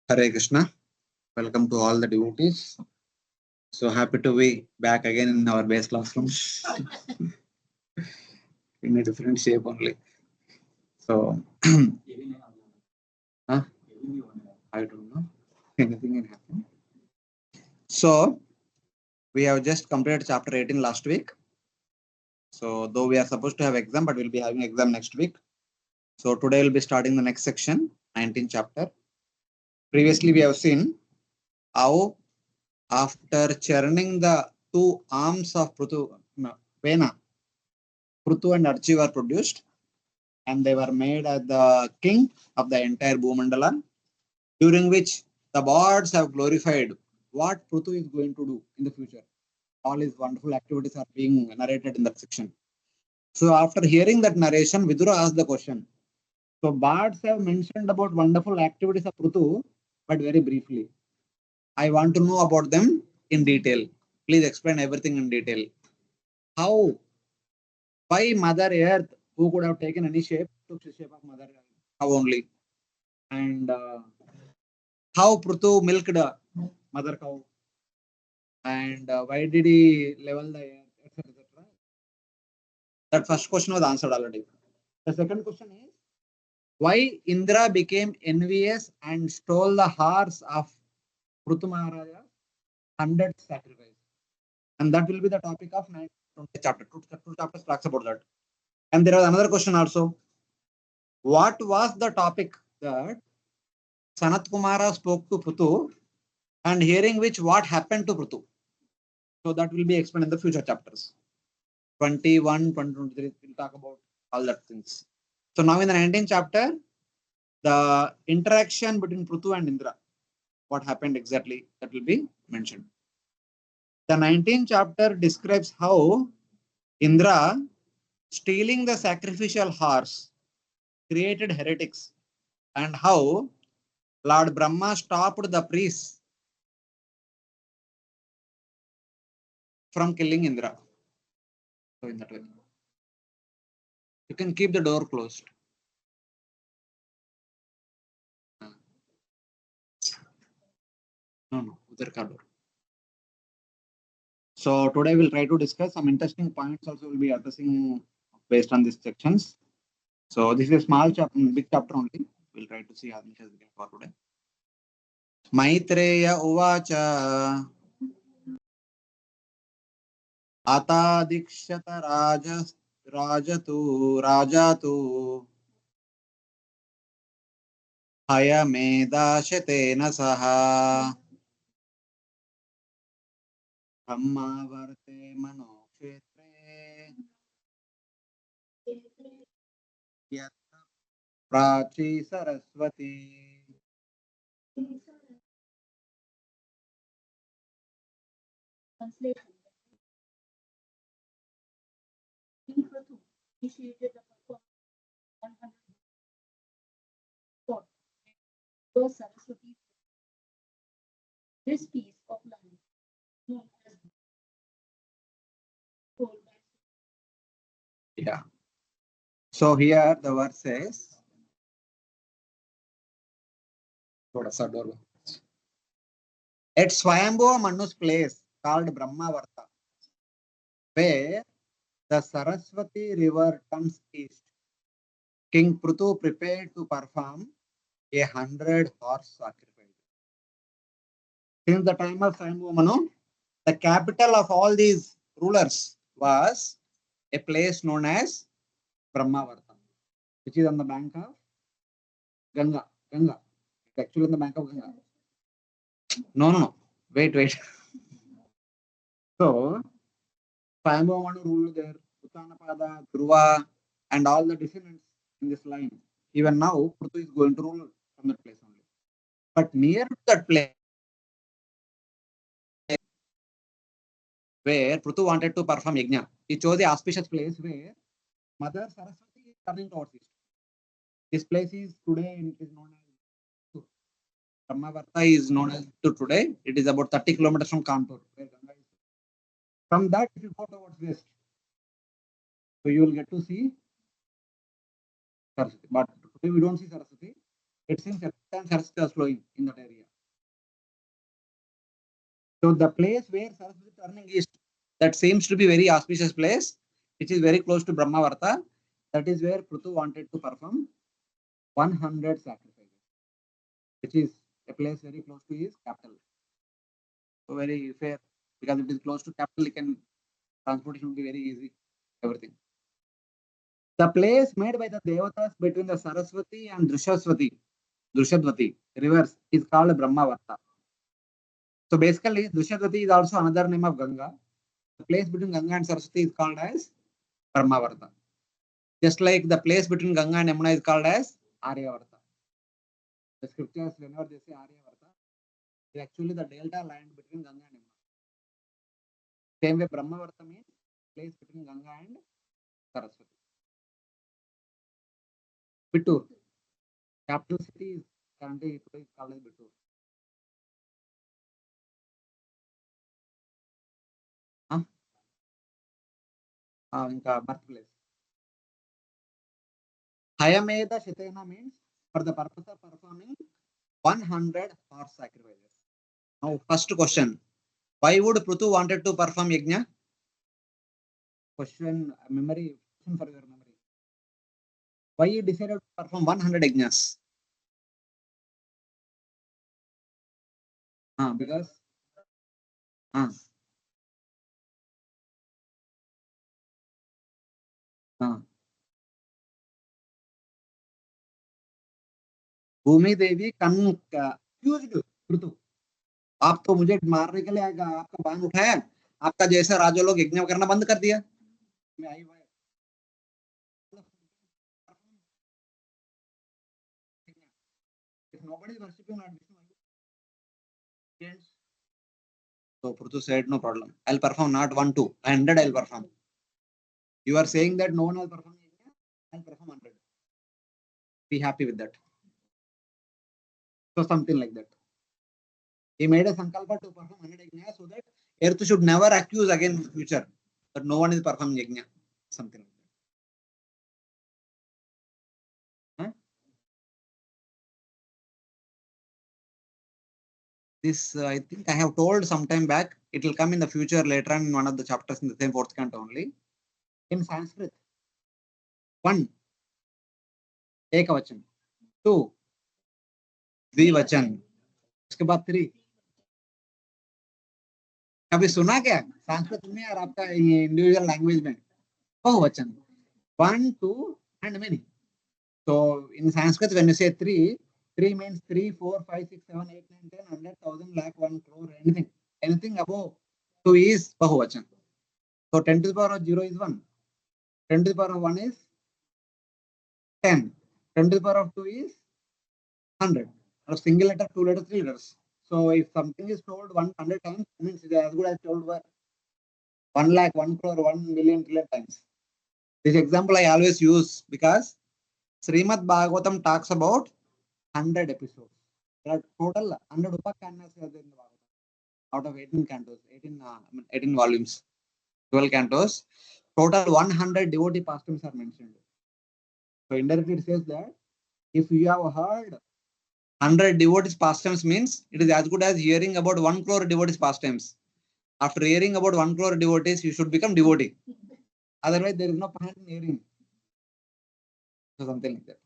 Hare Krishna. Welcome to all the devotees. So happy to be back again in our base classroom in a different shape only. So, huh? I don't know. Anything can happen. So, we have just completed chapter 18 last week. So, though we are supposed to have exam, but we'll be having exam next week. So, today we'll be starting the next section, 19th chapter. Previously, we have seen how after churning the two arms of Prthu, Vena, Prthu and Archi were produced, and they were made as the king of the entire Bhumandala, during which the gods have glorified what Prthu is going to do in the future. All his wonderful activities are being narrated in that section. So after hearing that narration, Vidura asked the question. So bards have mentioned about wonderful activities of Prthu, but very briefly. I want to know about them in detail. Please explain everything in detail. How, why Mother Earth, who could have taken any shape, took the shape of Mother Earth? How only? And how Pruthu milked mother cow, and why did he level the air, etc. etc. That first question was answered already. The second question is why Indra became envious and stole the horse of Pruthu Maharaja, 100th sacrifice. And that will be the topic of 9th chapter. Two chapters talks about that. And there was another question also. What was the topic that Sanat Kumara spoke to Pruthu, and hearing which what happened to Pruthu? So that will be explained in the future chapters. 21, 23, we'll talk about all that things. So now in the 19th chapter, the interaction between Prthu and Indra, what happened exactly, that will be mentioned. The 19th chapter describes how Indra, stealing the sacrificial horse, created heretics, and how Lord Brahma stopped the priests from killing Indra. So in that way, you can keep the door closed. No, udhar ka door. So today we'll try to discuss some interesting points also we'll be addressing based on these sections. So this is a small chapter, big chapter only. We'll try to see as much as we can for today. Maitreya Uvacha Atadikshata Rajatu Hayamedashatena Saha Brahmavarte Manokshetre Yatra Prachi Saraswati. Translation. King Prthu initiated the performance of 100 spot where Saraswati. This piece of land known as gold. Yeah. So here the verse says, at Swayambhuva Manu's place called Brahmavarta, where the Saraswati river turns east, King Pruthu prepared to perform 100 horse sacrifice. Since the time of Swayambhuva Manu, the capital of all these rulers was a place known as Brahmavarta, which is on the bank of Ganga. Ganga. It's actually on the bank of Ganga. No. Wait. So, Swayambhuva Manu ruled there, Uttanapada, Dhruva, and all the descendants in this line. Even now, Pruthu is going to rule from that place only. But near to that place, where Pruthu wanted to perform yajna, he chose the auspicious place where Mother Saraswati is turning towards east. This place is today, it is known as Brahmavarta is known as to today. It is about 30 kilometers from Kanpur, where Ganga is. From that, if you go towards west, so you will get to see Saraswati. But today we don't see Saraswati. It seems every time Saraswati was flowing in that area. So the place where Saraswati turning east, that seems to be very auspicious place, which is very close to Brahmavarta. That is where Prthu wanted to perform 100 sacrifices, which is a place very close to his capital. So very fair, because it is close to capital, it can transportation will be very easy, everything. The place made by the devatas between the Saraswati and Drushadvati rivers is called Brahmavarta. So basically, Drushadvati is also another name of Ganga. The place between Ganga and Saraswati is called as Brahmavarta. Just like the place between Ganga and Yamuna is called as Aryavarta. The scriptures, whenever they say Aryavarta, it is actually the delta land between Ganga and Yamuna. Same way, Brahmavarta means place between Ganga and Saraswati. Bittur, capital city is currently called as Bittur. Inka birthplace. Hayameda Shetena means for the purpose of performing 100 horse sacrifices. Now, first question. Why would Prthu wanted to perform yajna? Question for your memory. Why he decided to perform 100 yajnas? Because uh, uh, Bhumi Devi confused Prithu, आप तो मुझे मारने के लिए आपका बाण उठाया, आपका जैसा राजा लोग यज्ञ करना बंद कर दिया. मैं आई हुआ if nobody is worshipping Lord Vishnu, so Prthu said no problem, I'll perform not 1 2 100 I'll perform. You are saying that no one will perform yajna, I'll perform 100. Be happy with that. So something like that. He made a sankalpa to perform 100 yajna so that earth should never accuse again in future that no one is performing yajna. Something like that. Huh? This I think I have told some time back. It will come in the future later on in one of the chapters in the same fourth canto only. In Sanskrit, 1 ekavachan, 2 द्विवचन, उसके बाद 3. कभी सुना क्या संस्कृत में और आपका individual language में बहुवचन 1 2 and many. So in Sanskrit when you say 3 means 3 4 5 6 7 8 9 10 100 1000 lakh 1 crore anything above 2 is bahuvachan. So 10 to the power of 0 is 1, 10 to the power of 1 is 10, 10 to the power of 2 is 100. A single letter, 2 letters, 3 letters. So if something is told 100 times, it means it is as good as told 1 lakh, 1 crore, 1 million trillion times. This example I always use because Srimad Bhagavatam talks about 100 episodes. There are total 100 upakhyanas in the Bhagavatam out of 18 cantos, 18 volumes, 12 cantos. Total 100 devotee pastimes are mentioned. So indirectly it says that if you have heard 100 devotees pastimes means it is as good as hearing about 1 crore devotees pastimes. After hearing about 1 crore devotees, you should become devotee. Otherwise, there is no point in hearing. So something like that.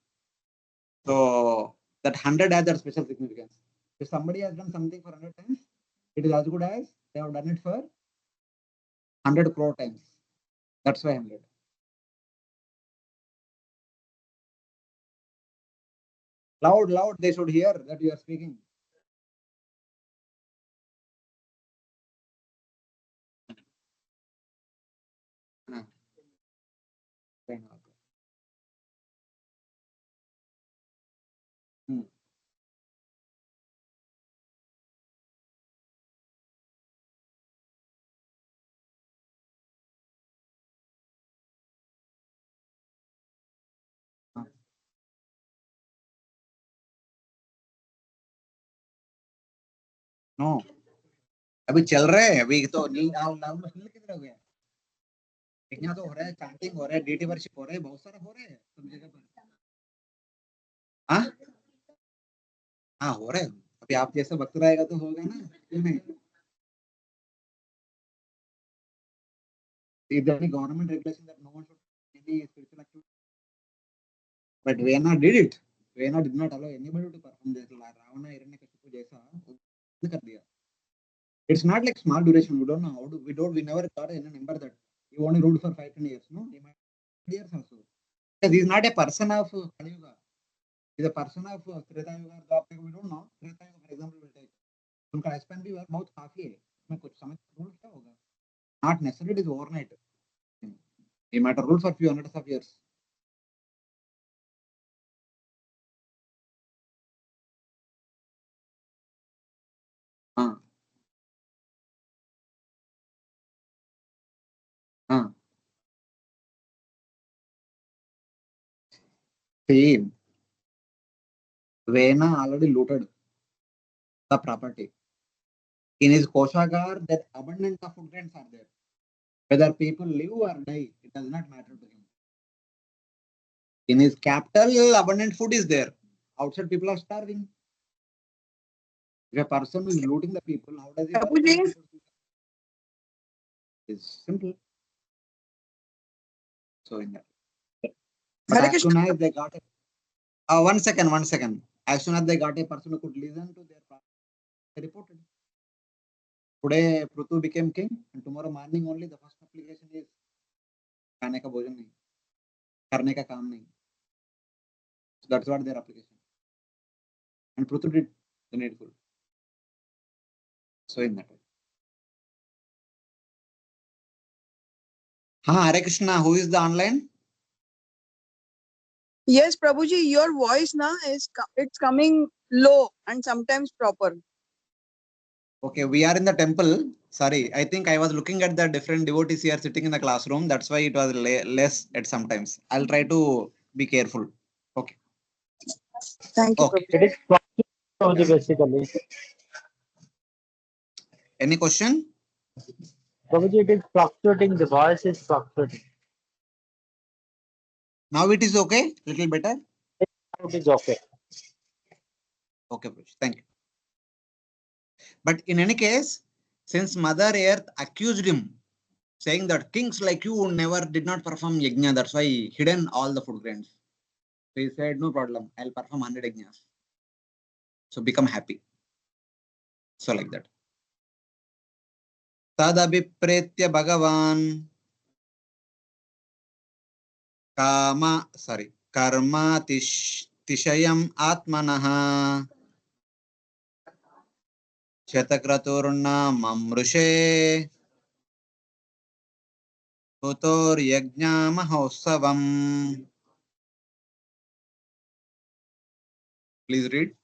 So that 100 has that special significance. If somebody has done something for 100 times, it is as good as they have done it for 100 crore times. That's why 100. Loud, they should hear that you are speaking. No. अभी चल रहे हैं, अभी तो almost नील किधर हो गया, यज्ञ तो हो रहा है, चैंटिंग हो रहा है, डेटी वर्शिप हो रहा है, बहुत सारा हो रहा है सब जगह पर. हाँ हाँ हो रहा है. अभी आप जैसा भक्त रहेगा तो होगा ना, क्यों नहीं. Is there any government regulation that no one should do any spiritual activity? But Vena did it. Vena did not allow anybody to perform this. Ravana, Hiranyakashipu jaisa, उसने कर दिया. It's not like small duration. We don't know how to. We never got any number that he only ruled for 5 10 years. No, he might years also. Because he's not a person of Kali Yuga. He's a person of Treta Yuga. Dwapar Yuga. We don't know. Treta Yuga, for example, will take. उनका lifespan भी बहुत काफी है. इसमें कुछ समय rule क्या होगा? Not necessarily it is overnight. He might have ruled for few hundreds of years. हाँ हाँ. See, Vena already looted the property. In his Koshagar, that abundance of food grains are there. Whether people live or die, it does not matter to him. In his capital, abundant food is there. Outside, people are starving. If a person is looting the people, how does he? Prabhuji? It's simple. So in that. Hare But as Krishna. soon as they got it, 1 second. As soon as they got a person who could listen to their problem, they reported. Today, Prthu became king, and tomorrow morning only the first application is खाने का भोजन नहीं, करने का काम नहीं. So that's what their application. And Prthu did the needful. So in that way. Hare Krishna, who is the online? Yes, Prabhuji, your voice na it's coming low and sometimes proper. Okay, we are in the temple. Sorry, I think I was looking at the different devotees here sitting in the classroom. That's why it was less at sometimes. I'll try to be careful. Okay. Thank you, Okay. Prabhuji. It is Prabhuji basically. Any question? Prabhuji, it is fluctuating. The voice is fluctuating. Now it is okay. Little better. It is okay. Okay, Prabhuji. Thank you. But in any case, since Mother Earth accused him, saying that kings like you never did not perform yajna, that's why he hidden all the food grains. So he said, no problem, I'll perform 100 yajnas. So become happy. So like that. Tadabhipretya Bhagavan karma tishayam atmanaha shatakraturna mamrushe Tutor yajna mahotsavam. Please read.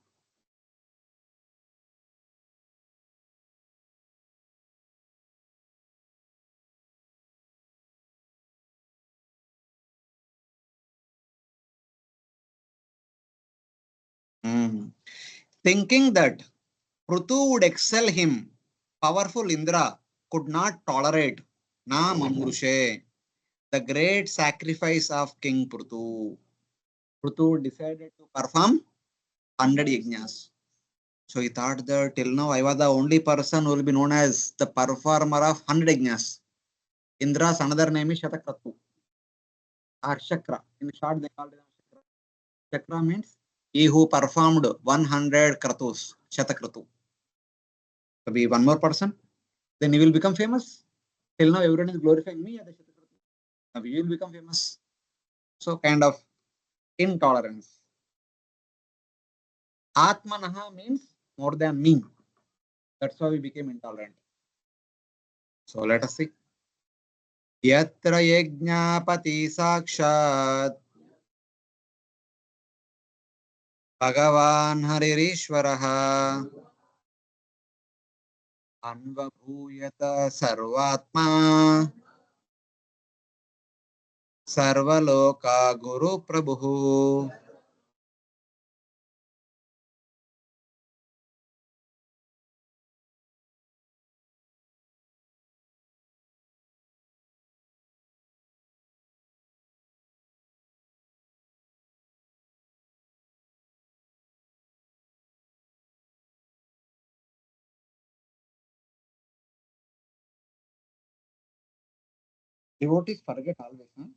Thinking that Prthu would excel him, powerful Indra could not tolerate na mamrushe, the great sacrifice of King Prthu. Prthu decided to perform 100 yajnas. So he thought that till now I was the only person who will be known as the performer of 100 yajnas. Indra's another name is Shatakratu or Shakra. In short, they called it Shakra. Shakra means he who performed 100 kratus, Shatakratu. So be one more person, then he will become famous. Till now, everyone is glorifying me as a Shatakratu. Now he will become famous. So kind of intolerance. Atmanaha means more than me. That's why we became intolerant. So let us see. Yatra yajnapati sakshat Bhagavan Haririshwaraha Anvabhuyata Sarvatma Sarvaloka Guru Prabhu. Devotees forget always. Huh?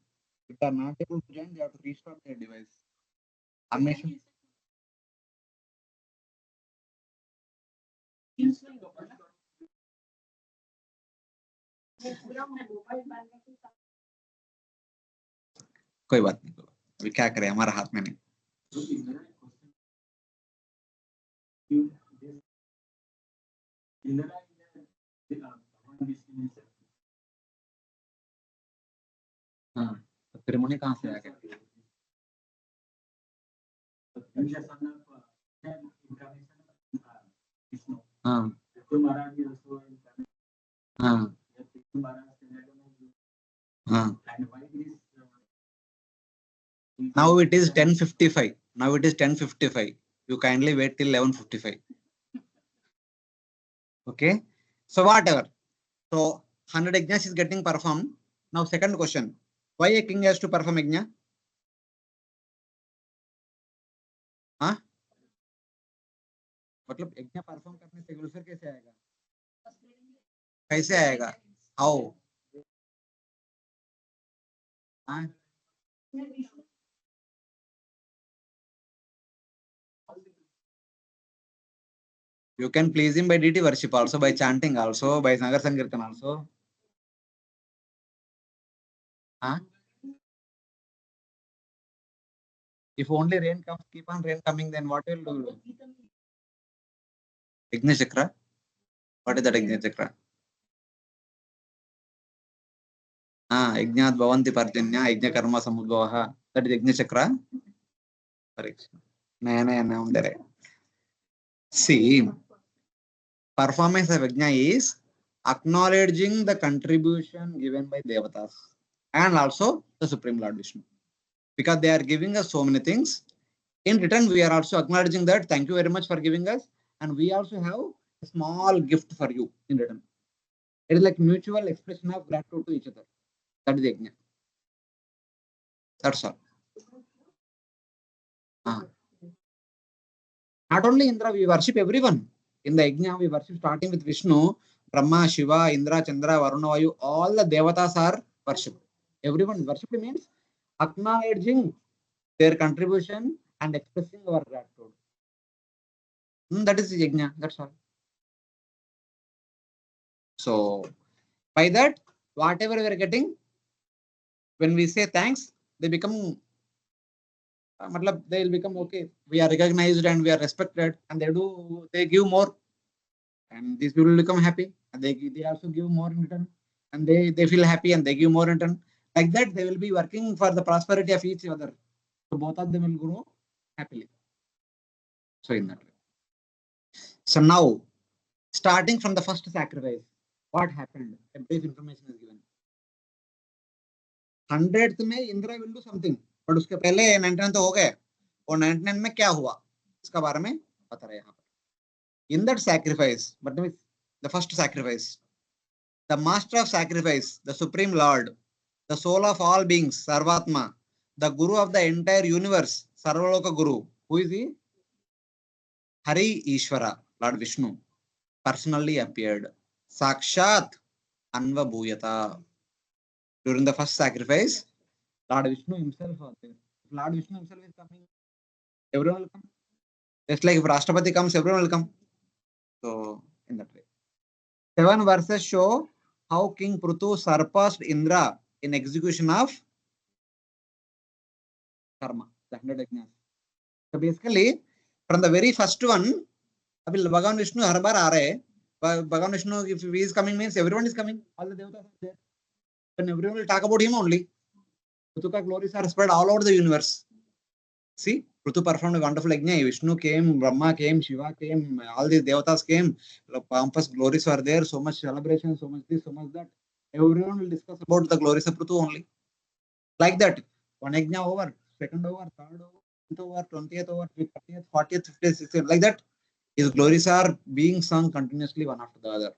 If they are not able to join, they have to restart their device. Amnesia. कोई बात नहीं, अभी क्या करें, हमारा हाथ में नहीं. हाँ, तो फिर मुनि कहाँ से आ गए? हाँ हाँ हाँ. Now it is 10:55. Now it is 10:55. You kindly wait till 11:55. Okay. So whatever. So 100 yajnas is getting performed. Now second question. Why a king has to perform yajna? हाँ? मतलब यज्ञ परफॉर्म करने से गुलफर कैसे आएगा? कैसे आएगा? How? हाँ? You can please him by deity worship also, by chanting also, by Nagar Sankirtan also. Huh? If only rain comes, keep on rain coming, then what will do? Yajna Chakra? What is that Yajna Chakra? Yajnat Bhavanti Parjanya, Yajna Karma Samudbhavaha. That is Yajna Chakra? Correct. No. See, performance of Yajna is acknowledging the contribution given by Devatas and also the Supreme Lord Vishnu. Because they are giving us so many things. In return, we are also acknowledging that thank you very much for giving us, and we also have a small gift for you in return. It is like mutual expression of gratitude to each other. That is Yajna. That's all. Not only Indra, we worship everyone. In the Yajna, we worship starting with Vishnu, Brahma, Shiva, Indra, Chandra, Varuna, Vayu. All the Devatas are worshipped. Everyone worshipped means acknowledging their contribution and expressing our gratitude. That is Yajna. That's all. So, by that, whatever we are getting, when we say thanks, they become, they will become okay. We are recognized and we are respected, and they give more, and these people will become happy, and they also give more in return, and they feel happy and they give more in return. Like that, they will be working for the prosperity of each other. So both of them will grow happily. So in that way. So now, starting from the first sacrifice, what happened? A brief information is given. 100th में Indira will do something, but उसके पहले 99 तो हो गए, और 99 में क्या हुआ इसका बारे में बता रहे हैं यहाँ पर. In that sacrifice, but the first sacrifice, the master of sacrifice, the supreme lord, the soul of all beings, Sarvatma, the guru of the entire universe, Sarvaloka Guru. Who is he? Hari Ishvara, Lord Vishnu, personally appeared. Sakshat Anva Bhuyata. During the first sacrifice, Lord Vishnu himself was there. If Lord Vishnu himself is coming, everyone will come. Just like if Rashtrapati comes, everyone will come. So, in that way. 7 verses show how King Prthu surpassed Indra in execution of karma, the 100 yajnas. So basically, from the very first one, Bhagavan Vishnu har bar aa rahe. Bhagavan Vishnu, if he is coming, means everyone is coming. All the devatas are there. Then everyone will talk about him only. Prthu's glories are spread all over the universe. See, Prthu performed a wonderful yajna. Vishnu came, Brahma came, Shiva came, all these devatas came. Pompous glories were there, so much celebration, so much this, so much that. Everyone will discuss about the glories of Prthu only. Like that, one yajna over, second over, third over, 20th over, 30th, 40th, 50th, 60th, like that. His glories are being sung continuously one after the other.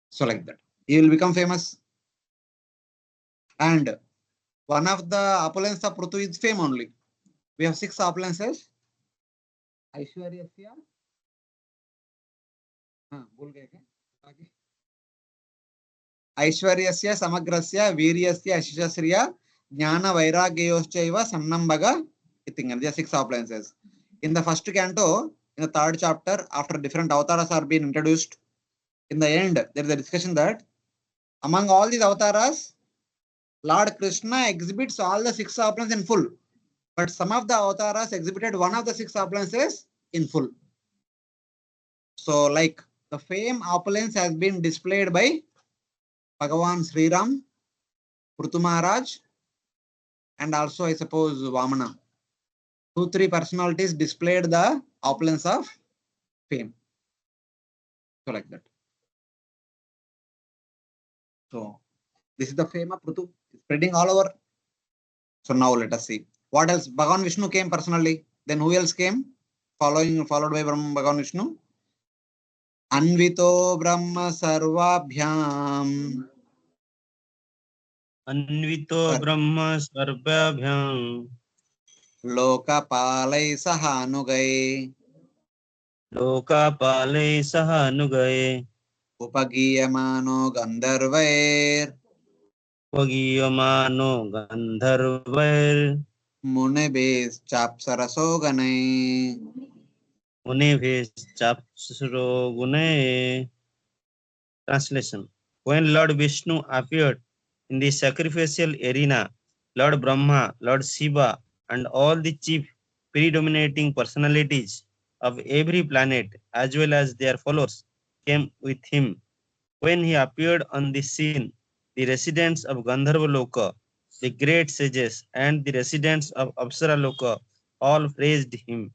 So like that, he will become famous. And one of the opulence of Prthu is fame only. We have 6 opulences. Aishwaryasya. भूल गए क्या? Aishwaryasya Samagrasya Viryasya Ashishasriya Jnana Vairagyoschaiva Sannambaga Itingan. There are 6 appliances. In the first canto, in the 3rd chapter, after different avatars are being introduced, in the end, there is a discussion that among all these avatars, Lord Krishna exhibits all the 6 appliances in full. But some of the avatars exhibited one of the 6 appliances in full. So, like the same opulence has been displayed by Bhagavan Sri Ram, Prthu Maharaj, and also I suppose Vamana. 2-3 personalities displayed the opulence of fame. So like that. So this is the fame of Prthu. It's spreading all over. So now let us see. What else? Bhagavan Vishnu came personally. Then who else came? Followed by Bhagavan Vishnu. Anvito Brahma Sarvabhyam. अन्वितो Brahma सर्वाभ्यां Lokapalai Sahanugai. लोकापालै सह अनुगये Upagiyamano Gandharvair. स्वगीयमानो गन्धर्वैर् Munebes Chapsarasoganai. मुनिभिश्चाप्सुरो गुणैः. Translation. When Lord Vishnu appeared in the sacrificial arena, Lord Brahma, Lord Shiva, and all the chief predominating personalities of every planet, as well as their followers, came with him. When he appeared on the scene, the residents of Gandharva Loka, the great sages, and the residents of Apsara Loka all praised him.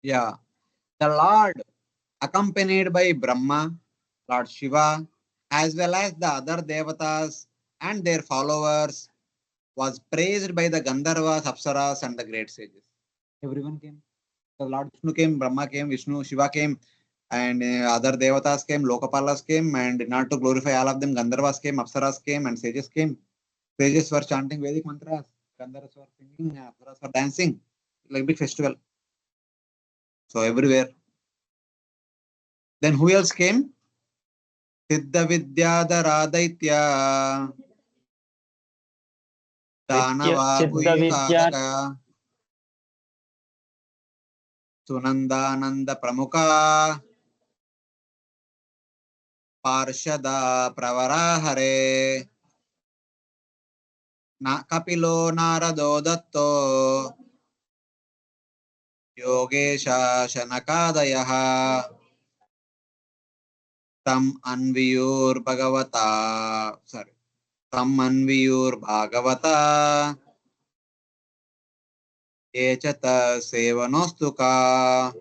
Yeah. The Lord, accompanied by Brahma, Lord Shiva, as well as the other devatas and their followers, was praised by the Gandharvas, Apsaras, and the great sages. Everyone came. The Lord Vishnu came, Brahma came, Vishnu, Shiva came, and other devatas came, Lokapalas came, and in order to glorify all of them, Gandharvas came, Apsaras came, and sages came. Sages were chanting Vedic mantras, Gandharvas were singing, Apsaras were dancing, like big festival. So everywhere. Then who else came? Siddha Vidyadhara Daitya Danava Siddha Vidya Guhyadaka Sunandananda Pramukha Parshada Pravarahare Kapilo Narado Datto Yogesha Shanakadayaha Tam Anviyur Bhagavata Tam Anviyur Bhagavata Echata Sevanostuka.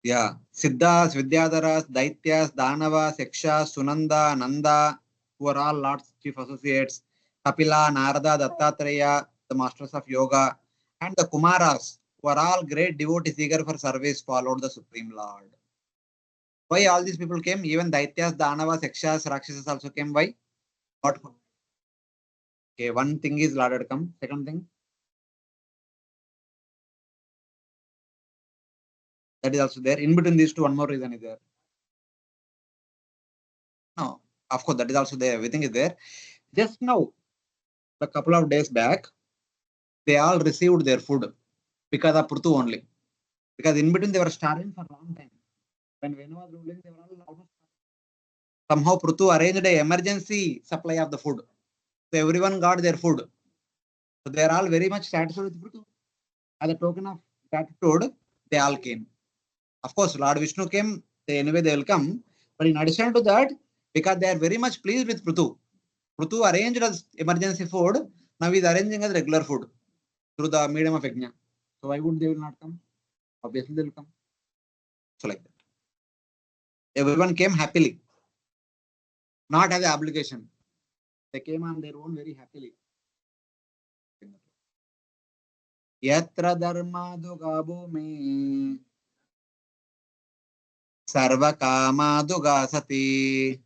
Yeah, Siddhas, Vidyadharas, Daityas, Danavas, Yakshas, Sunanda, Nanda, who are all Lord's chief associates, Kapila, Narada, Dattatreya, the masters of yoga, and the Kumaras, who are all great devotees eager for service, followed the Supreme Lord. Why all these people came? Even Daityas, Danavas, Yakshas, Rakshasas also came. Why? What? Okay, one thing is Lord had come. Second thing, that is also there. In between these two, one more reason is there. No, of course, that is also there. Everything is there. Just now, a couple of days back, they all received their food because of Prthu only. Because in between they were starving for a long time. When Venu was ruling, they were all almost starving. Somehow Prthu arranged an emergency supply of the food. So everyone got their food. So they are all very much satisfied with Prthu. As a token of gratitude, they all came. Of course, Lord Vishnu came, anyway they will come. But in addition to that, because they are very much pleased with Prthu, Prthu arranged as emergency food, now he is arranging as regular food through the medium of Yajna. So why would they will not come? Obviously they will come. So like that. Everyone came happily, not as an obligation. They came on their own very happily. Yatra dharmaduga bhumi sarva kamaduga sati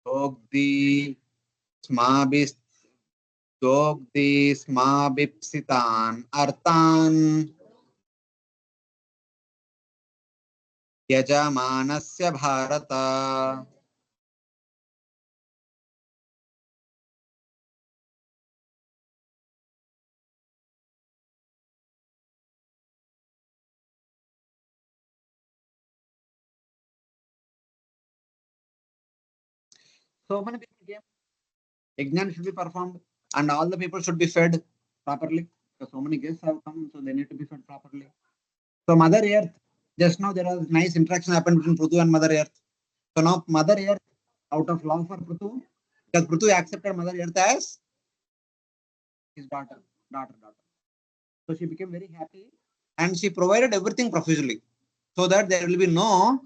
dogdi smabis dogdi smabipsitan artan यजमानस्य Bharat. So many people came. Yajna should be performed, and all the people should be fed properly. Because so many guests have come, so they need to be fed properly. So Mother Earth, just now there was nice interaction happened between Prthu and Mother Earth. So now Mother Earth, out of love for Prthu, because Prthu accepted Mother Earth as his daughter. So she became very happy, and she provided everything profusely, so that there will be no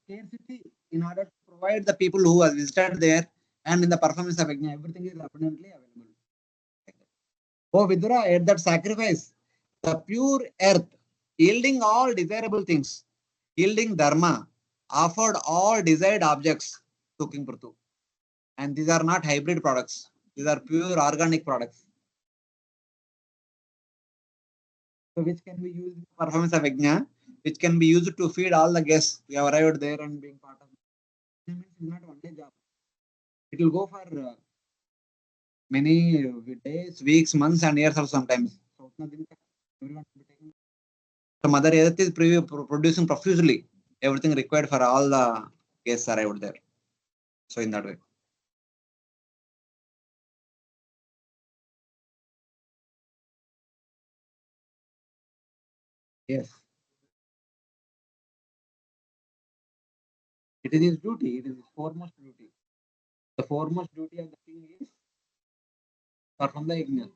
scarcity in order to provide the people who have visited there, and in the performance of yajna, everything is abundantly available. Oh Vidura, at that sacrifice, the pure earth, yielding all desirable things, yielding dharma, offered all desired objects to King Prthu. And these are not hybrid products, these are pure organic products. So which can be used in the performance of yajna, which can be used to feed all the guests who have arrived there and being part of it. It is not one day job. It will go for many days, weeks, months, and years or sometimes. So everyone will be taking. So Mother Earth is producing profusely everything required for all the guests arrived there. So in that way. Yes. It is his duty. It is his foremost duty. The foremost duty of the king is perform the yajna.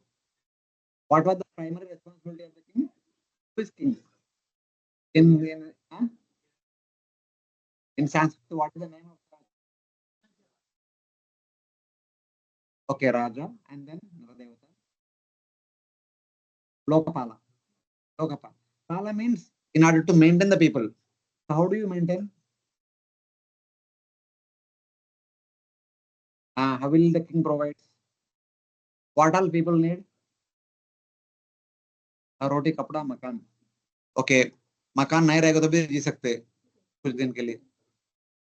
What was the primary responsibility of the king? Who is king? In Sanskrit, what is the name of God? Okay, Raja, and then Devata. Lokapala. Lokapala. Pala means in order to maintain the people. So how do you maintain? How will the king provide? What all people need? रोटी कपड़ा मकान. Okay, मकान नहीं रहेगा तो भी जी सकते कुछ दिन के लिए.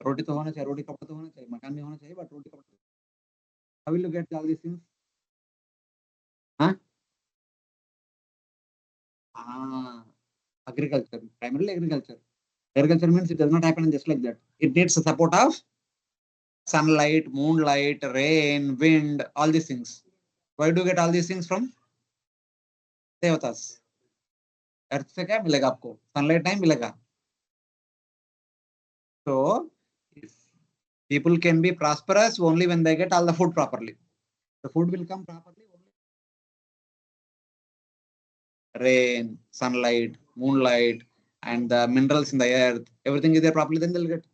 रोटी तो होना चाहिए, रोटी कपड़ा तो होना चाहिए, मकान भी होना चाहिए, बट रोटी कपड़ा. How will you get all these things? Huh? Agriculture, primarily agriculture. Agriculture means it does not happen just like that. It needs the support of sunlight, moonlight, rain, wind, all these things. Where do you get all these things from? देवतास. अर्थ से क्या मिलेगा आपको? Sunlight नहीं मिलेगा. So people can be prosperous only when they get all the food properly. The food will come properly only. Rain, sunlight, moonlight, and the minerals in the earth, everything is there properly, then they'll get.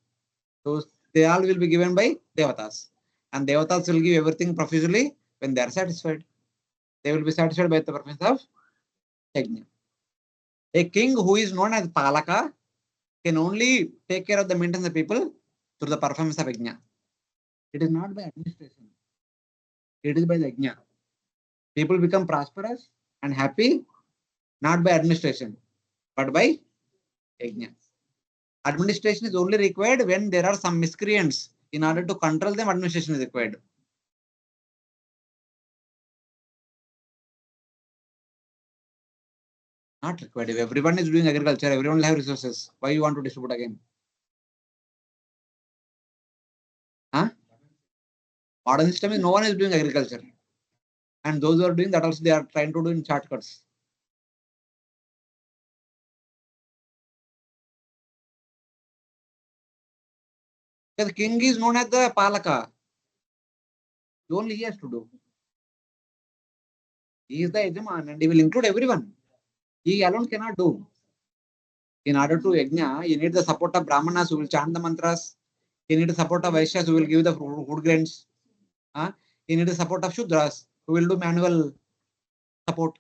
So they all will be given by devatas. And devatas will give everything profusely when they are satisfied. They will be satisfied by the performance of yajna. A king who is known as Palaka can only take care of the maintenance of people through the performance of yajna. It is not by administration. It is by the yajna. People become prosperous and happy not by administration, but by yajna. Administration is only required when there are some miscreants. In order to control them, administration is required. Not required. If everyone is doing agriculture, everyone will have resources. Why you want to distribute again? Huh? Modern system is no one is doing agriculture. And those who are doing that also, they are trying to do in shortcuts. The king is known as the Palaka. Only he has to do. He is the Yajaman and he will include everyone. He alone cannot do. In order to yajna, you need the support of Brahmanas who will chant the mantras. You need the support of Vaishyas who will give the food grains. You need the support of Shudras who will do manual support.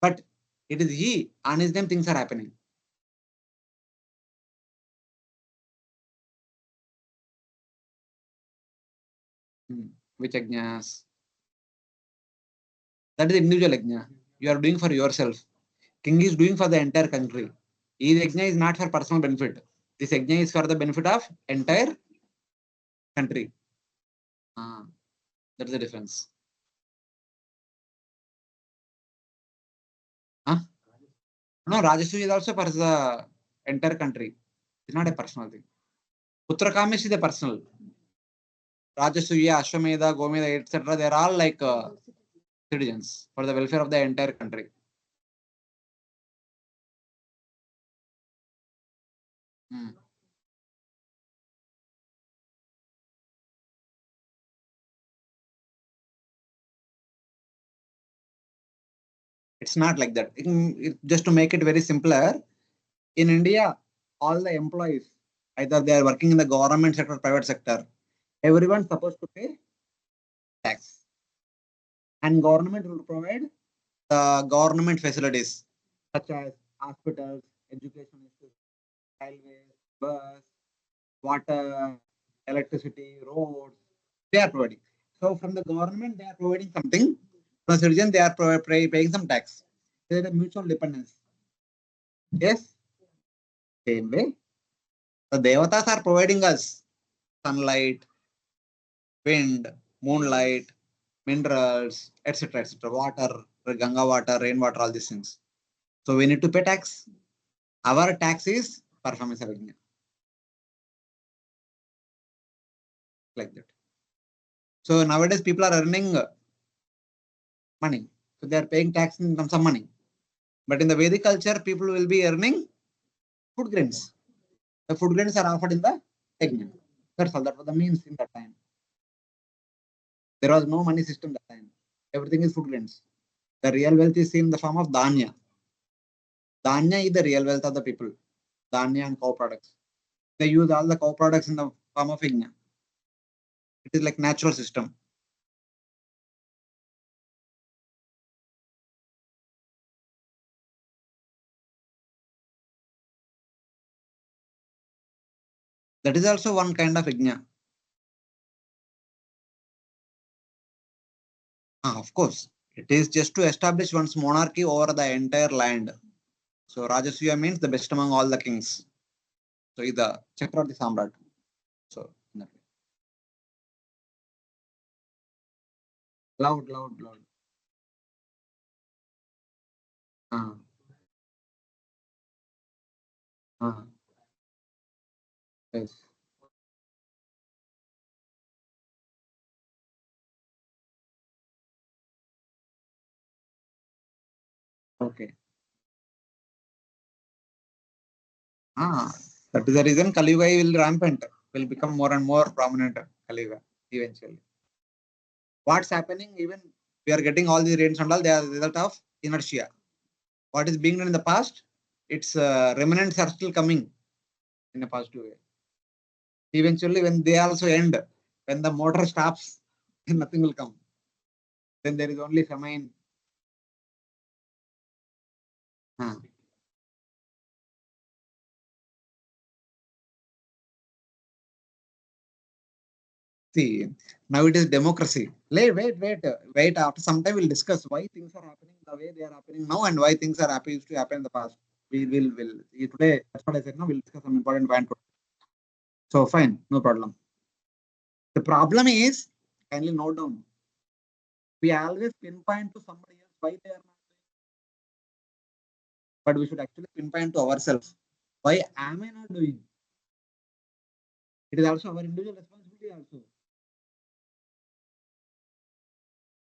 But it is he, on his name things are happening. Which yajnas? That is individual yajna. You are doing for yourself. King is doing for the entire country. His yajna is not for personal benefit. This yajna is for the benefit of entire country. That is the difference. No, Rajasuya is also for the entire country. It's not a personal thing. Putrakamesh is a personal. Rajasuya, Ashwamedha, Gomedha, etc. They are all like citizens for the welfare of the entire country. It's not like that. Just to make it very simpler, in India, all the employees, either they are working in the government sector or private sector, everyone's supposed to pay tax. And government will provide the government facilities such as hospitals, education institutions, railways, bus, water, electricity, roads. They are providing. So from the government, they are providing something. From the citizen, they are paying some tax. There is a mutual dependence. Yes, same way. The devatas are providing us sunlight, wind, moonlight, minerals, etc., etc., water, Ganga water, rainwater, all these things. So we need to pay tax. Our tax is performance revenue. Like that. So nowadays people are earning money. So they are paying tax in terms of money. But in the Vedic culture, people will be earning food grains. The food grains are offered in the yajna. That's all. That was the means in that time. There was no money system that time. Everything is food grains. The real wealth is in the form of dhanya. Dhanya is the real wealth of the people. Dhanya and cow products. They use all the cow products in the form of yajna. It is like natural system. That is also one kind of yajna. Of course, it is just to establish one's monarchy over the entire land. So Rajasuya means the best among all the kings. So he's the Chakravarti Samrat. So loud, loud, loud. Uh, uh, yes. Okay. That is the reason Kali Yuga will rampant, will become more and more prominent. Kali Yuga eventually. What's happening? Even we are getting all the rains and all, they are the result of inertia. What is being done in the past, its remnants are still coming in a positive way. Eventually, when they also end, when the motor stops, nothing will come. Then there is only famine. See, now it is democracy. Wait. After some time, we'll discuss why things are happening the way they are happening now and why things are used to happen in the past. Will today. That's what I said. No, we'll discuss some important point. So fine, no problem. The problem is, kindly note down. We always pinpoint to somebody else why they are not doing, but we should actually pinpoint to ourselves. Why am I not doing? It is also our individual responsibility also.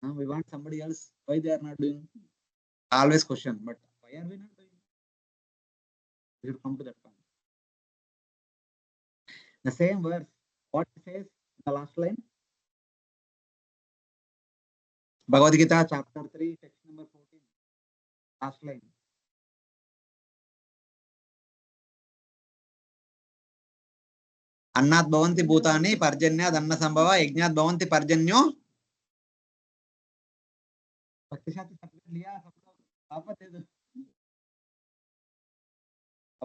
We want somebody else why they are not doing. Always question, but why are we not doing? We should come to that point. The same verse, what it says in the last line? Bhagavad Gita, chapter 3, text number 14. Last line. अन्नात् भवन्ति भूतानि पर्जन्याद् अन्न संभव यज्ञात् भवन्ति पर्जन्यो भक्ति शास्त्र certificate लिया सब लोग वापस दे दो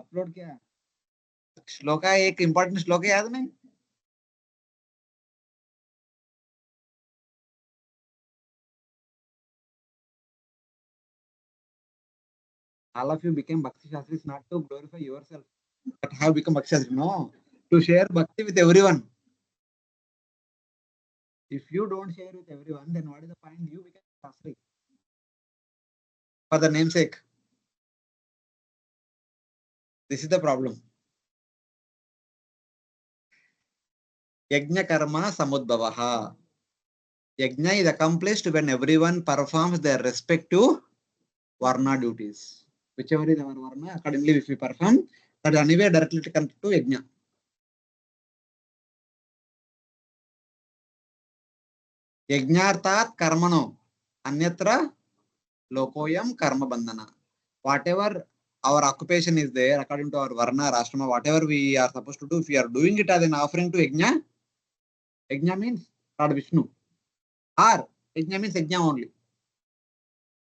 अपलोड किया श्लोक है एक इंपॉर्टेंट श्लोक है याद नहीं all of you became Bhakti Shastris not to glorify yourself, but have become Bhakti Shastris. No, to share Bhakti with everyone. If you don't share with everyone, then what is the point? You become Shastri for the namesake. This is the problem. Yajna karma samudbhavaha. Yajna is accomplished when everyone performs their respective varna duties. Whichever is our varna, accordingly if we perform, that anyway directly connected to yajna. Yajnartat karmano anyatra lokoyam karma bandhana. Whatever our occupation is there, according to our varna, rashrama, whatever we are supposed to do, if we are doing it as an offering to yajna, yajna means Lord Vishnu. Or yajna means yajna only.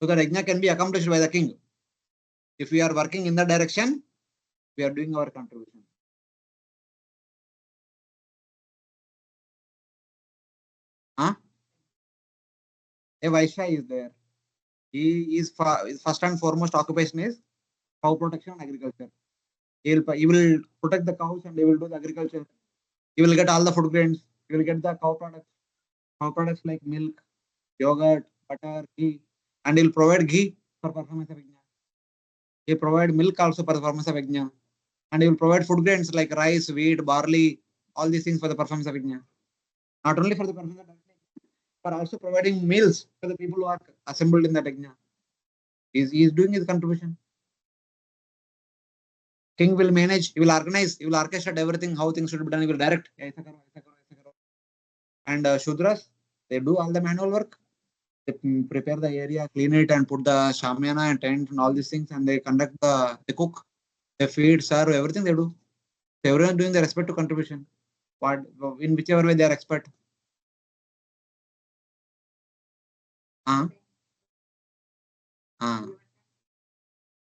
So that yajna can be accomplished by the king. If we are working in that direction, we are doing our contribution. Huh? A Vaishya is there. His first and foremost occupation is cow protection and agriculture. He will protect the cows and he will do the agriculture. He will get all the food grains. He will get the cow products like milk, yogurt, butter, ghee, and he will provide ghee for performance of yajna. He provide milk also for the performance of yajna, and he will provide food grains like rice, wheat, barley, all these things for the performance of yajna. Not only for the performance of yajna, but also providing meals for the people who are assembled in that yajna. He is doing his contribution. King will manage, he will organize, he will orchestrate everything, how things should be done, he will direct. And Shudras, they do all the manual work. They prepare the area, clean it, and put the shamyana and tent and all these things, and they they cook, they feed, serve, everything they do. So everyone doing their respective contribution. What in whichever way they are expert.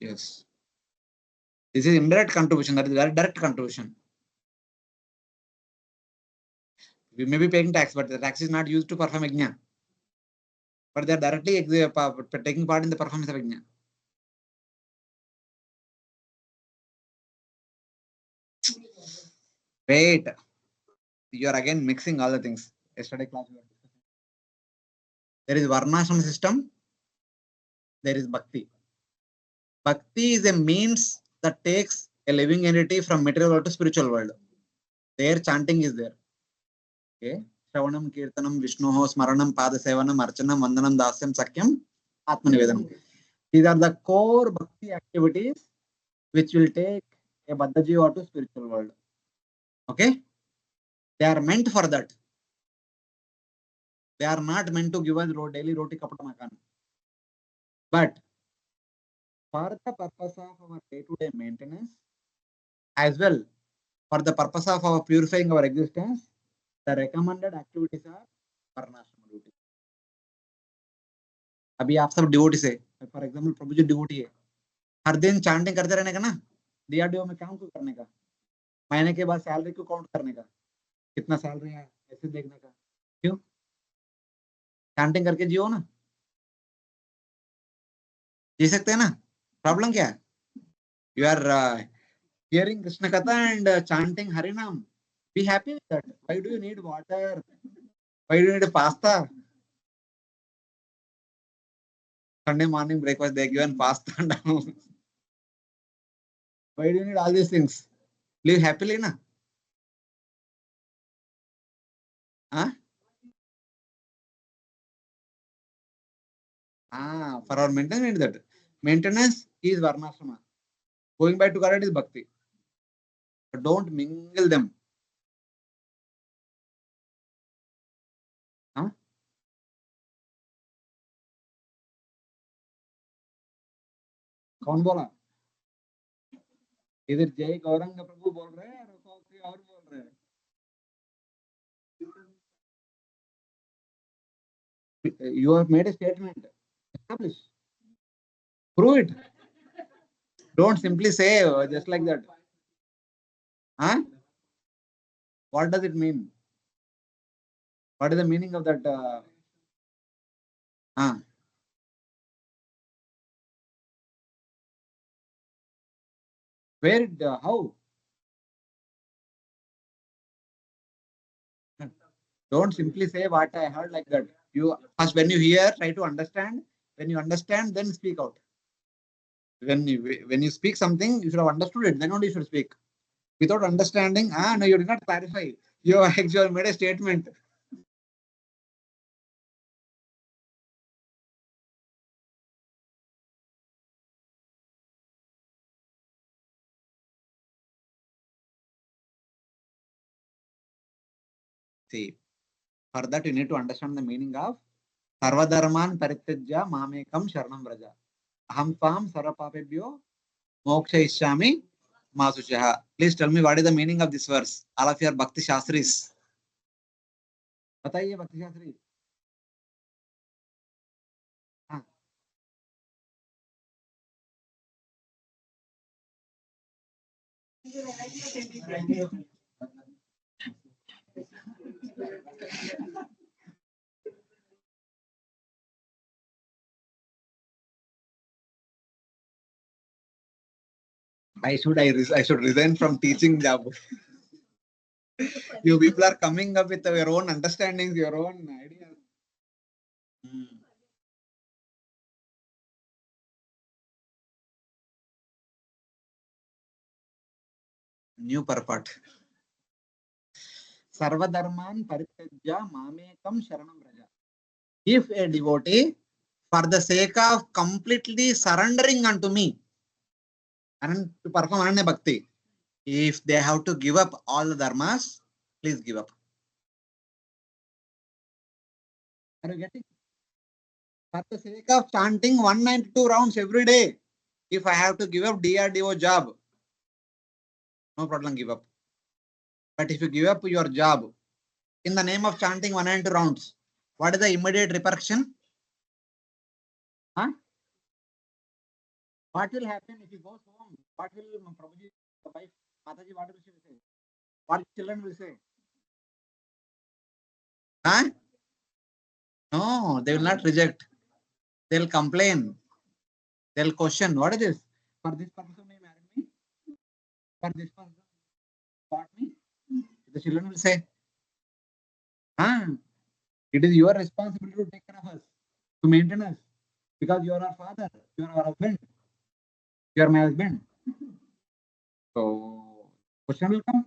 Yes. This is indirect contribution, that is direct contribution. We may be paying tax, but the tax is not used to perform yajna. But they are directly taking part in the performance of yajna. Wait, you are again mixing all the things. Yesterday class we were discussing. There is varnashram system, there is bhakti. Bhakti is a means that takes a living entity from material world to spiritual world. There chanting is there. Okay. Shravanam, Kirtanam, Vishnoho, Smaranam, Padasevanam, Archanam, Vandanam, Dasyam, Sakyam, Atmanivedanam. These are the core bhakti activities which will take a Baddhajiva to spiritual world. Okay? They are meant for that. They are not meant to give us daily roti kapata makan. But for the purpose of our day-to-day maintenance, as well for the purpose of our purifying our existence, the recommended activities are varnashram duty. अभी आप सब devotee से, for example Prabhu ji devotee है, हर दिन chanting करते रहने का ना, दिया डियो में काम क्यों करने का, महीने के बाद सैलरी क्यों काउंट करने का, कितना सैलरी है ऐसे देखने का, क्यों चैंटिंग करके जियो ना, जी सकते हैं ना, प्रॉब्लम क्या है, you are hearing Krishna Katha and chanting Harinam, be happy with that. Why do you need water? Why do you need pasta? Sunday morning breakfast they given pasta and all. Why do you need all these things? Live happily, na? Huh? For our maintenance, we need that. Maintenance is varnashrama. Going back to God is bhakti. But don't mingle them. Huh? कौन बोला? इधर जय गौरंग प्रभु बोल रहे हैं और कोई और बोल रहे हैं. You have made a statement. Establish. Prove it. Don't simply say just like that. Huh? What does it mean? What is the meaning of that? Where? How? Don't simply say what I heard like that. You first, when you hear, try to understand. When you understand, then speak out. When you speak something, you should have understood it. Then only you should speak. Without understanding, no, you did not clarify. You actually made a statement. See, for that you need to understand the meaning of Sarvadharman Parityajya Mamekam Sharanam Vraja. Aham Tvam Sarvapapebhyo Mokshayishyami Masuchaha. Please tell me what is the meaning of this verse. All of your Bhakti Shastris. बताइए Bhakti Shastri. हाँ. I should resign from teaching job. You people are coming up with your own understandings, your own ideas. New purport. Sarvadharman Parityajya Mamekam Sharanam Vraja. If a devotee, for the sake of completely surrendering unto me, and to perform Ananya Bhakti, if they have to give up all the dharmas, please give up. Are you getting? For the sake of chanting 192 rounds every day, if I have to give up DRDO job, no problem, give up. But if you give up your job in the name of chanting 192 rounds, what is the immediate repercussion? Huh? What will happen if he goes home? What will Prabhuji, the wife, Mataji, what will she say? What children will say? Huh? No, they will not reject. They'll complain. They'll question. What is this? For this person, they married me. For this person, taught me. The children will say, it is your responsibility to take care of us, to maintain us, because you are our father, you are our husband, you are my husband. So, question will come.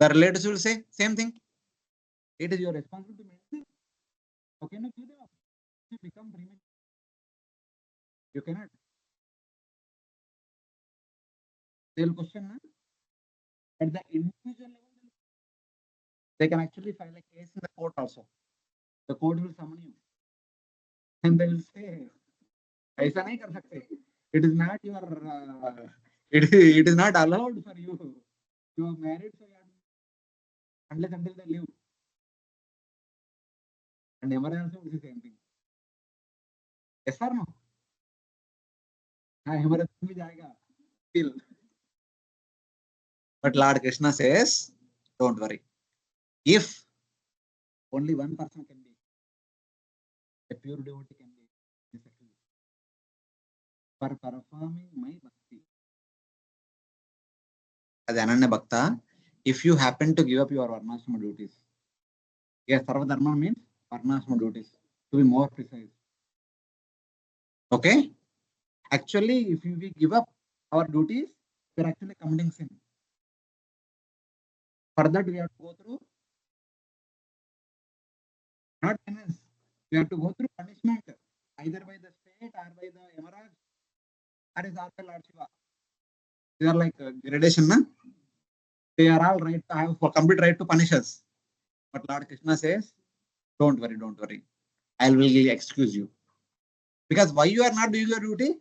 The relatives will say, same thing. It is your responsibility to maintain. Okay, no, you become premature. You cannot. They will question. At the individual level, they can actually file a case in the court also. The court will summon you. And they will say, ऐसा नहीं कर सकते. It is not your, it is not allowed for you. You are married, so you have, unless until they leave. And Yamara also will say the same thing. Yes or no? Yamara भी जाएगा. Still. But Lord Krishna says, don't worry. If only one person can be, a pure devotee can be for performing my bhakti. As Ananya Bhakta, if you happen to give up your Varnashrama duties, yes, Sarvadharma means Varnashrama duties, to be more precise. Okay? Actually, if we give up our duties, we are actually committing sin. For that, we have to go through not penance. We have to go through punishment, either by the state or by the Yamaraj, or is also Lord Shiva. They are like gradation, na? They are all right to have a complete right to punish us. But Lord Krishna says, don't worry, don't worry. I will excuse you. Because why you are not doing your duty?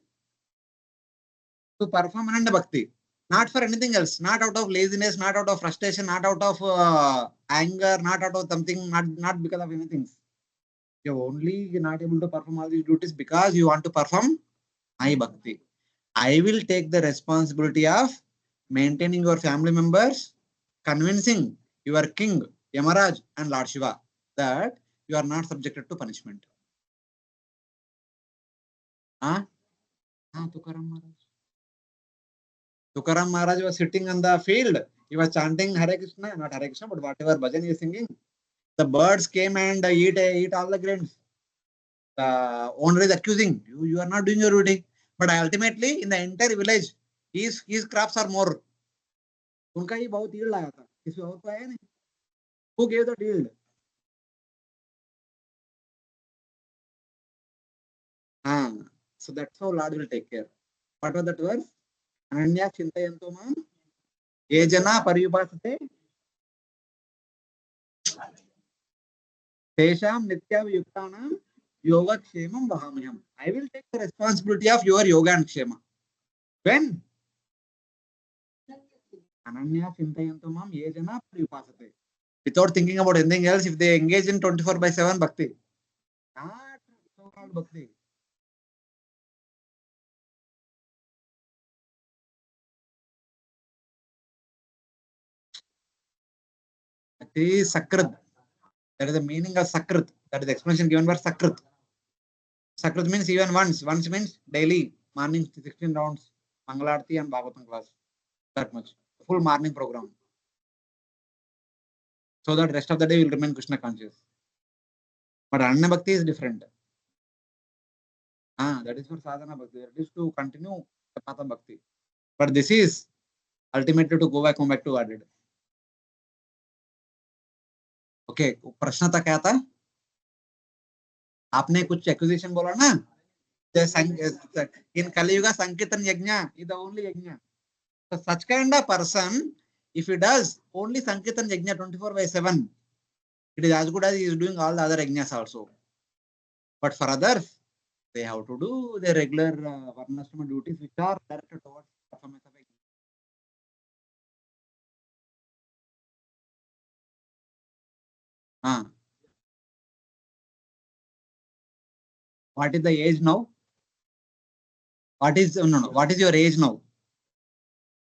To perform Ananda Bhakti. Not for anything else. Not out of laziness, not out of frustration, not out of anger, not out of something, not because of anything. You're only not able to perform all these duties because you want to perform my bhakti. I will take the responsibility of maintaining your family members, convincing your king, Yamaraj and Lord Shiva that you are not subjected to punishment. Huh? Tukaram Maharaj. Tukaram Maharaj was sitting on the field. He was chanting Hare Krishna, not Hare Krishna, but whatever bhajan he is singing. The birds came and eat all the grains. The owner is accusing you, you are not doing your duty. But ultimately, in the entire village, his crops are more. उनका ही बहुत yield आया था, किसी और को आया नहीं. Who gave the yield? So that's how Lord will take care. What was that verse? Ananya chintayanto mam ye jana pariyupasate tesham nityavayuktanam yoga kshemam vahamyam. I will take the responsibility of your yoga and kshema. When? Ananya chintayanto mam ye jana pariyupasate. Without thinking about anything else, if they engage in 24/7 bhakti, not so-called bhakti. Bhakti is sakrit. That is the meaning of sakrit. That is the explanation given for sakrit. Sakrit means even once. Once means daily, morning 16 rounds, Mangalarti and Bhagavatam class. That much. Full morning program. So that rest of the day will remain Krishna conscious. But Ananya Bhakti is different. That is for sadhana bhakti. That is to continue the path of bhakti. But this is ultimately to go back, come back to Godhead. Okay, प्रश्न था क्या था? आपने कुछ acquisition बोला ना? In Kali Yuga, Sankirtan Yajna is the only Yajna. So such kind of person, if he does only Sankirtan Yajna 24/7, it is as good as he is doing all the other Yajnas also. But for others, they have to do their regular Varnashrama duties which are directed towards performance of Yajna. What is the age now? What is what is your age now?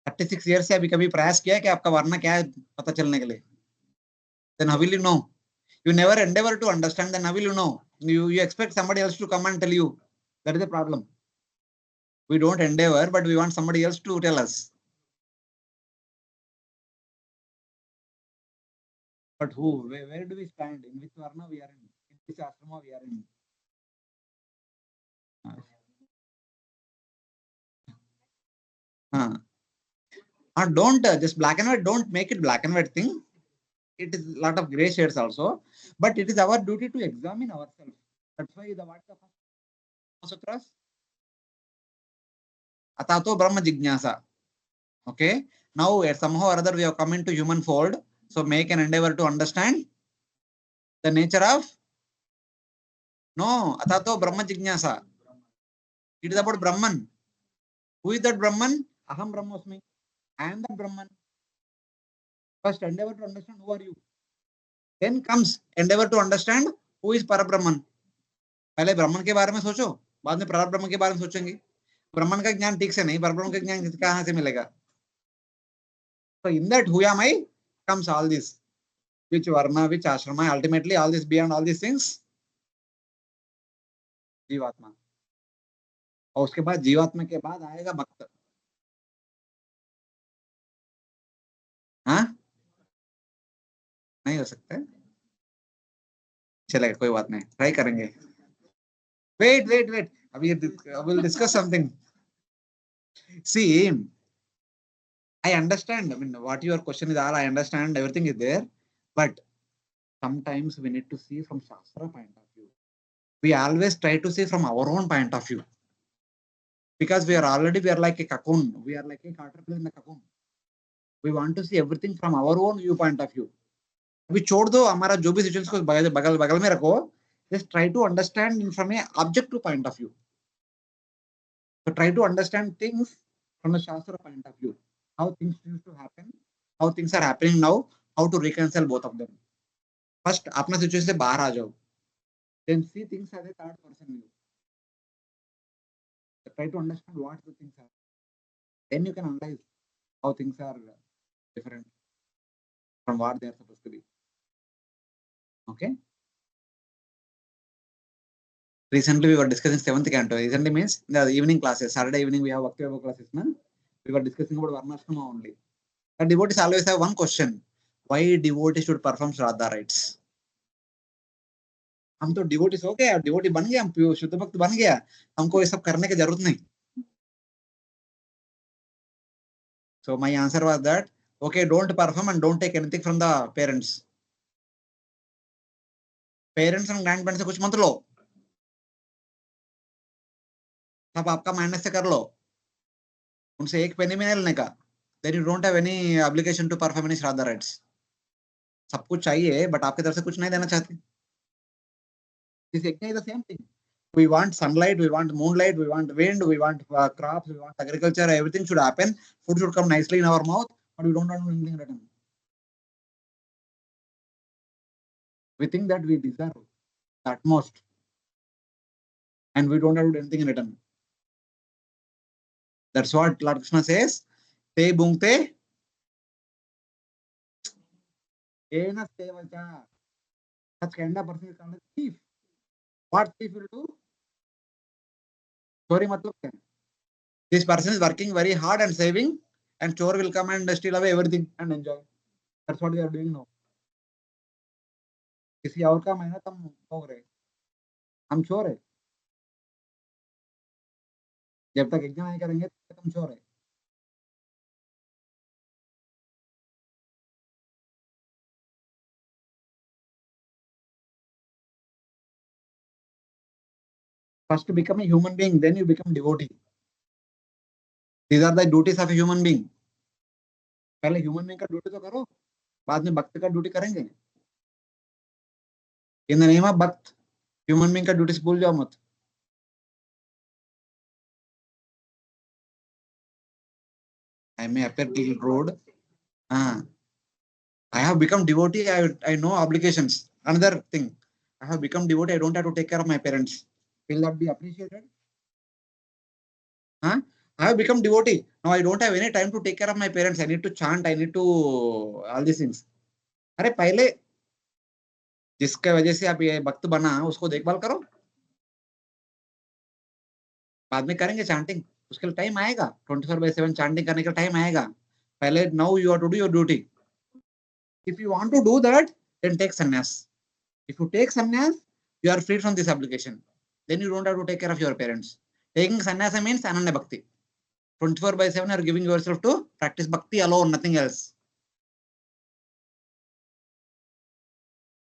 36 years से अभी कभी प्रयास किया कि आपका वर्ण क्या है पता चलने के लिए? Then how will you know? You never endeavor to understand, then how will you know? You expect somebody else to come and tell you. That is the problem. We don't endeavor, but we want somebody else to tell us. But who? Where do we stand? In which varna we are in? In which ashrama we are in? Don't just black and white. Don't make it black and white thing. It is a lot of gray shades also. But it is our duty to examine ourselves. That's why the what the sutras? Atato Brahma Jignasa. Okay. Now somehow or other we have come into human fold. So make an endeavor to understand the nature of Atato Brahma Jignasa. It is about Brahman. Who is that Brahman? Aham Brahmasmi. I am the Brahman. First endeavor to understand who are you. Then comes endeavor to understand who is Parabrahman. पहले ब्राह्मण के बारे में सोचो, बाद में परब्रह्म के बारे में सोचेंगे. ब्राह्मण का ज्ञान ठीक से नहीं, परब्रह्म का ज्ञान कहाँ से मिलेगा? So in that who am I comes all this. Which varna, which ashrama, ultimately all this beyond all these things, जीवात्मा. और उसके बाद जीवात्मा के बाद आएगा भक्त. नहीं हो सकता है? चलेगा, कोई बात नहीं, ट्राई करेंगे. Wait. अभी we'll discuss something. See, I understand. I mean, what your question is, I understand everything is there, but sometimes we need to see from Shastra point of view. We always try to see from our own point of view. Because we are like a cocoon. We are like a caterpillar in a cocoon. We want to see everything from our own viewpoint of view. अभी छोड़ दो हमारा जो भी situation को बगल में रखो. Just try to understand from a objective point of view. So try to understand things from a Shastra point of view. How things used to happen, how things are happening now, how to reconcile both of them. First, अपना situation से बाहर आ जाओ. then see things as a third person view. Try to understand what the things are. Then you can analyze how things are different from what they are supposed to be. Okay. Recently, we were discussing seventh canto. Recently means the evening classes. Saturday evening, we have Bhakti Vaibhav classes. Man. We were discussing about Varnashrama only. The devotees always have one question: why devotees should perform Shraddha rites? हम तो devotees हो गए, devotee बन गए, हम शुद्ध भक्त बन गया, हमको ये सब करने की जरूरत नहीं. So my answer was that okay, don't perform and don't take anything from the parents. Parents and grandparents से कुछ मत लो, सब आपका माइनस से कर लो, उनसे एक पेनी में नहीं लेने का. Then you don't have any obligation to perform any Shraddha rites. सब कुछ चाहिए, but आपकी तरफ से कुछ नहीं देना चाहते. This yajna is the same thing. We want sunlight, we want moonlight, we want wind, we want crops, we want agriculture. Everything should happen. Food should come nicely in our mouth, but we don't want anything in return. We think that we deserve the utmost, and we don't have to do anything in return. That's what Lord Krishna says. Te bungte ena sevacha. Such kind of person is called a thief. What thief will do? Chori matlab kya? This person is working very hard and saving, and chore will come and steal away everything and enjoy. That's what we are doing now. किसी और का मेहनत हम भोग रहे, हम चोर है. जब तक यज्ञ नहीं करेंगे तब तक हम चोर है. First to become a human being, then you become devotee. These are the duties of a human being. पहले human being का ड्यूटी तो करो, बाद में भक्त का ड्यूटी करेंगे. In the name of भक्त, human being का ड्यूटी भूल जाओ मत. I may appear little rude. I have become devotee. I know obligations. Another thing, I have become devotee. I don't have to take care of my parents. Will that be appreciated? I have become devotee. Now I don't have any time to take care of my parents. I need to chant. I need to all these things. अरे पहले जिसके वजह से आप ये भक्त बना उसको देखभाल करो, बाद में करेंगे चैंटिंग. उसके लिए टाइम आएगा. 24/7 चैंटिंग करने का टाइम आएगा. पहले now you are to do your duty. If you want to do that, then take sannyas. If you take sannyas, you are free from this obligation. Then you don't have to take care of your parents. Taking sannyasa means ananya bhakti. 24/7 you are giving yourself to practice bhakti alone, nothing else.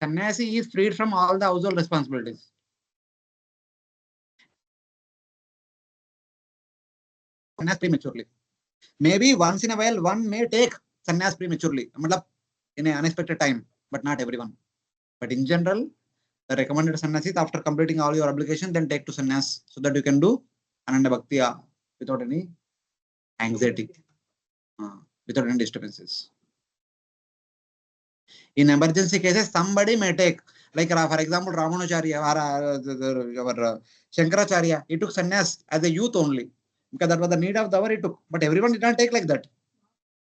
Sannyasi is freed from all the household responsibilities. Sannyas prematurely. Maybe once in a while one may take sannyas prematurely, in an unexpected time, but not everyone. But in general, the recommended sannyas is after completing all your obligations, then take to sannyas so that you can do ananda bhakti without any anxiety, without any disturbances. In emergency cases, somebody may take, like for example, Ramanujacharya or Shankaracharya, he took sannyas as a youth only because that was the need of the hour he took. But everyone did not take like that.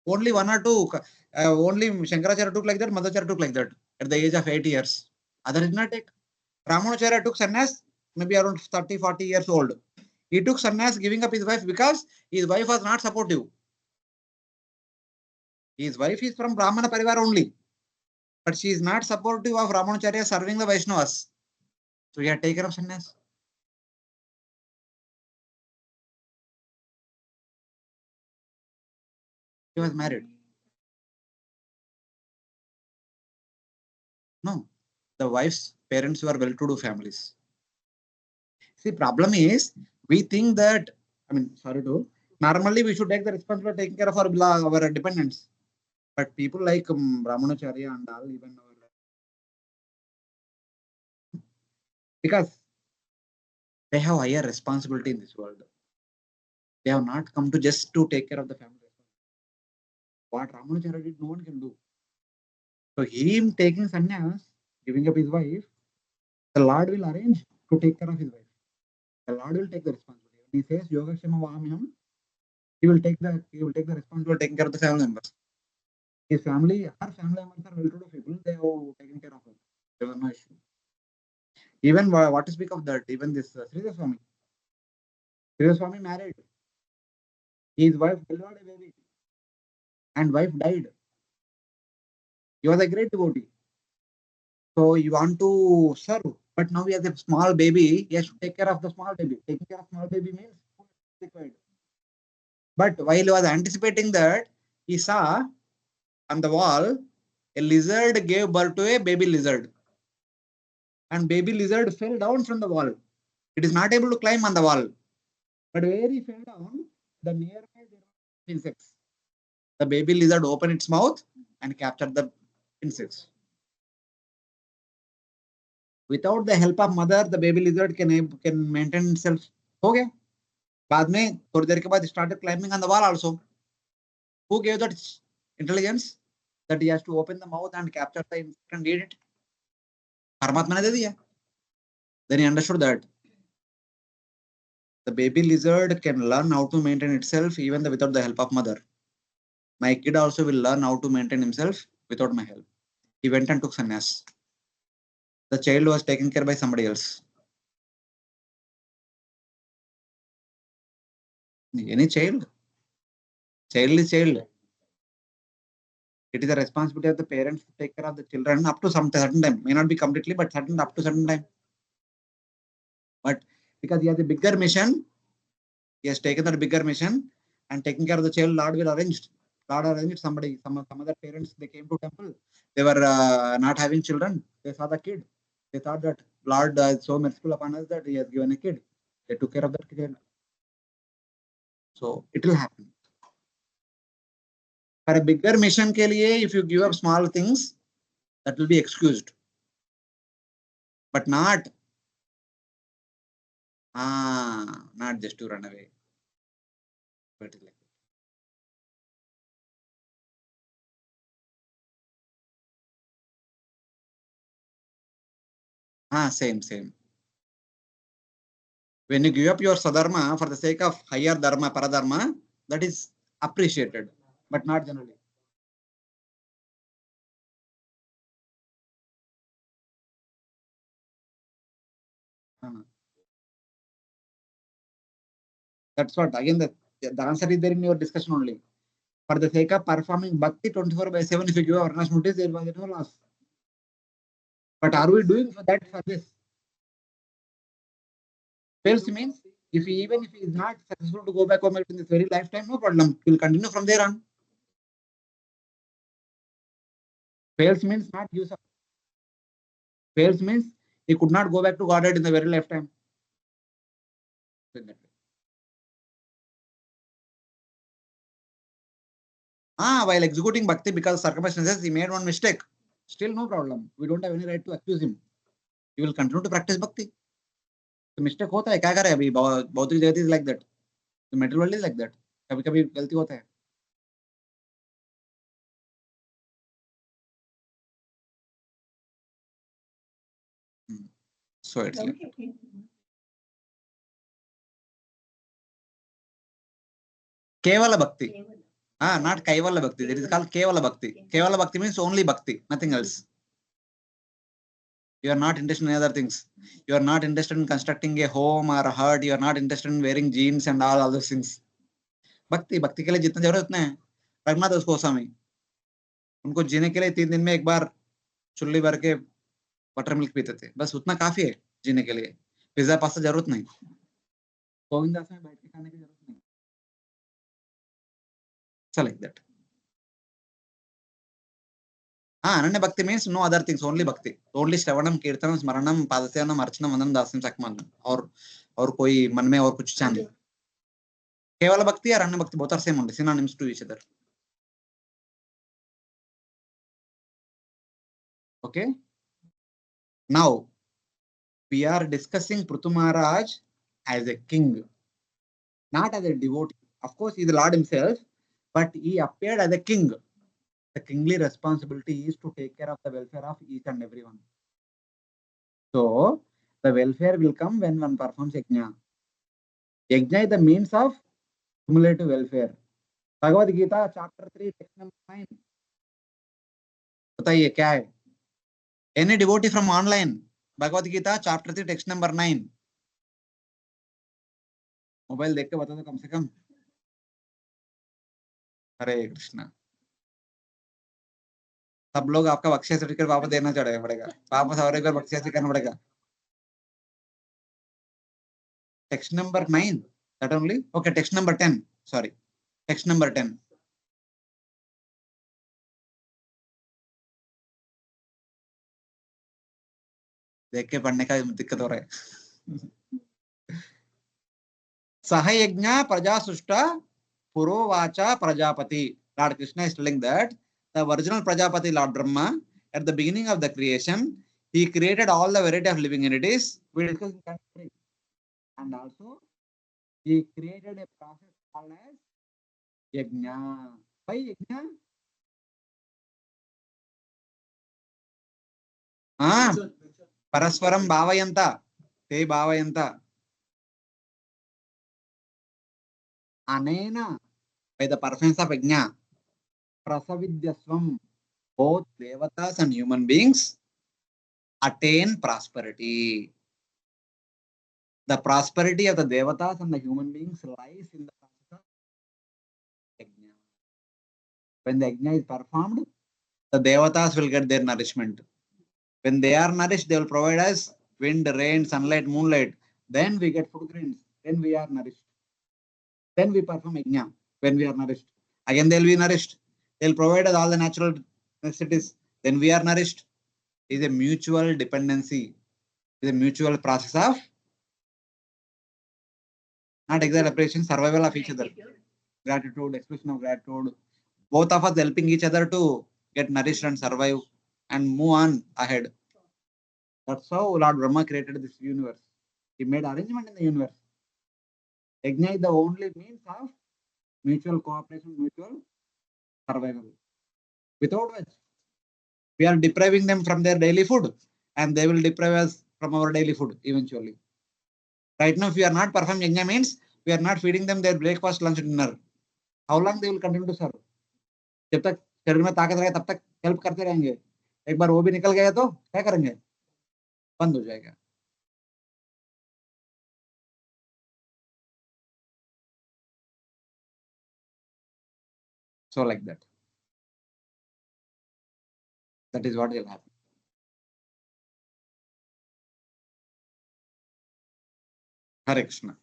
Only one or two, only Shankaracharya took like that, Madhvacharya took like that at the age of 8 years. Others did not take. Ramanujacharya took sannyas maybe around 30-40 years old. He took sannyas giving up his wife because his wife was not supportive. His wife is from Brahmana Parivar only, but she is not supportive of Ramanujacharya serving the Vaishnavas. So he had taken up sannyas. He was married. No, the wife's parents were well-to-do families. See, problem is we think that, normally we should take the responsibility of taking care of our dependents. But people like Ramanujacharya and all, even because they have higher responsibility in this world. They have not come to just to take care of the family. What Ramanujacharya did, no one can do. So him taking sannyas, giving up his wife, The Lord will arrange to take care of his wife. The Lord will take the responsibility. When he says Yogakshema Vamyam, he will take the responsibility of taking care of the family members. His family, her family members are well-to-do people. They have taken care of her. There was no issue. Even what to speak of that? Even this Sridhar Swami. Sridhar Swami married. His wife delivered a baby, and wife died. He was a great devotee. So you want to serve, but now he has a small baby. He has to take care of the small baby. Taking care of small baby means food is required. But while he was anticipating that, he saw on the wall a lizard gave birth to a baby lizard, and baby lizard fell down from the wall. It is not able to climb on the wall, but where he fell down, the nearby there were insects. The baby lizard opened its mouth and captured the insects. Without the help of mother, the baby lizard can maintain itself. हो गया. बाद में थोड़ी देर के बाद started climbing on the wall also. Who gave that intelligence that he has to open the mouth and capture the insect and eat it? परमात्मा ने दे दिया. Then he understood that the baby lizard can learn how to maintain itself even without the help of mother. My kid also will learn how to maintain himself without my help. He went and took sannyas. The child was taken care by somebody else. Any child is child. It is the responsibility of the parents to take care of the children up to some certain time. May not be completely, but up to certain time. But because he has a bigger mission, he has taken that bigger mission and taking care of the child. Lord will arrange. Lord arranged somebody. Some other parents, they came to temple. They were not having children. They saw the kid. They thought that Lord is so merciful upon us that he has given a kid. They took care of that kid. So it will happen. For a bigger mission ke liye, if you give up small things, that will be excused. But not just to run away. But like same. When you give up your sadharma for the sake of higher dharma, paradharma, that is appreciated, but not generally. That's what, again, the answer is there in your discussion only. For the sake of performing bhakti 24/7, if you give awareness notice, there was no loss. But are we doing for that for this? Fails means, even if he is not successful to go back home in this very lifetime, no problem. He will continue from there on. Fails means not use up. Fails means he could not go back to Godhead in the very lifetime. While executing bhakti because of circumstances, he made one mistake. Still no problem. We don't have any right to accuse him. He will continue to practice bhakti. The mistake होता है, क्या करे अभी? भौतिक जगत is like that. The material world is like that. कभी-कभी गलती होता है. So it's like Kevala bhakti. Not Kaivala bhakti. It is called Kevala bhakti. Kevala bhakti means only bhakti, nothing else. You are not interested in other things. You are not interested in constructing a home or a hut. You are not interested in wearing jeans and all those things. Bhakti के लिए जितना जरूरत उतना है. रघुनाथ उसको स्वामी. उनको जीने के लिए 3 दिन में एक बार चुल्ली भर के बटर मिल्क पीते थे. बस उतना काफी है जीने के लिए. पिज्जा पास्ता जरूरत नहीं. गोविंदास में बैठ के खाने की जरूरत नहीं. So like that. Ananya bhakti means no other things, only bhakti. Only Shravanam, Kirtanam, Smaranam, Padasyanam, Archanam, Vandanam, Dasyam, Sakmanam. और कोई मन में और कुछ चाह नहीं. Kevala bhakti or Ananya bhakti, both are same only, synonyms to each other. Okay. Now we are discussing Prthu Maharaj as a king, not as a devotee. Of course, he is the Lord himself, but he appeared as a king. The kingly responsibility is to take care of the welfare of each and everyone. So the welfare will come when one performs yajna. Yajna is the means of cumulative welfare. Bhagavad Gita chapter 3 text number 9. बताइए क्या है? Any devotee from online? Bhagavad Gita chapter 3 text number 9. Mobile देख के बता दो कम से कम. हरे कृष्णा. सब लोग आपका बख्शिया सर्टिफिकेट वापस देना पड़ेगा. वापस और एक बार बख्शिया करना पड़ेगा. Text number 9. That only? Okay, text number 10. Sorry. Text number 10. देख के पढ़ने का दिक्कत हो रहा है. सहयज्ञ प्रजा सुष्टा पुरोवाचा Prajapati. Lord Krishna is telling that the original Prajapati, Lord Brahma, at the beginning of the creation, he created all the variety of living entities. We discussed in chapter 3. And also, he created a process called as yajna. Why yajna? Parasparam bhavayanta. Te bhavayanta. Anena, by the performance of yajna, prasavidyasvam, both devatas and human beings attain prosperity. The prosperity of the devatas and the human beings lies in the process of yajna. When the yajna is performed, the devatas will get their nourishment. When they are nourished, they will provide us wind, rain, sunlight, moonlight. Then we get food grains. Then we are nourished. Then we perform yajna when we are nourished. Again, they will be nourished. They will provide us all the natural necessities. Then we are nourished. It is a mutual dependency. It is a mutual process of not exact appreciation, survival of each other. Gratitude, expression of gratitude. Both of us helping each other to get nourished and survive and move on ahead. That's how Lord Brahma created this universe. He made arrangement in the universe. Yajna is the only means of mutual cooperation, mutual survival. Without which, we are depriving them from their daily food and they will deprive us from our daily food eventually. Right now, if we are not performing yajna means we are not feeding them their breakfast, lunch, dinner. How long they will continue to serve? जब तक शरीर में ताकत रहेगा तब तक help करते रहेंगे. एक बार वो भी निकल गया तो क्या करेंगे? बंद हो जाएगा. So like that. That is what will happen. Hare Krishna.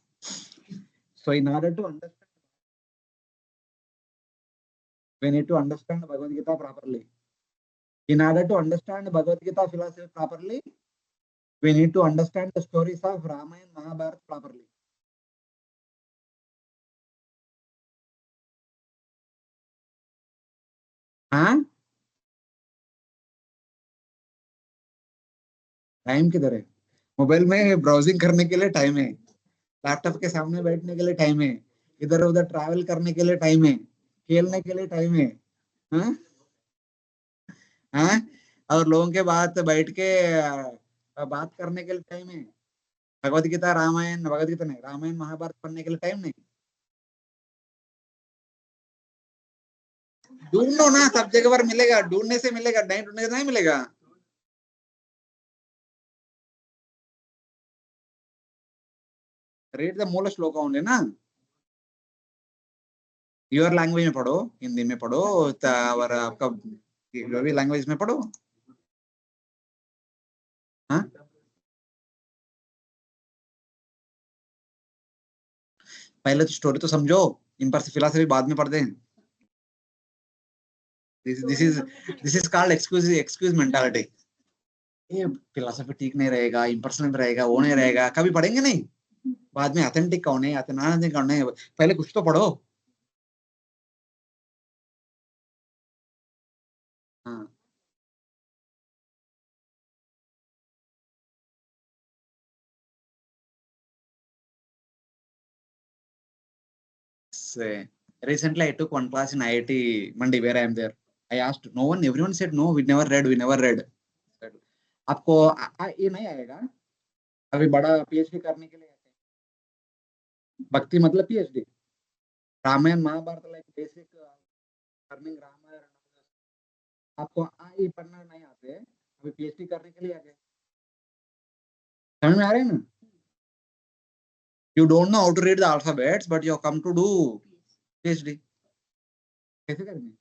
So in order to understand, we need to understand Bhagavad Gita properly. In order to understand Bhagavad Gita philosophy properly, we need to understand the stories of Ramayana and Mahabharata properly. हाँ? Time किधर है? Mobile में browsing करने के लिए time है, laptop के सामने बैठने के लिए टाइम है, इधर उधर ट्रैवल करने के लिए टाइम है, खेलने के लिए टाइम है. हाँ? हाँ? और लोगों के बात बैठ के बात करने के लिए टाइम है. भगवद गीता रामायण, भगवद गीता नहीं, रामायण महाभारत पढ़ने के लिए टाइम नहीं. ढूंढो ना, सब जगह पर मिलेगा. ढूंढने से मिलेगा, नहीं ढूंढने से नहीं मिलेगा. रीड द मूल श्लोक ओनली ना. योर लैंग्वेज में पढ़ो, हिंदी में पढ़ो और आपका जो भी लैंग्वेज में पढ़ो. हाँ? पहले तो स्टोरी तो समझो, इन पर से फिलॉसफी बाद में पढ़ दें. This is called excuse mentality. ये फिलॉसफी ठीक नहीं रहेगा, इम्पर्सनल रहेगा, वो नहीं रहेगा, कभी पढ़ेंगे नहीं. बाद में ऑथेंटिक कौन है, ऑथेंटिक कौन है, पहले कुछ तो पढ़ो. हाँ. Recently I took one class in IIT Mandi where I am there. I asked, no one, everyone said no, we never read. आपको ये नहीं आएगा अभी बड़ा पीएचडी करने के लिए भक्ति मतलब PhD Ramayana Mahabharata like basic learning grammar आपको ये पढ़ना नहीं आते अभी पीएचडी करने के लिए आ गए समझ में आ रहे हैं ना you don't know how to read the alphabets but you come to do PhD कैसे करेंगे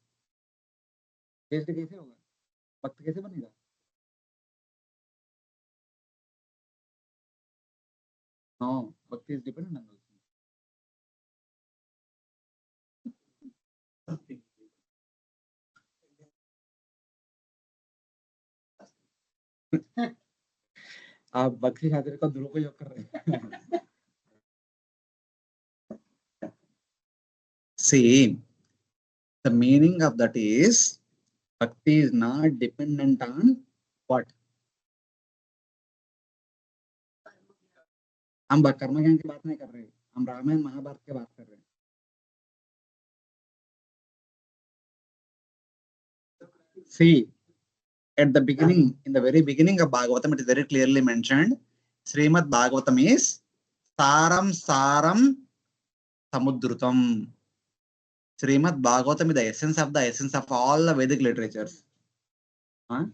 पीएचडी कैसे होगा भक्त कैसे बनेगा नो भक्ति इज डिपेंडेंट ऑन आप भक्ति खातिर का दुरुपयोग कर रहे हैं See, the meaning of that is bhakti is not dependent on what? हम कर्म ज्ञान की बात नहीं कर रहे हम रामायण महाभारत की बात कर रहे हैं See, at the beginning, in the very beginning of Bhagavatam, it is very clearly mentioned. Srimad Bhagavatam is Saram Saram Samudrutam. Srimad Bhagavatam is the essence of all the Vedic literatures. हाँ?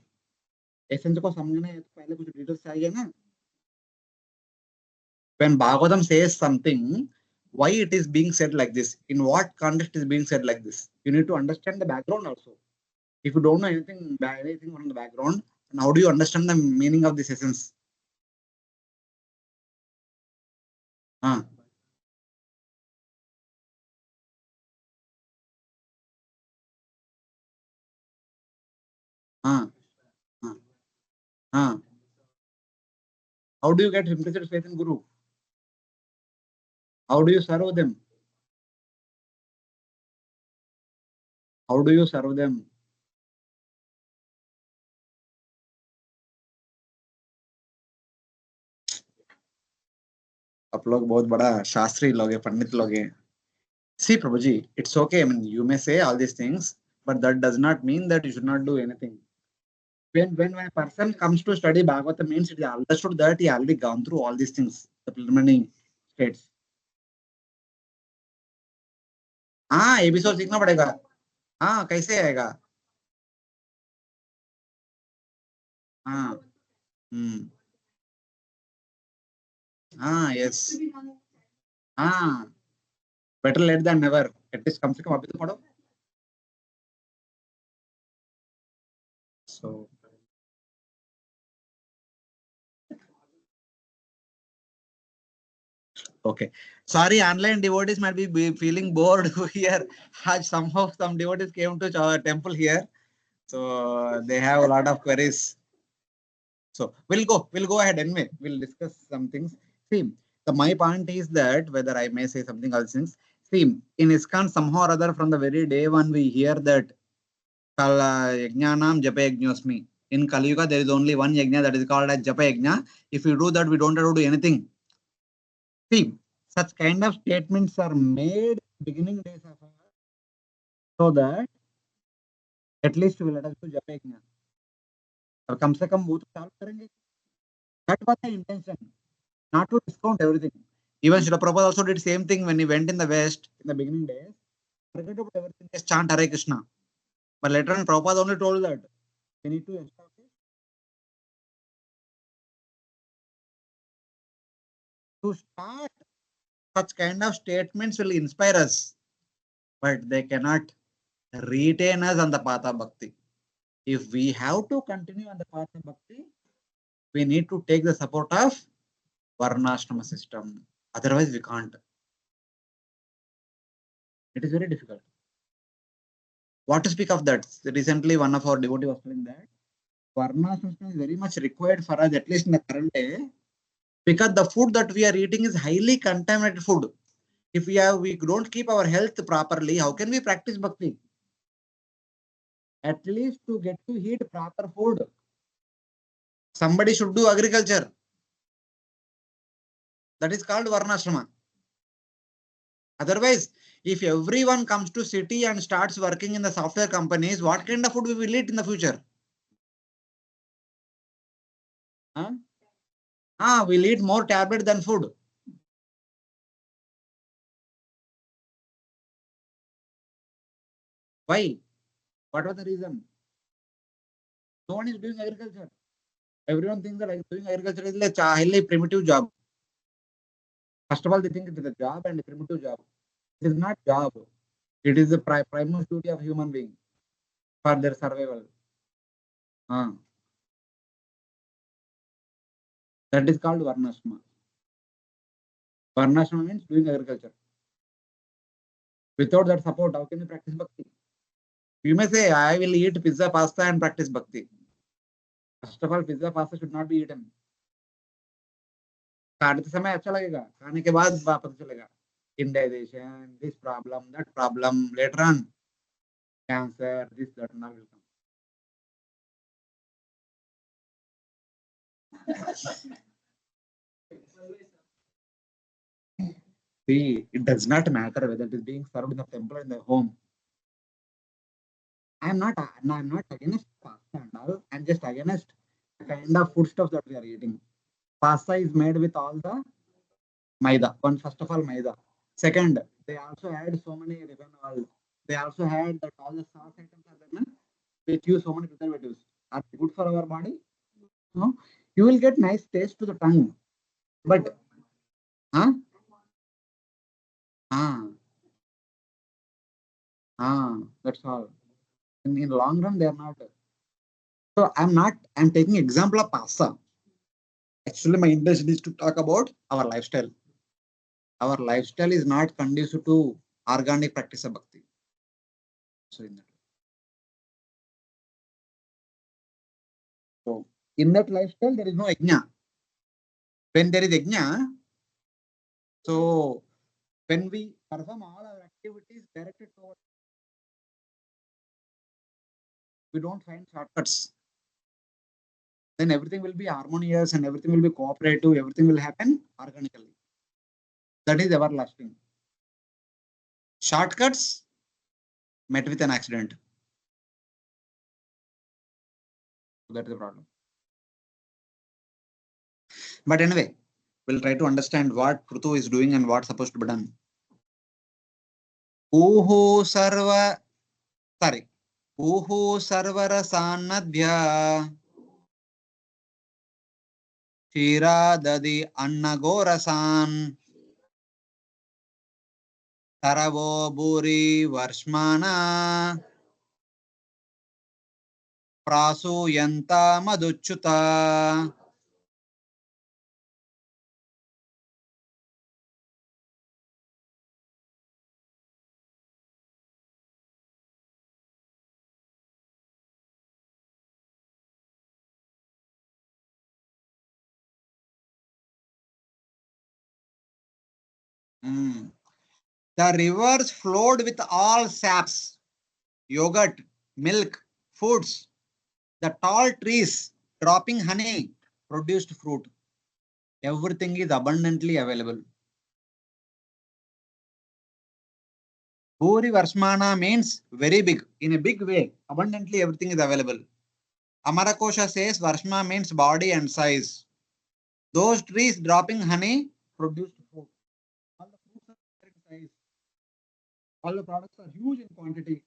Essence को समझना है तो पहले कुछ details चाहिए ना. When Bhagavatam says something, why it is being said like this? In what context is being said like this? You need to understand the background also. If you don't know anything from the background, then how do you understand the meaning of this essence? हाँ. हाँ. हाँ. हाँ. How do you get implicit faith in Guru? How do you serve them? How do you serve them? आप लोग बहुत बड़ा शास्त्री लोग हैं पंडित लोग हैं See Prabhuji, it's okay. I mean, you may say all these things, but that does not mean that you should not do anything. When a person comes to study Bhagavatam, means it is understood that he already gone through all these things, the preliminary states. हाँ ये भी सोच सीखना पड़ेगा हाँ कैसे आएगा हाँ हाँ यस हाँ better late than never at least कम से कम अभी तो पढ़ो so okay sorry online devotees might be feeling bored here somehow some devotees came to our temple here so they have a lot of queries so we'll go ahead anyway we'll discuss some things see my point is that whether I may say something else things see in ISKCON somehow or other from the very day when we hear that yajnanam japa yajñosmi in Kali Yuga there is only one yajna that is called as japa yajna if we do that we don't have to do anything see such kind of statements are made beginning days of our so that at least we let us do japa yajna और कम से कम वो तो चालू करेंगे that was the intention not to discount everything even Srila Prabhupada also did same thing when he went in the West in the beginning days forget about everything just chant Hare Krishna but later on Prabhupada only told that we need to establish to start such kind of statements will inspire us but they cannot retain us on the path of bhakti if we have to continue on the path of bhakti we need to take the support of varnashrama system otherwise we can't it is very difficult what to speak of that recently one of our devotees was telling that varnashrama system is very much required for us at least in the current day because the food that we are eating is highly contaminated food if we don't keep our health properly how can we practice bhakti at least to get to eat proper food somebody should do agriculture that is called varnashrama otherwise if everyone comes to city and starts working in the software companies what kind of food we will eat in the future Huh? We'll eat more tablet than food. Why? What was the reason? No one is doing agriculture. Everyone thinks that doing agriculture is a highly primitive job. First of all, they think it is a job and a primitive job. It is not job. It is the primary duty of human being for their survival. That is called Varnashma. Varnashma means doing agriculture. Without that support, how can you practice bhakti? You may say, I will eat pizza, pasta and practice bhakti. First of all, pizza, pasta should not be eaten. खाते समय अच्छा लगेगा, खाने के बाद पता चलेगा indigestion, this problem, that problem, later on cancer, this, that, and all will come. See, it does not matter whether it is being served in the temple or in the home. I'm not against pasta and all. I'm just against the kind of foodstuffs that we are eating. Pasta is made with all the maida. First of all, maida. Second, they also add so many refined oil. They also had that all the sauce items are there. They use so many preservatives. Are they good for our body? No. You will get nice taste to the tongue, but that's all. In long run, they are not. So I'm taking example of pasta. Actually, my intention is to talk about our lifestyle. Our lifestyle is not conducive to organic practice of bhakti. So in that lifestyle, there is no yajna. When there is yajna, so when we perform all our activities directed towards, we don't find shortcuts. Then everything will be harmonious and everything will be cooperative. Everything will happen organically. That is everlasting. Shortcuts met with an accident. That is the problem. But anyway, we'll try to understand what Prthu is doing and what's supposed to be done. Uhu sarvarasanadhya Shiradadi annagorasan Taravo buri varshmana Prasuyanta maduchuta. The rivers flowed with all saps, yogurt, milk, foods. The tall trees dropping honey produced fruit. Everything is abundantly available. Bhuri Varshmana means very big, in a big way. Abundantly everything is available. Amarakosha says Varshma means body and size. Those trees dropping honey produced fruit. All the fruits are different size. All the products are huge in quantity.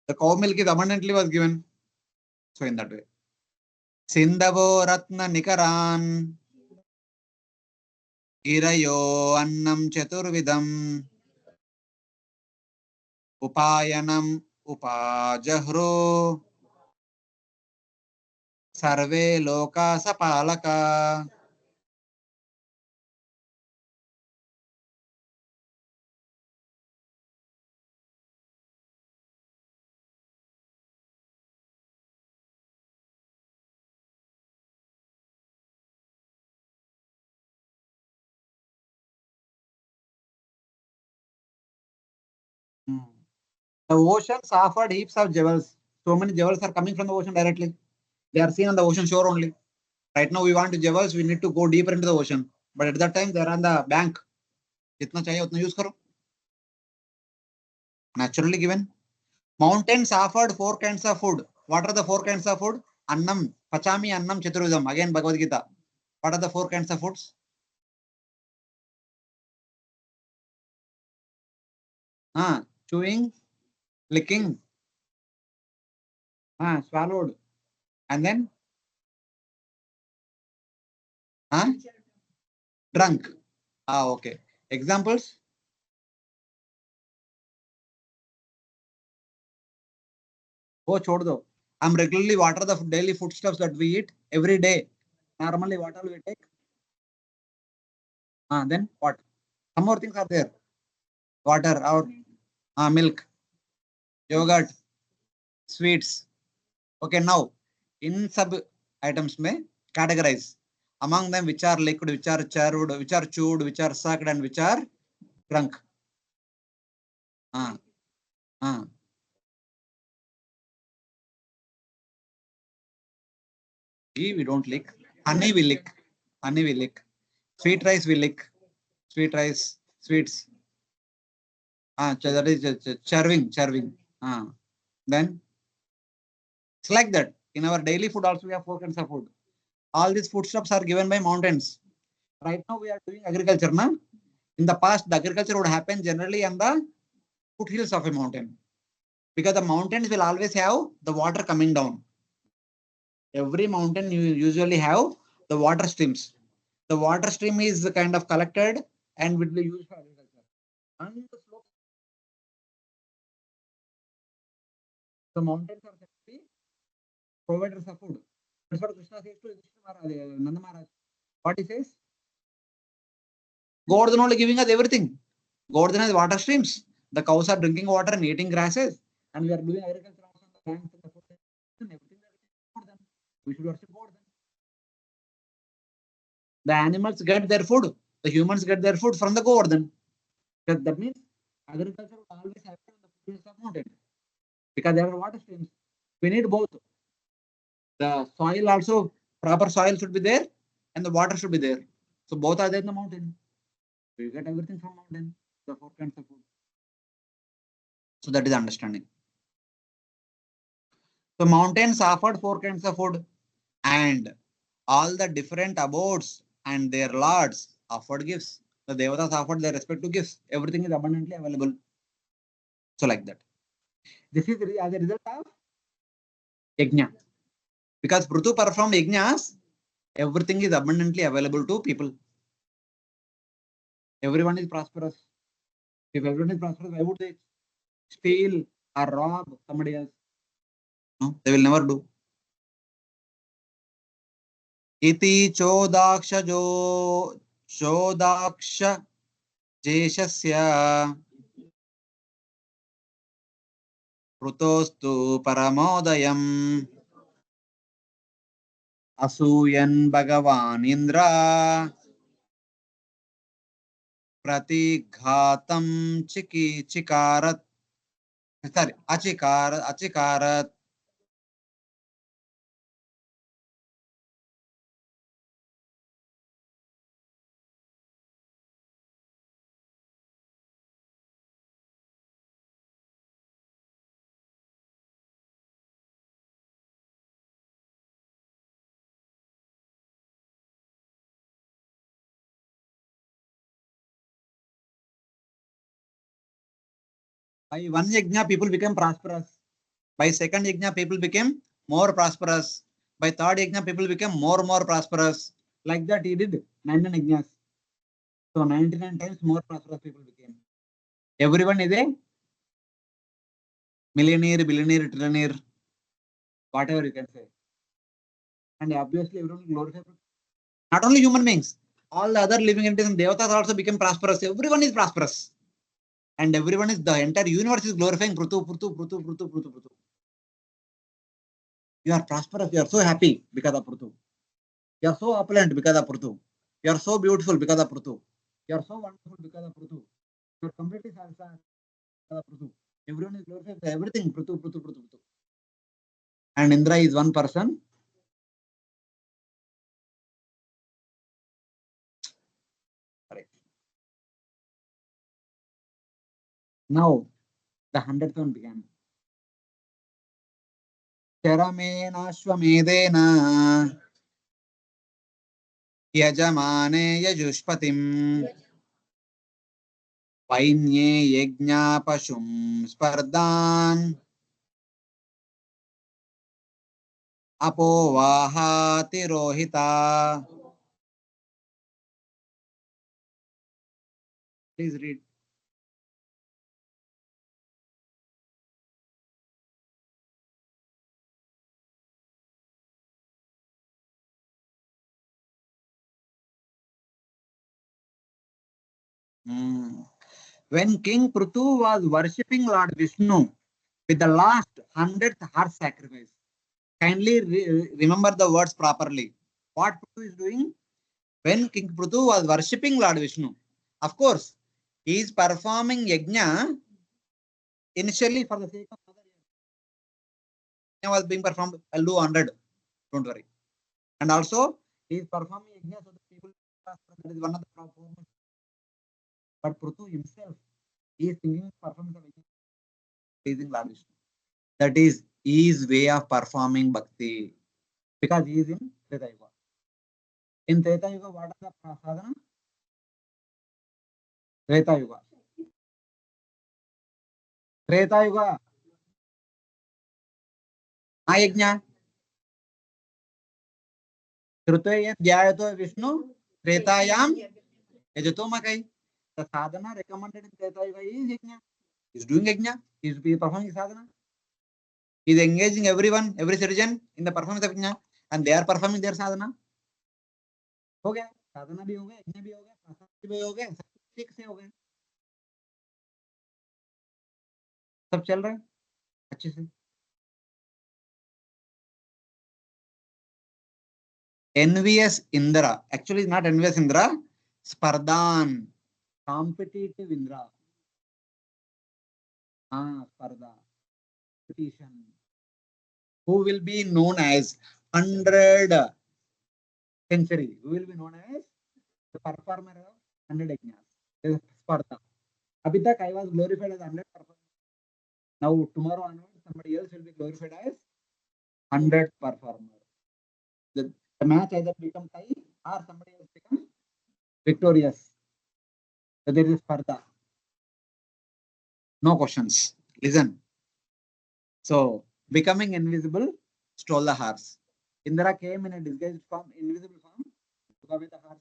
The cow milk is abundantly was given. So in that way. Sindavo Ratna Nikaran Girayo Annam Chaturvidam Upayanam Upajahro Sarve Loka Sapalaka. The oceans offered heaps of jewels. So many jewels are coming from the ocean directly. They are seen on the ocean shore only. Right now we want jewels, we need to go deeper into the ocean. But at that time they are on the bank. Jitna chahiye utna use karo. Naturally given. Mountains offered 4 kinds of food. What are the 4 kinds of food? Annam, Pachami Annam Chaturvidham. Again, Bhagavad Gita. What are the 4 kinds of foods? Chewing, licking, swallowed, and then drunk. Okay. Examples? Oh, chod do. I'm regularly, what are the daily foodstuffs that we eat every day? Normally, what all we take? Then what? Some more things are there. Water or milk, yogurt, sweets. Okay, now in sub items may categorize among them which are liquid, which are chewed, which are sucked, and which are drunk. Ghee we don't lick. Honey we lick. Honey we lick. Sweet rice we lick. Sweet rice, sweets. That is cherving. Then it's like that. In our daily food also we have 4 kinds of food. All these foodstuffs are given by mountains. Right now we are doing agriculture, na? In the past, the agriculture would happen generally on the foothills of a mountain, because the mountains will always have the water coming down. Every mountain you usually have the water streams. The water stream is kind of collected and will be used for agriculture. On the slope, the mountains are actually providers of food. That's what Krishna says to Nanda Maharaj. What he says? Govardhan only giving us everything. Govardhan has water streams. The cows are drinking water and eating grasses, and we are doing agriculture also on the banks and the forests and everything that is Govardhan. We should worship Govardhan. The animals get their food. The humans get their food from the Govardhan. That means agriculture will always happen on the foothills of mountain, because there are water streams. We need both. The soil also, proper soil should be there, and the water should be there. So both are there in the mountain. We get everything from mountain. The 4 kinds of food. So that is understanding. So mountains offered 4 kinds of food, and all the different abodes and their lords offered gifts. The devatas offered their respective gifts. Everything is abundantly available. So like that. This is as a result of yajna. Because Prthu performed yajnas, everything is abundantly available to people. Everyone is prosperous. If everyone is prosperous, why would they steal or rob somebody else? No, they will never do. Iti chodaksha jeshasya Prutostu paramodayam asuyan bhagavan Indra pratighatam chikarat. Sorry, achikarat. By 1 yajna, people became prosperous. By 2nd yajna, people became more prosperous. By 3rd yajna, people became more prosperous. Like that, he did 99 yajnas. So 99 times more prosperous people became. Everyone is a millionaire, billionaire, trillionaire, whatever you can say. And obviously, everyone glorifies. Not only human beings, all the other living entities and devatas also became prosperous. Everyone is prosperous. And everyone is, the entire universe is glorifying Prthu. You are prosperous, you are so happy because of Prthu. You are so opulent because of Prthu. You are so beautiful because of Prthu. You are so wonderful because of Prthu. You are completely satisfied because of Prthu. Everyone is glorifying everything, Prthu. And Indra is one person. Correct. Now, the 100th one began. चरमेनाश्वमेधेन यजमाने यजुष्पतिम् वैन्ये यज्ञा पशुं स्पर्धान् अपोवाहाति Rohita. Please read. When King Prthu was worshipping Lord Vishnu with the last 100th horse sacrifice, kindly remember the words properly. What Prthu is doing? When King Prthu was worshipping Lord Vishnu, of course, he is performing yajna initially for the sake of other yajna was being performed. I'll do 100. Don't worry. And also, he is performing yajna so that people. That is one of the problems. But Prthu himself, he is thinking performance of yajna, pleasing Lord Vishnu. That is his way of performing bhakti, because he is in Treta Yuga. In Treta Yuga, what is the sadhana? Treta Yuga. Treta Yuga. Ayajna. Trutaya Dhyayato Vishnu. Tretayam Yajato Makai. The sadhana recommended in Treta Yuga is yajna. He is doing yajna. He is performing sadhana. He is engaging everyone, every citizen in the performance of yajna, and they are performing their sadhana. हो गया, साधना भी हो गया, यज्ञ भी हो गया, प्रसाद भी हो गया, सब ठीक से हो गया, सब चल रहा है अच्छे से. Envious Indra, actually not envious Indra, Spardhan, competitive Indra. Sparda, competition. Who will be known as 100th century? Who will be known as the performer of 100 yajnas? This is Sparda. Abhi tak I was glorified as 100 performer. Now tomorrow onwards, somebody else will be glorified as 100th performer. The match either become tie or somebody else become victorious. So there is Sparda. No questions. Listen. So, becoming invisible, stole the horse. Indra came in a disguised form, invisible form, took away the horse.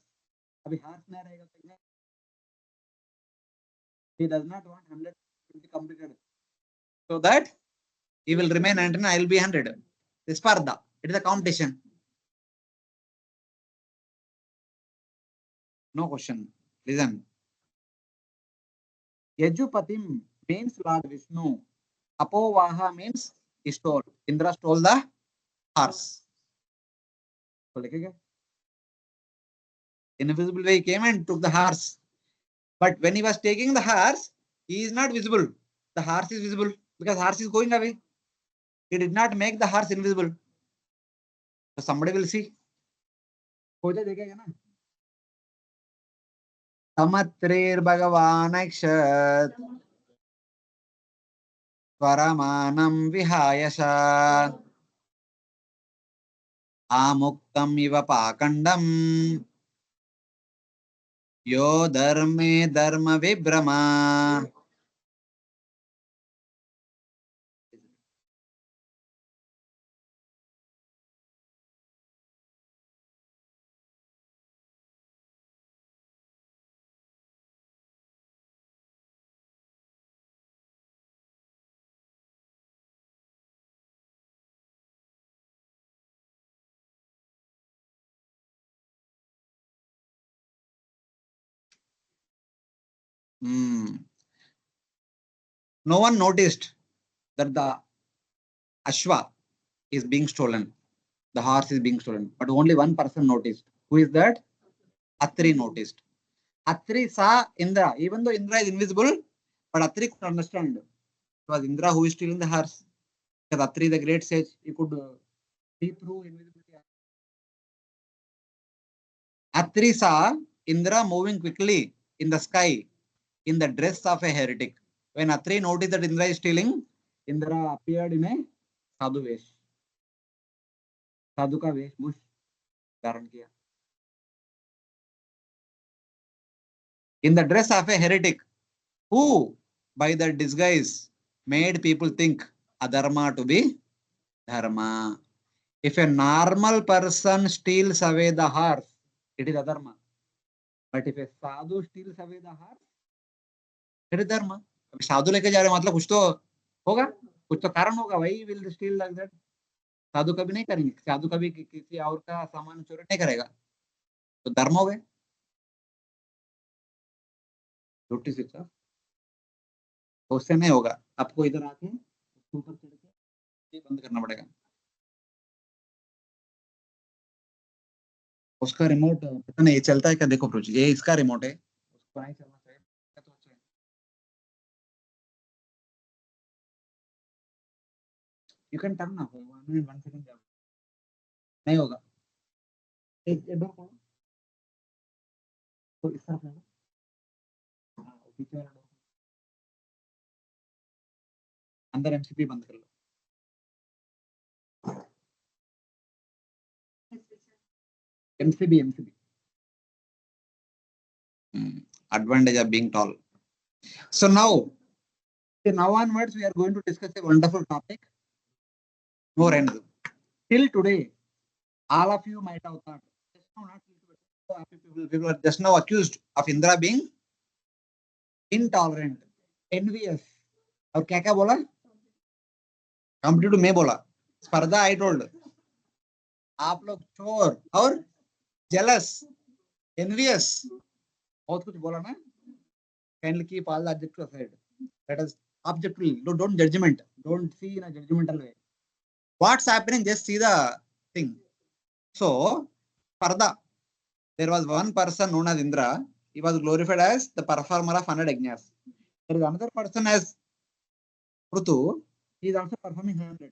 Abhi horse nahi rahega to he does not want 100 to be completed. So that he will remain 100 and I will be 100. This is Sparda. It is a competition. No question. Listen. Yajupatim means Lord Vishnu. Apovaha means he stole. Indra stole the horse. So, invisible way he came and took the horse. But when he was taking the horse, he is not visible. The horse is visible because horse is going away. He did not make the horse invisible. So somebody will see. Tamatrir Bhagavan Akshat Svaramanam Vihayasha Amuktam Iva Pakandam Yo Dharme Dharma Vibrama. No one noticed that the Ashwa is being stolen. The horse is being stolen. But only one person noticed. Who is that? Atri noticed. Atri saw Indra. Even though Indra is invisible, but Atri could understand. It was Indra who is stealing the horse. Because Atri, the great sage, he could see through invisibility. Atri saw Indra moving quickly in the sky in the dress of a heretic. When Atri noticed that Indra is stealing, Indra appeared in a sadhu vesh. साधु का वेशभूष धारण किया. In the dress of a heretic, who by the disguise made people think adharma to be dharma. If a normal person steals away the horse, it is adharma. But if a sadhu steals away the horse, it is dharma. अभी साधु लेके जा रहे मतलब कुछ तो होगा, कुछ तो कारण होगा. वही will steal like that. साधु कभी नहीं करेंगे, साधु कभी किसी और का सामान चोरी नहीं करेगा, तो धर्म हो गए. रोटी से तो उससे नहीं होगा. आपको इधर आके ऊपर चढ़ के ये बंद करना पड़ेगा. उसका रिमोट पता नहीं चलता है क्या, देखो प्रोजी, ये इसका रिमोट है, उसको नहीं चलना चाहिए तो अच्छा है. यू कैन टर्न ना, 1 सेकंड नहीं होगा. एक डोर खोलो तो इस तरफ लेना. हाँ, पीछे वाला डोर अंदर एमसीबी बंद कर लो. MCB. Advantage of being tall. So now onwards we are going to discuss a wonderful topic. More end. Till today, all of you might have thought, people are just now accused of Indra being intolerant, envious. और क्या क्या बोला? Competitive में बोला, स्पर्धा I told. आप लोग चोर और jealous, envious, बहुत कुछ बोला ना. Kindly keep all the adjectives aside. Let us objectively, don't judgment, don't see in a judgmental way. What's happening? Just see the thing. So, Parda, there was one person known as Indra. He was glorified as the performer of 100 yajnas. There is another person as Prthu. He is also performing 100.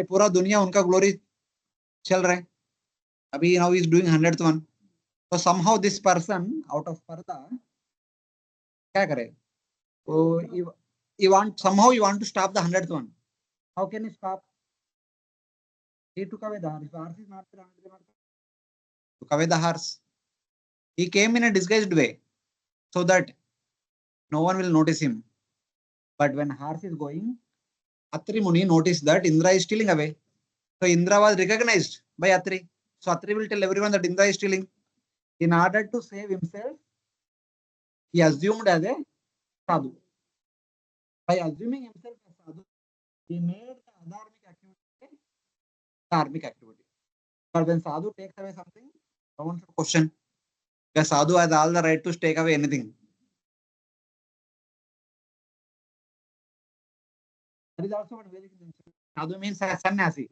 पूरा दुनिया उनका glory चल रहा है. अभी now he is doing 100th one. So somehow this person out of Parda क्या करे? So you want to stop the 100th one. How can you stop? He took away the horse. If the horse is not there, took away the horse. He came in a disguised way so that no one will notice him. But when horse is going, Atri Muni noticed that Indra is stealing away. So Indra was recognized by Atri. So Atri will tell everyone that Indra is stealing. In order to save himself, he assumed as a sadhu. By assuming himself as sadhu, he made the adharmic activity a dharmic activity. But when sadhu takes away something, no one should question. The sadhu has all the right to take away anything. That is also what Vedic means. Sadhu means a sannyasi.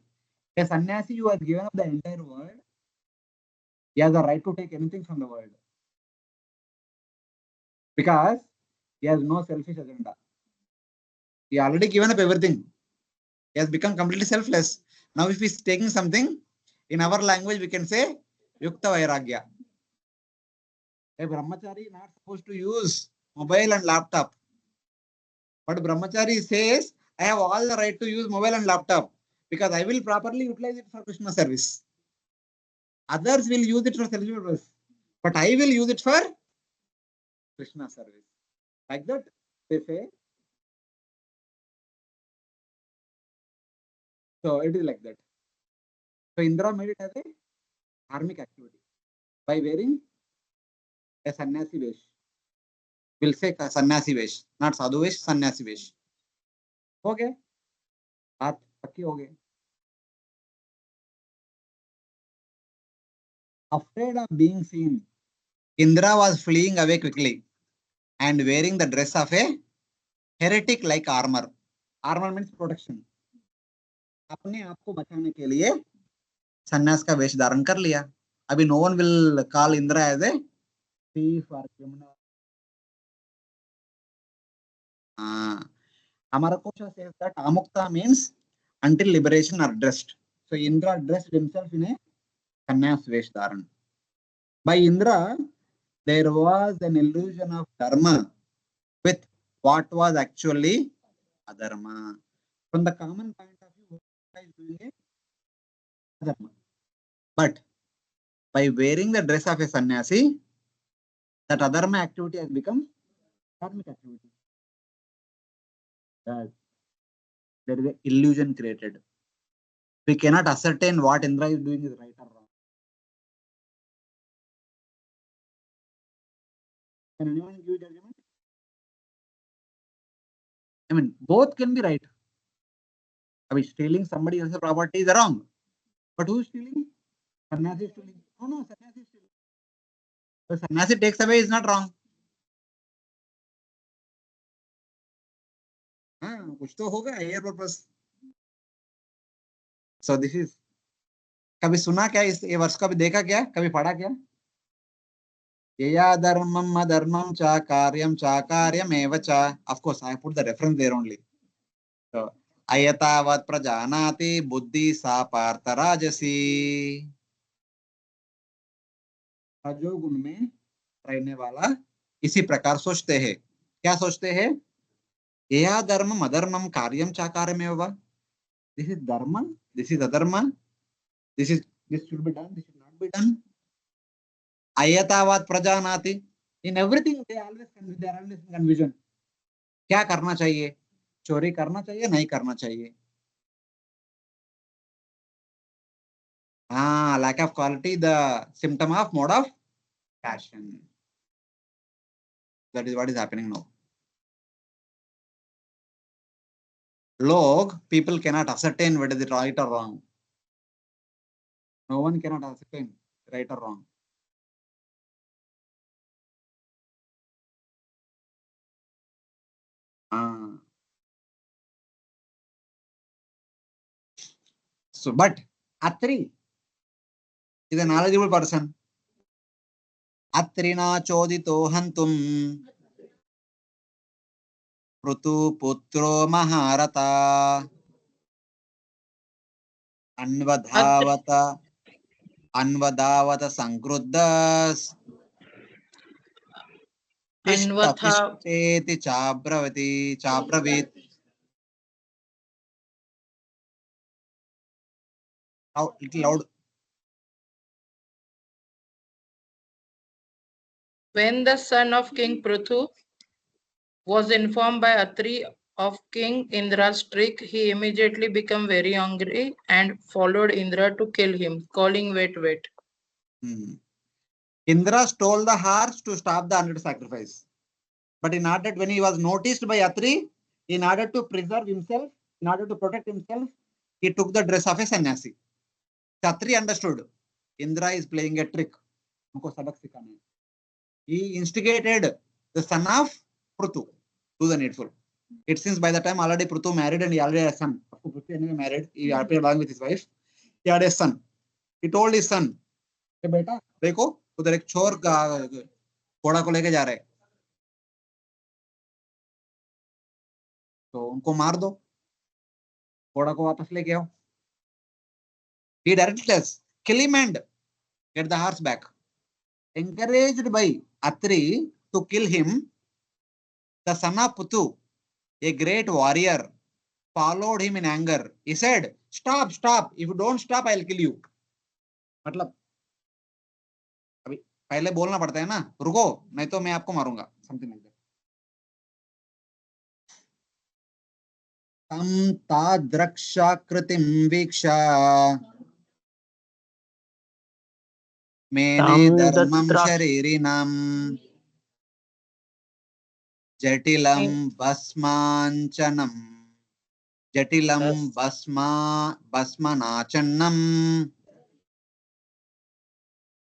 A sannyasi who has given up the entire world, he has the right to take anything from the world. Because he has no selfish agenda. He already given up everything. He has become completely selfless. Now if he is taking something, in our language we can say Yukta Vairagya. A brahmachari is not supposed to use mobile and laptop. But brahmachari says, I have all the right to use mobile and laptop because I will properly utilize it for Krishna service. Others will use it for self-service, but I will use it for Krishna service. Like that, they say. So it is like that. So Indra made it as a dharmic activity by wearing a sannyasi vesh. We'll say sannyasi vesh, not sadhu vesh, sannyasi vesh. Okay. बात पक्की हो गई. Afraid of being seen, Indra was fleeing away quickly and wearing the dress of a heretic like armor. Armor means protection. अपने आप को बचाने के लिए सन्यास का वेश धारण कर लिया. अभी no one will call Indra as a thief or criminal. Amara Kosha says that Amukta means until liberation or dressed. So Indra dressed himself in a sannyas vesh dharan. By Indra, there was an illusion of dharma with what was actually adharma. From the common point of view, what is doing it? Adharma. But by wearing the dress of a sannyasi, that adharma activity has become dharmic activity. That there is an illusion created. We cannot ascertain what Indra is doing is right or wrong. Can anyone give judgment? I mean, both can be right. I mean, stealing somebody else's property is wrong. But who is stealing? Sannyasi is stealing. No, sannyasi is stealing. So sannyasi takes away is not wrong. हाँ, कुछ तो होगा air purpose. So this is कभी सुना क्या इस ये वर्ष कभी देखा क्या कभी पढ़ा क्या यया धर्मम अधर्मम च कार्यमेव च of course I put the reference there only so अयतावत् प्रजानाति बुद्धि सा पार्थ राजसी रजोगुण में रहने वाला इसी प्रकार सोचते हैं क्या सोचते हैं यया धर्मम अधर्मम कार्यम च कार्यमेव this is dharma this is adharma this should be done this should not be done ayatavat prajanati in everything they are always in confusion क्या करना चाहिए चोरी करना चाहिए नहीं करना चाहिए हाँ lack of quality the symptom of mode of passion that is what is happening now log people cannot ascertain whether it is right or wrong no one cannot ascertain right or wrong so but Atri is a knowledgeable person Atrina chodito hantum Prthu putro maharata Anvadavata sankruddhas Tishteti chabravit little loud When the son of King Prthu was informed by Atri of King Indra's trick, he immediately became very angry and followed Indra to kill him, calling, "Wait, wait." Indra stole the horse to stop the hundred sacrifice. But in order, when he was noticed by Atri, in order to preserve himself, in order to protect himself, he took the dress of a sannyasi. Atri understood. Indra is playing a trick. He instigated the son of Prthu to the needful. It seems by the time already Prthu married and he already had a son. Prthu anyway married. He appeared along with his wife. He had a son. He told his son, "Hey, बेटा देखो उधर एक चोर घोड़ा को लेके जा रहे हैं तो उनको मार दो घोड़ा को वापस लेके आओ." He directly tells, "Kill him and get the horse back." Encouraged by Atri to kill him, the son of Prthu, a great warrior, followed him in anger. He said, "Stop, stop. If you don't stop, I'll kill you." मतलब अभी पहले बोलना पड़ता है ना रुको नहीं तो मैं आपको मारूंगा समथिंग लाइक दैट तम ताद्रक्षाकृतिं वीक्षा मेने धर्मं शरीरिणां जटिलं भस्माञ्चनं जटिलं भस्मनाचन्नं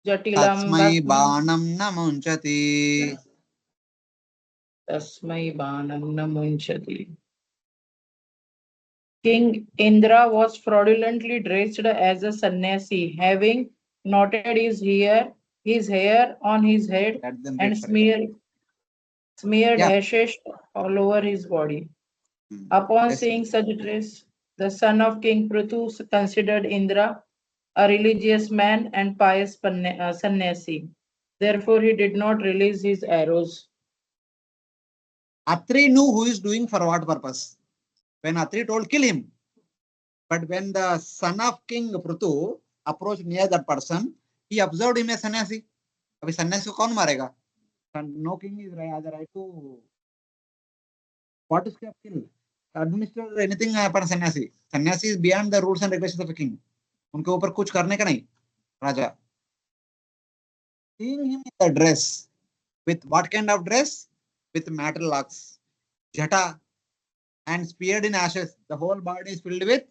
तस्मै बाणं न मुञ्चति. Tasmai banam na munchati. King Indra was fraudulently dressed as a sannyasi, having knotted his hair on his head and smeared ashes all over his body. Upon seeing such dress, the son of King Prthu considered Indra a religious man and pious sannyasi. Therefore, he did not release his arrows. Atri knew who is doing for what purpose. When Atri told kill him, but when the son of King Prthu approached near that person, he observed him as sannyasi. अभी सन्यासी को कौन मारेगा? No king is has the right to what is kill, administer anything upon sannyasi. Sannyasi is beyond the rules and regulations of a king. उनके ऊपर कुछ करने का नहीं, राजा. Seeing him in the dress, with what kind of dress? With matted locks, jata, and speared in ashes. The whole body is filled with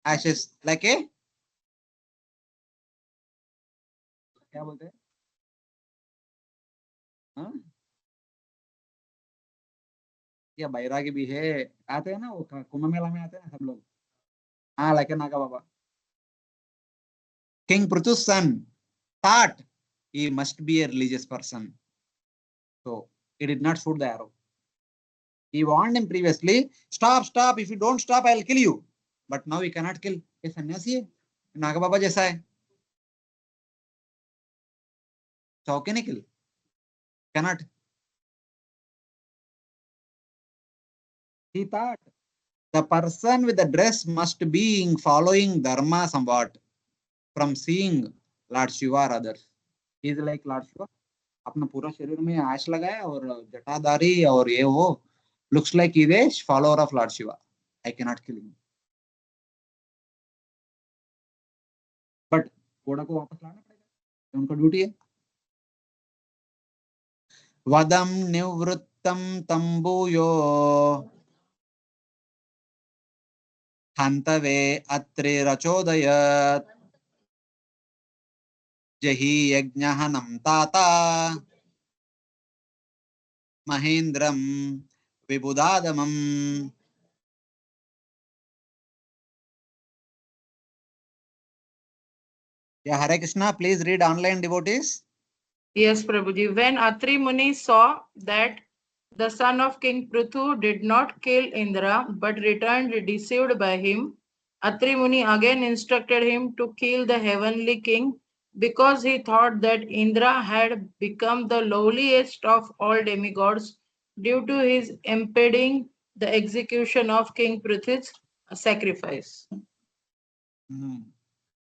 ashes, like a क्या बोलते हैं? हाँ? या बैरागी भी है, आते हैं ना वो कुंभ मेला में आते हैं ना सब लोग. हाँ, like a Naga Baba. King Prthu's son thought he must be a religious person, so he did not shoot the arrow. He warned him previously, stop, stop, if you don't stop, I'll kill you. But now he cannot kill. ये सन्यासी है, नागा बाबा जैसा है. So how can he kill? Cannot. He thought the person with the dress must be following dharma somewhat from seeing Lord Shiva or others. He is like Lord Shiva. अपना पूरा शरीर में आश लगाया और जटाधारी और ये वो. Looks like he is follower of Lord Shiva. I cannot kill him. But घोड़ा को वापस लाना पड़ेगा, उनका ड्यूटी है. वदम निवृत्तम तंबूयो हंतवे अत्रि रचोदयत् जहि यज्ञहनं ताता महेंद्रम विबुदादमम. Yeah, Hare Krishna, please read online, devotees. Yes, Prabhuji. When Atri Muni saw that the son of King Prthu did not kill Indra but returned deceived by him, Atri Muni again instructed him to kill the heavenly king because he thought that Indra had become the lowliest of all demigods due to his impeding the execution of King Prthu's sacrifice.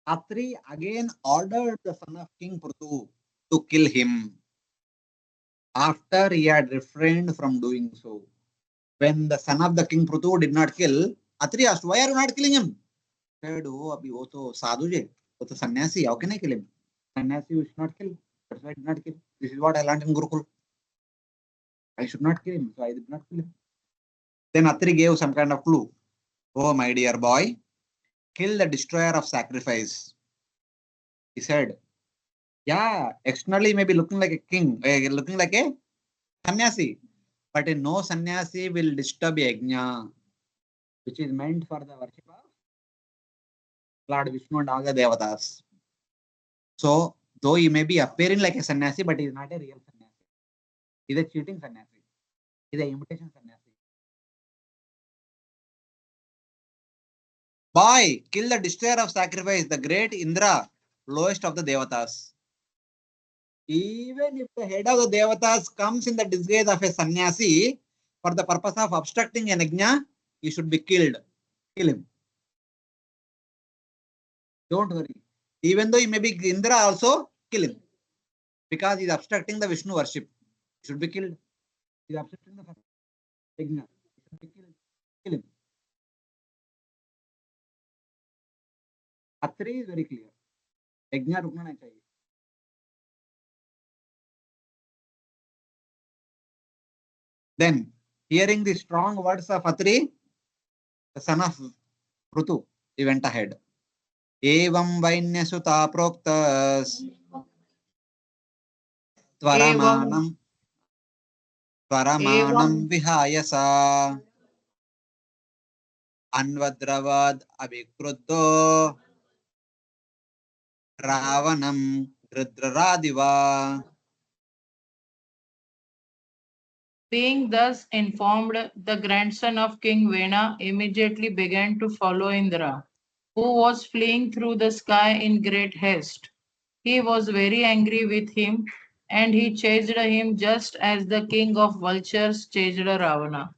Atri again ordered the son of King Prthu to kill him after he had refrained from doing so. When the son of the King Prthu did not kill, Atri asked, why are you not killing him? He said, oh, abhi wo to sadhu je, wo to sannyasi, how can I kill him? Sannyasi you should not kill. That's why I did not kill. This is what I learned in Gurukul. I should not kill him, so I did not kill him. Then Atri gave some kind of clue. Oh, my dear boy, kill the destroyer of sacrifice. He said, yeah, externally maybe looking like a king, looking like a sannyasi, but no sannyasi will disturb yajna, which is meant for the worship of Lord Vishnu and all the devatas. So, though he may be appearing like a sannyasi, but he is not a real sannyasi. He is a cheating sannyasi. He is an imitation sannyasi. Boy, kill the destroyer of sacrifice, the great Indra, lowest of the devatas. Even if the head of the devatas comes in the disguise of a sannyasi for the purpose of obstructing an yajna, he should be killed. Kill him. Don't worry. Even though he may be Indra, also kill him. Because he is obstructing the Vishnu worship. He should be killed. He is obstructing the yajna. He should be killed. Kill him. Atri is very clear. Yajna rukna nahi chahiye. Then, hearing the strong words of Atri, the son of Prthu, he went ahead. Evam vainyasuta proktas tvaramanam vihayasa anvadravad abhikruddo ravanam dridraradiva. Being thus informed, the grandson of King Vena immediately began to follow Indra, who was fleeing through the sky in great haste. He was very angry with him, and he chased him just as the king of vultures chased Ravana.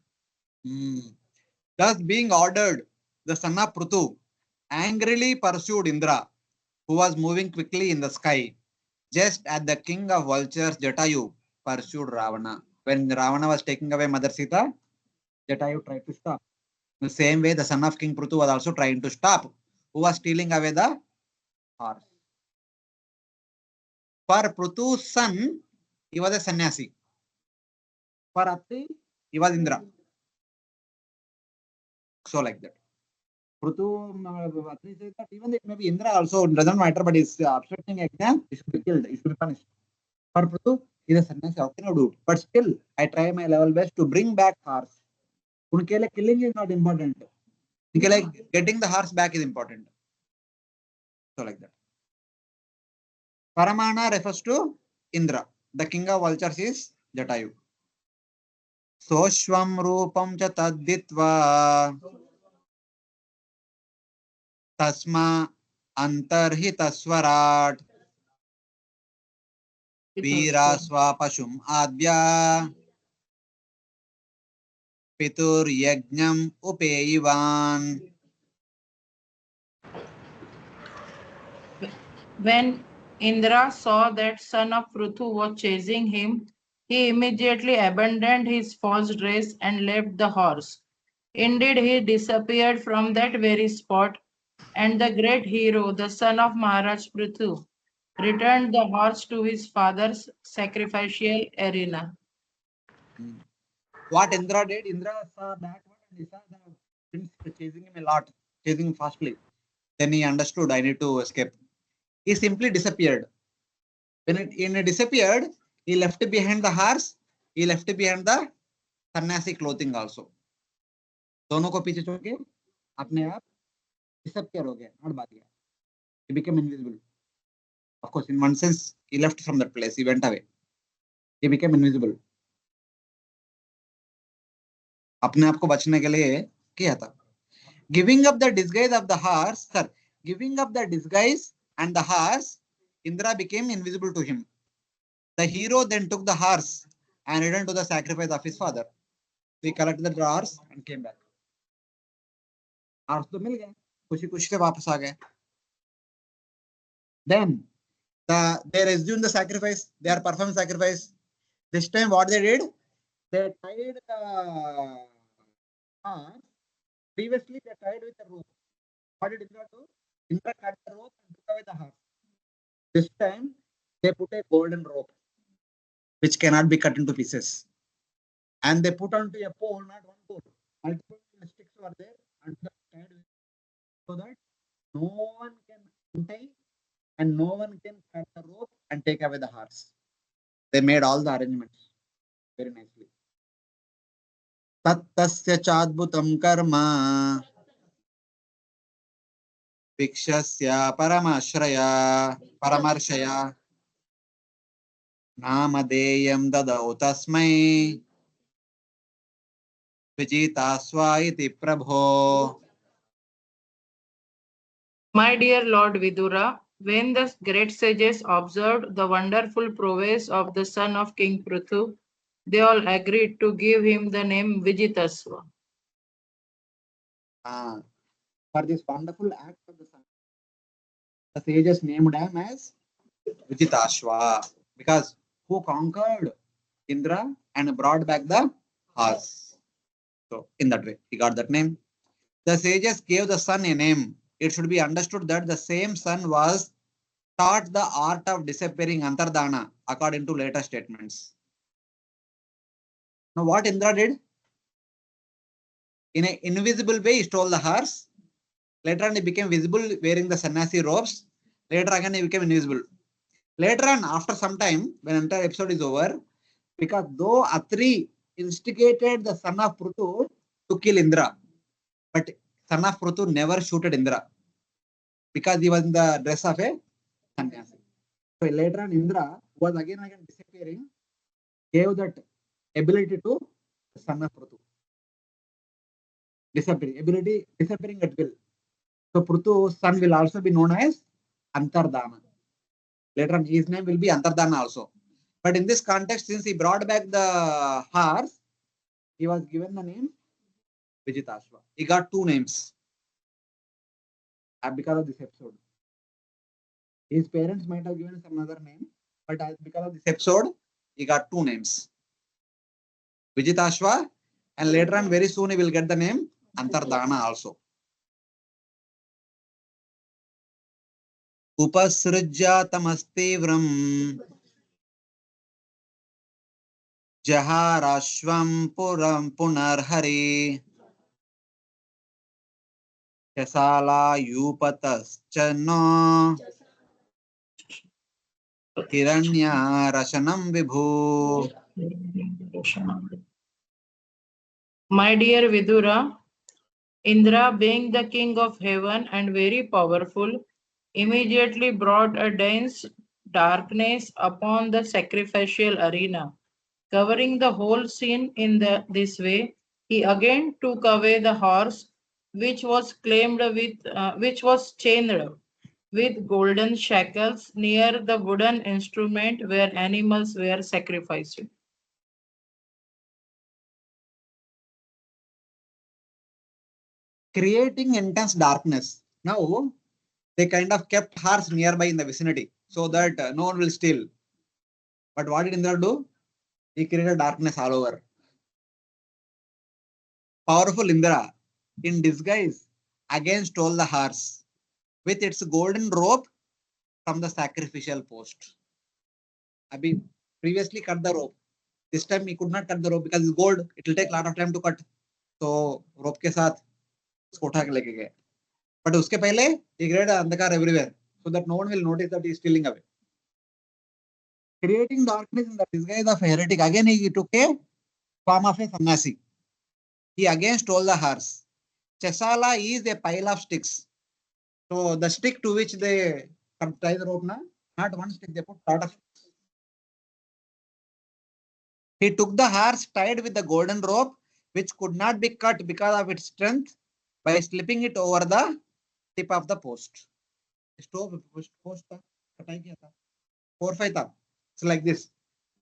Thus being ordered, the son of Prthu angrily pursued Indra, who was moving quickly in the sky, just as the king of vultures, Jatayu, pursued Ravana. When Ravana was taking away Mother Sita, Jatayu tried to stop. In the same way, the son of King Prthu was also trying to stop. Who was stealing away the horse? For Prthu's son, he was a sannyasi. For Atri, he was Indra. So like that. Prthu, Atri says that even if maybe Indra also doesn't matter, but he's obstructing exam, he should be killed, he should be punished. For Prthu, he's a sannyasi, how can I do it? But still, I try my level best to bring back horse. Unkele killing is not important. Unkele getting the horse back is important. So like that. Paramana refers to Indra. The king of vultures is Jatayu. Soshvam rupam cha tadditva tasma antarhitaswarat veera swapashum adya pitur yajnam upeyivan. When Indra saw that son of Prthu was chasing him, he immediately abandoned his false dress and left the horse. Indeed, he disappeared from that very spot, and the great hero, the son of Maharaj Prthu, returned the horse to his father's sacrificial arena. What Indra did, Indra saw backward and he saw the prince chasing him a lot, chasing him fastly. Then he understood, I need to escape. He simply disappeared. When he disappeared, he left behind the horse, he left behind the सन्यासी clothing also. दोनों को पीछे छोड़ के अपने आप disappear हो गया, not भाग गया. He became invisible. Of course, in one sense, he left from that place. He went away. He became invisible. अपने आप को बचने के लिए किया था. Giving up the disguise of the horse, sir. Giving up the disguise and the horse, Indra became invisible to him. The hero then took the horse and returned to the sacrifice of his father. He collected the horse and came back. Horse तो मिल गए, खुशी खुशी से वापस आ गए. Then they resumed the sacrifice. They are performing sacrifice. This time, what they did? They tied the horse. Previously, they tied with a rope. What did Indra do? Indra cut the rope and took away the horse. This time, they put a golden rope, which cannot be cut into pieces. And they put onto a pole, not one pole. Multiple sticks were there and tied with, so that no one can untie and no one can cut the rope and take away the horse. They made all the arrangements very nicely. Tattasya chadbhutam karma vikshasya paramarshaya namadeyam dadau tasmai vijitasva iti prabho. My dear Lord Vidura, when the great sages observed the wonderful prowess of the son of King Prthu, they all agreed to give him the name Vijitasva. For this wonderful act of the sun, the sages named him as Vijitashva, because who conquered Indra and brought back the horse. So in that way, he got that name. The sages gave the sun a name. It should be understood that the same sun was taught the art of disappearing Antardana according to later statements. Now what Indra did? In an invisible way, he stole the horse. Later on, he became visible wearing the sannyasi robes. Later again, he became invisible. Later on, after some time, when the entire episode is over, because though Atri instigated the son of Prthu to kill Indra, but son of Prthu never shooted Indra because he was in the dress of a sannyasi. So later on, Indra was again disappearing, gave that ability to the son of Prthu. Disappearing at will. So Prthu's son will also be known as Antardana. Later on, his name will be Antardana also. But in this context, since he brought back the horse, he was given the name Vijitashva. He got two names because of this episode. His parents might have given some other name, but because of this episode, he got two names. Vijitashva, and later on, very soon, he will get the name Antardana also. Upasrujyatamastevram Jaharashvam Puram Punarhari Chasala Yupatascha Hiranya Rashanam Vibhu. My dear Vidura, Indra, being the king of heaven and very powerful, immediately brought a dense darkness upon the sacrificial arena, covering the whole scene in this way. He again took away the horse, which was chained with golden shackles near the wooden instrument where animals were sacrificed. Creating intense darkness. Now, they kind of kept horse nearby in the vicinity so that no one will steal. But what did Indra do? He created darkness all over. Powerful Indra, in disguise, again stole the horse with its golden rope from the sacrificial post. Abhi previously cut the rope. This time he could not cut the rope because it's gold. It will take a lot of time to cut. So rope के साथ उसको उठा के लेके गए. But उसके पहले he created अंधकार everywhere so that no one will notice that he is stealing away. Creating darkness in the disguise of a heretic. Again he took a form of a sannyasi. He again stole the horse. Chesala is a pile of sticks. So the stick to which they tie the rope, not one stick, they put lot of. He took the horse tied with the golden rope, which could not be cut because of its strength, by slipping it over the tip of the post. Post 4-5 था. It's like this.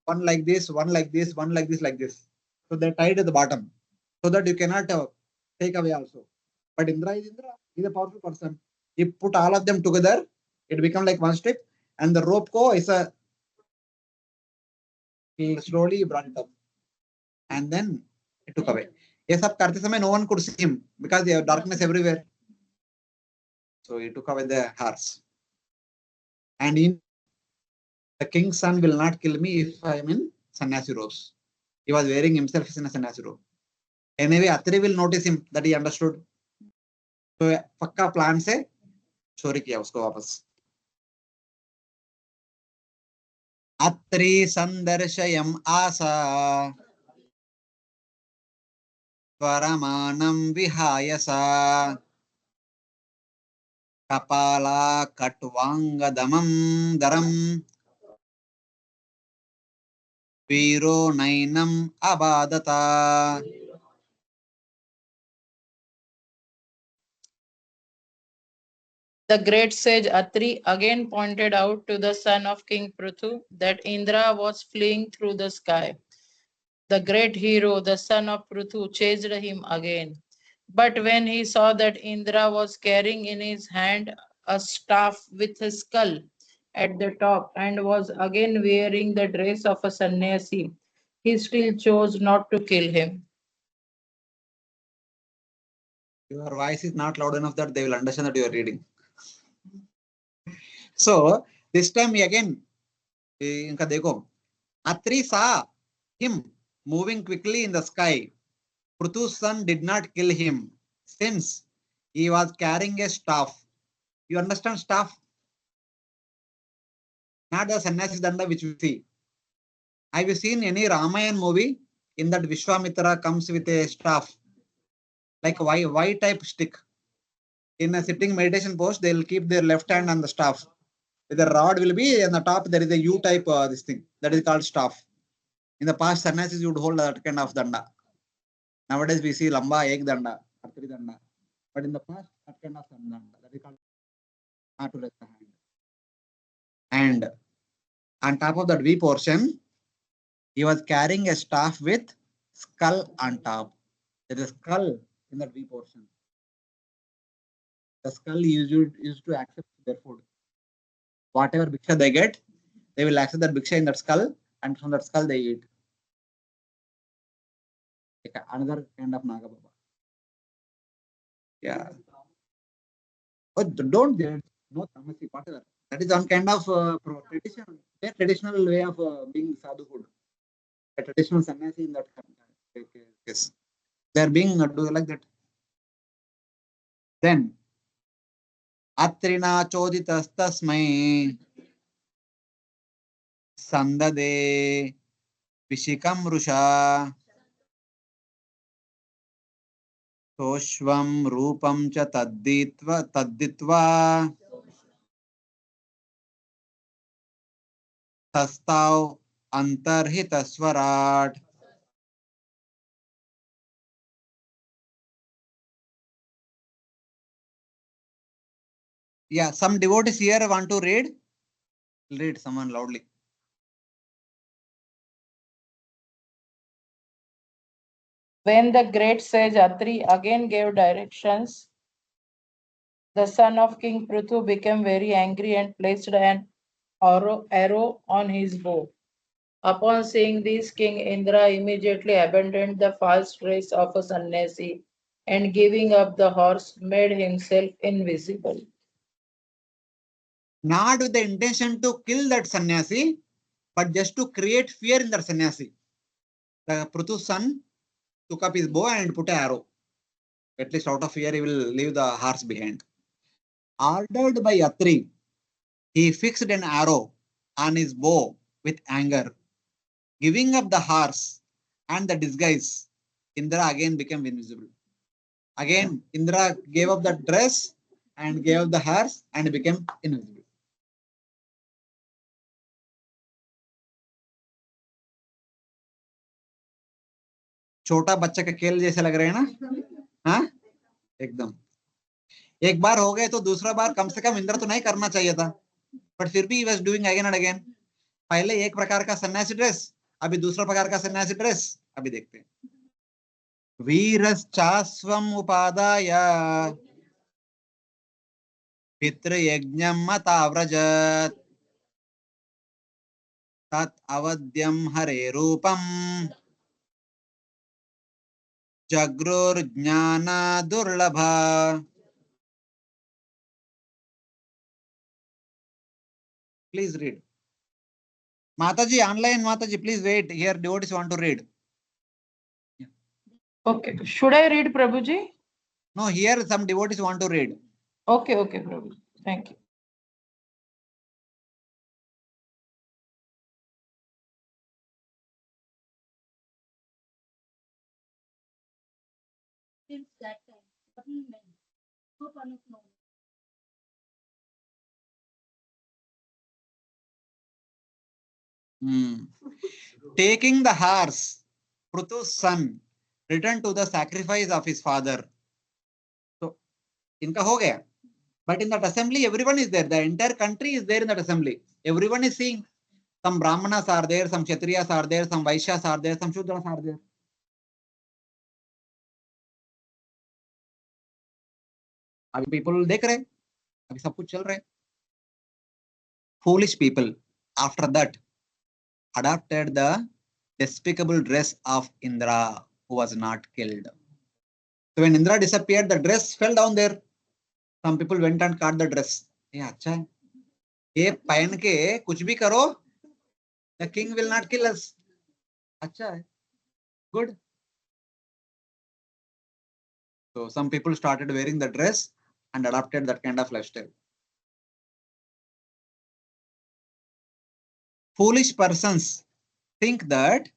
One like this, one like this, one like this, like this. So they tied at the bottom so that you cannot take away also. But Indra is Indra. He's a powerful person. He put all of them together. It become like one stick, and the rope ko is a. He slowly brought it up, and then it took away. ये सब करते समय no one could see him because there was darkness everywhere. So he took away the horse. And the king's son will not kill me if I am in sannyasi robes. He was wearing himself in a sannyasi robe. Anyway, Atri will notice him that he understood. So पक्का plan से चोरी किया उसको वापस. Atri sandarshayam asa Varamanam vihayasa Kapala katvangadamam daram Viro nainam abadata. The great sage Atri again pointed out to the son of King Prthu that Indra was fleeing through the sky. The great hero, the son of Prthu, chased him again. But when he saw that Indra was carrying in his hand a staff with a skull at the top and was again wearing the dress of a sannyasi, he still chose not to kill him. Your voice is not loud enough that they will understand that you are reading. So this time again, इनका देखो, Atri saw him moving quickly in the sky. Prthu's son did not kill him since he was carrying a staff. You understand staff? Not the sannyasi danda which we see. Have you seen any Ramayana movie in that Vishwamitra comes with a staff? Like Y type stick. In a sitting meditation post, they will keep their left hand on the staff. The rod will be on the top. There is a U type this thing that is called staff. In the past, sannyasis would hold that kind of danda. Nowadays, we see lamba ek danda, atri danda. But in the past, that kind of danda that is called not to rest the hand. And on top of that V portion, he was carrying a staff with skull on top. There is a skull in that V portion. The skull used to accept their food. Whatever bhiksha they get, they will accept that bhiksha in that skull, and from that skull they eat. Okay, another kind of Naga Baba. Yeah. Oh, don't get no tamasi, whatever. That is one kind of tradition, their traditional way of being sadhuhood. A traditional sannyasi in that case. They are being do like that. Then Atrina Choditastasmai Sandade Vishikam Rusha Toshvam Rupam Cha Tadditva Tastav Antarhitaswarat. Yeah, some devotees here want to read. Read someone loudly. When the great sage Atri again gave directions, the son of King Prthu became very angry and placed an arrow on his bow. Upon seeing this, King Indra immediately abandoned the false dress of a sannyasi and giving up the horse made himself invisible. Not with the intention to kill that sannyasi, but just to create fear in that sannyasi. The Prthu's son took up his bow and put an arrow. At least out of fear, he will leave the horse behind. Ordered by Atri, he fixed an arrow on his bow with anger. Giving up the horse and the disguise, Indra again became invisible. Again, Indra gave up the dress and gave up the horse and became invisible. छोटा बच्चा का खेल जैसे लग रहे हैं ना? हाँ, एकदम. एक बार हो गए तो दूसरा बार कम से कम इंद्र तो नहीं करना चाहिए था, बट फिर भी was doing again and again. पहले एक प्रकार का सन्यासी ड्रेस, अभी दूसरा प्रकार का सन्यासी ड्रेस. अभी देखते हैं. वीरश्चास्वम उपादाय पितृयज्ञं मताव्रजत् तत् अवद्यं हरे रूपं जग्रुर्ज्ञाना दुर्लभा. Please read. Mataji, online Mataji, please wait. Here devotees want to read. Okay, should I read Prabhuji? No, here some devotees want to read. Okay, Prabhuji. Thank you. Since that time, certain men, so unknown, Taking the horse, Prthu's son returned to the sacrifice of his father. So, इनका हो गया. But in that assembly, everyone is there. The entire country is there in that assembly. Everyone is seeing. Some Brahmanas are there, some Kshatriyas are there, some Vaishyas are there, some Shudras are there. अभी people देख रहे, अभी सब कुछ चल रहा है. Foolish people, after that, adopted the despicable dress of Indra, who was not killed. So when Indra disappeared, the dress fell down there. Some people went and caught the dress. ये अच्छा है. ये पहन के कुछ भी करो, the king will not kill us. अच्छा है. Good. So some people started wearing the dress and adopted that kind of lifestyle. Foolish persons think that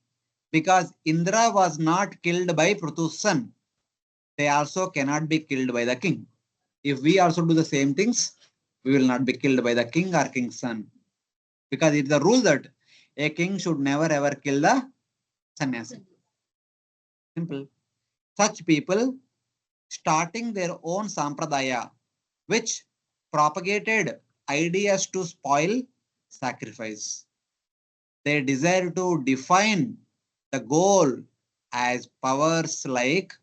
because Indra was not killed by Prthu's son, they also cannot be killed by the king. If we also do the same things, we will not be killed by the king or king's son. Because it's the rule that a king should never ever kill the sannyasi. Simple. Such people starting their own sampradaya, which propagated ideas to spoil sacrifice. They desire to define the goal as powers like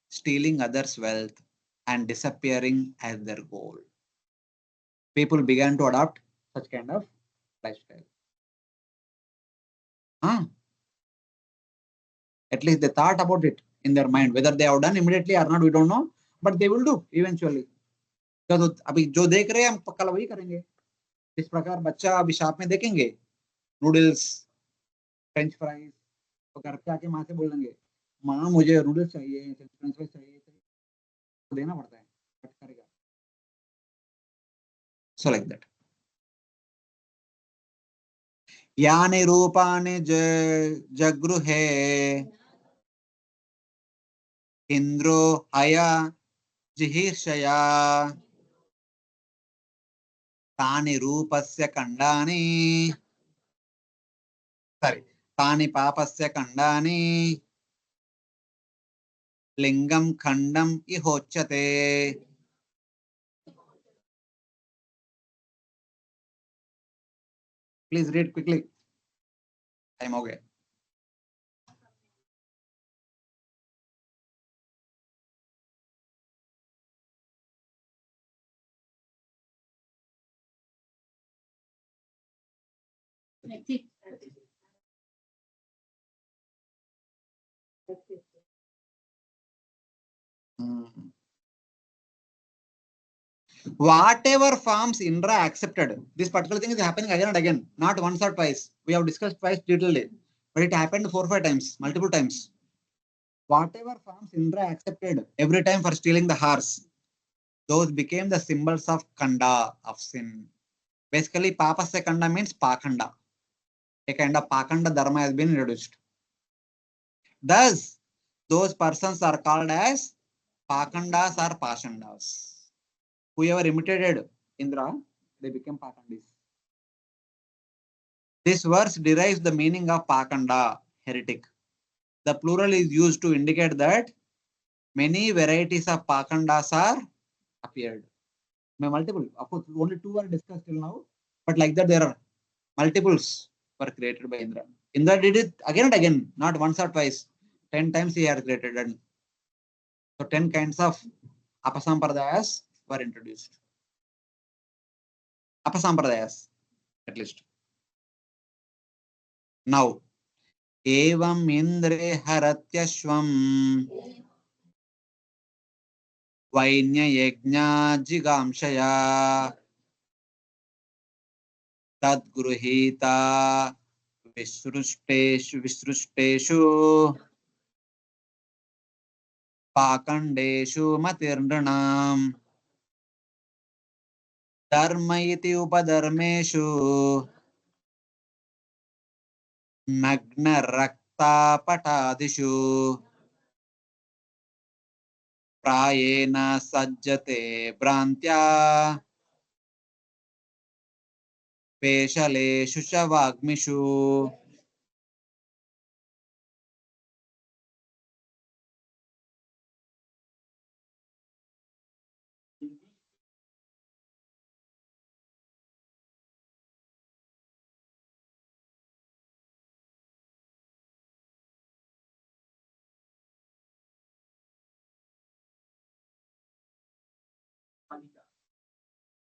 stealing others' wealth and disappearing as their goal. People began to adopt such kind of lifestyle. Huh? At least they thought about it in their mind. Whether they have done immediately or not, we don't know. But they will do eventually. because अभी जो देख रहे हैं हम कल वही करेंगे. इस प्रकार बच्चा अभी शॉप में देखेंगे नूडल्स, फ्रेंच फ्राइज, तो घर पे आके माँ से बोल देंगे माँ मुझे नूडल्स चाहिए, फ्रेंच फ्राइज चाहिए, तो देना पड़ता है. बट करेगा. So like that. यानि रूपाणि जगृहे इंद्रो हया जिहीर्षया तानि रूपस्य खण्डानि तानि पापस्य खण्डानि लिंगम खंडम इहोच्यते. Please read quickly. Time हो गया. Whatever forms Indra accepted, this particular thing is happening again and again, not once or twice. We have discussed twice detailedly, but it happened 4 or 5 times, multiple times. Whatever forms Indra accepted every time for stealing the horse, those became the symbols of Kanda, of sin. Basically, Papasya Kanda means Pakanda. A kind of Pakanda Dharma has been introduced. Thus, those persons are called as Pakandas or Pashandas. Whoever imitated Indra, they became Pakandis. This verse derives the meaning of Pakanda, heretic. The plural is used to indicate that many varieties of Pakandas are appeared. Multiple, of course, only 2 are discussed till now, but like that there are multiples were created by Indra. Indra did it again and again, not once or twice. 10 times he has created, and so 10 kinds of apasampradayas were introduced. Apasampradayas, at least. Now, evam indre haratyashvam vainya yajna jigamshaya tadgruhita visrushteshu pakandeshu matirnanam dharma iti upadarmeshu nagna rakta patadishu prayena sajjate brantya पेशलेषु च वाग्मिषु.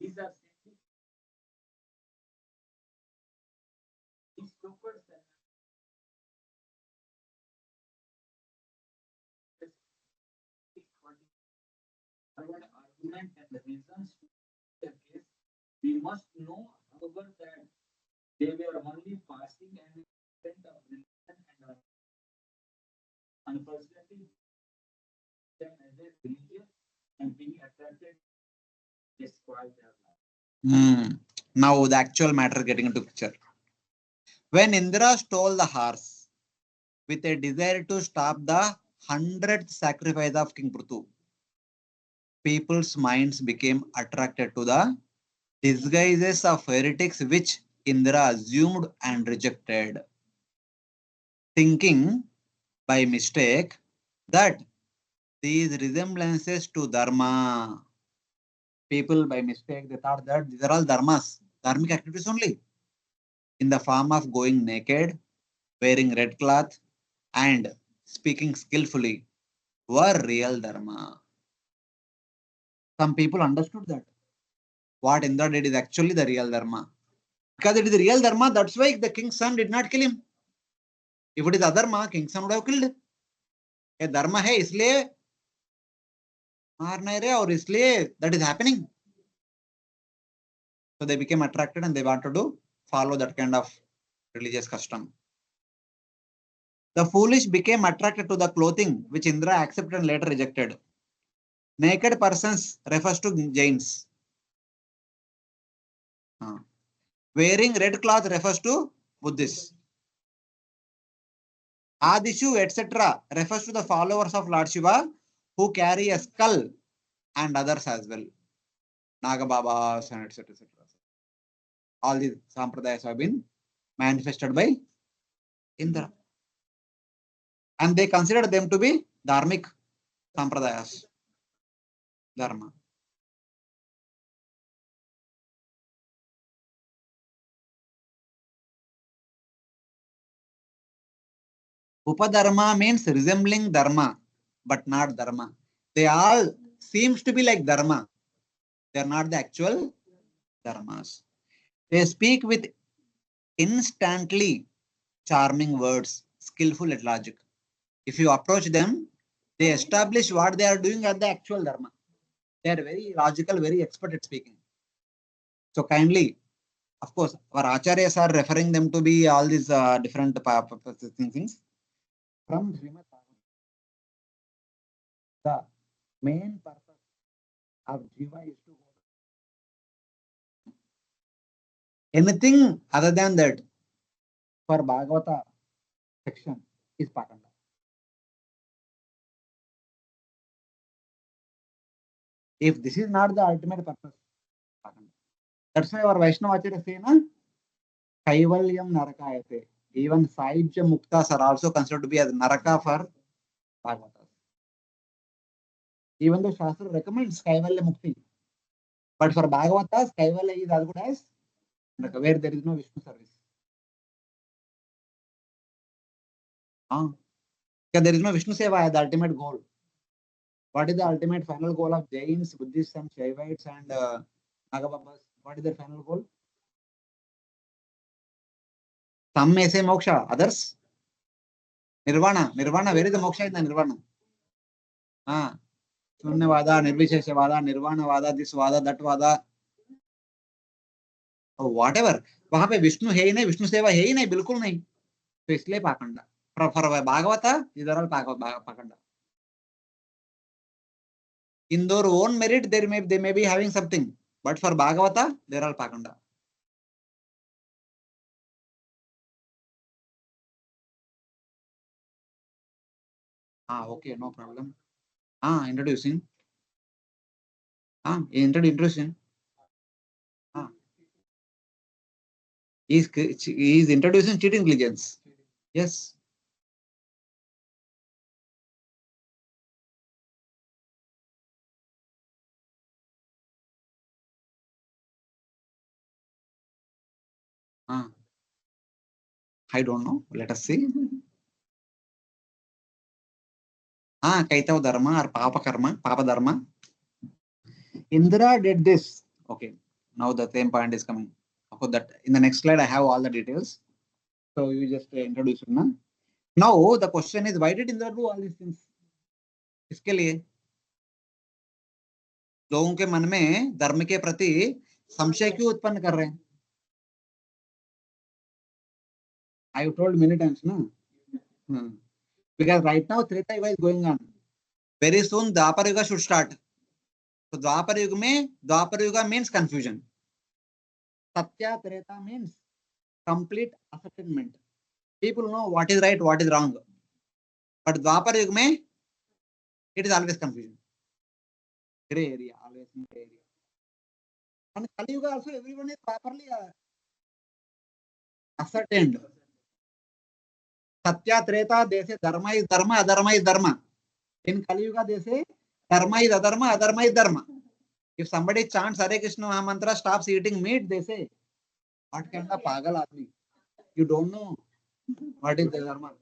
These are these troopers that argument and the reasons to the case, we must know, however, that they were only passing an event of religion and unfortunately them as a religious and being attracted destroy their life. Now the actual matter getting into picture. When Indra stole the horse with a desire to stop the 100th sacrifice of King Prthu, people's minds became attracted to the disguises of heretics which Indra assumed and rejected, thinking by mistake that these resemblances to Dharma, people by mistake, they thought that these are all Dharmas, Dharmic activities only, in the form of going naked, wearing red cloth, and speaking skillfully, were real Dharma. Some people understood that what Indra did is actually the real Dharma. Because it is the real dharma, that's why the king's son did not kill him. If it is adharma, king's son would have killed. ये धर्म है इसलिए मार नहीं रहे और इसलिए that is happening. So they became attracted and they wanted to follow that kind of religious custom. The foolish became attracted to the clothing which Indra accepted and later rejected. Naked persons refers to Jains. Wearing red cloth refers to Buddhists. Adishu, etc. refers to the followers of Lord Shiva who carry a skull and others as well. Nagababas and etc. etc. All these sampradayas have been manifested by Indra. And they considered them to be dharmic sampradayas. Dharma. Upadharma means resembling dharma, but not dharma. They all seems to be like dharma. They are not the actual dharmas. They speak with instantly charming words, skillful at logic. If you approach them, they establish what they are doing at the actual dharma. They are very logical, very expert at speaking. So kindly, of course, our acharyas are referring them to be all these different things. From Srimad Bhagavatam, the main purpose of Jiva is to go. Anything other than that for Bhagavata section is Pakanda. If this is not the ultimate purpose, Pakanda. That's why our Vaishnava Acharya say, na, Kaivalyam Narakayate. Even Saibja Muktas are also considered to be as Naraka for Bhagavatas. Even though Shastra recommends Kaivalya Mukti. But for Bhagavatas, Kaivalya is as good as Naraka, where there is no Vishnu service. Because there is no Vishnu Seva, the ultimate goal. What is the ultimate final goal of Jains, Buddhists, and Shaivites and Nagababas? What is their final goal? Some may say moksha, others nirvana. Nirvana, where is the moksha in the nirvana? Shunyavada, Nirvisheshavada, Nirvana Vada, this Vada, that Vada. or whatever. वहां पे विष्णु है ही नहीं, विष्णु सेवा है ही नहीं, बिल्कुल नहीं. तो इसलिए पाखंडा. For Bhagavata, these are all Pakanda. In their own merit, they may be having something, but for Bhagavata, they are all Pakanda. Okay, no problem. Introducing. Introducing. He is introducing cheating intelligence. Yes. I don't know. Let us see. Kaitav Dharma or Papa Karma, Papa Dharma. Indra did this. Okay. Now the same point is coming. That in the next slide, I have all the details. So you just introduce it. Now the question is, why did Indra do all these things? इसके लिए लोगों के मन में धर्म के प्रति संशय क्यों उत्पन्न कर रहे हैं? I have told many times, no? Because right now Treta Yuga is going on. Very soon Dwapar Yuga should start. So Dwapar Yuga means confusion. Satya Treta means complete ascertainment. People know what is right, what is wrong. But Dwapar Yuga mein, it is always confusion. Gray area, always gray area. And Kali Yuga also, everyone is properly ascertained. Satya Treta, they say dharma is dharma, adharma is dharma. In Kali Yuga, they say dharma is adharma, adharma is dharma. If somebody chants Hare Krishna Mahamantra, stops eating meat, they say, what kind of pagal aadmi? You don't know what is the dharma.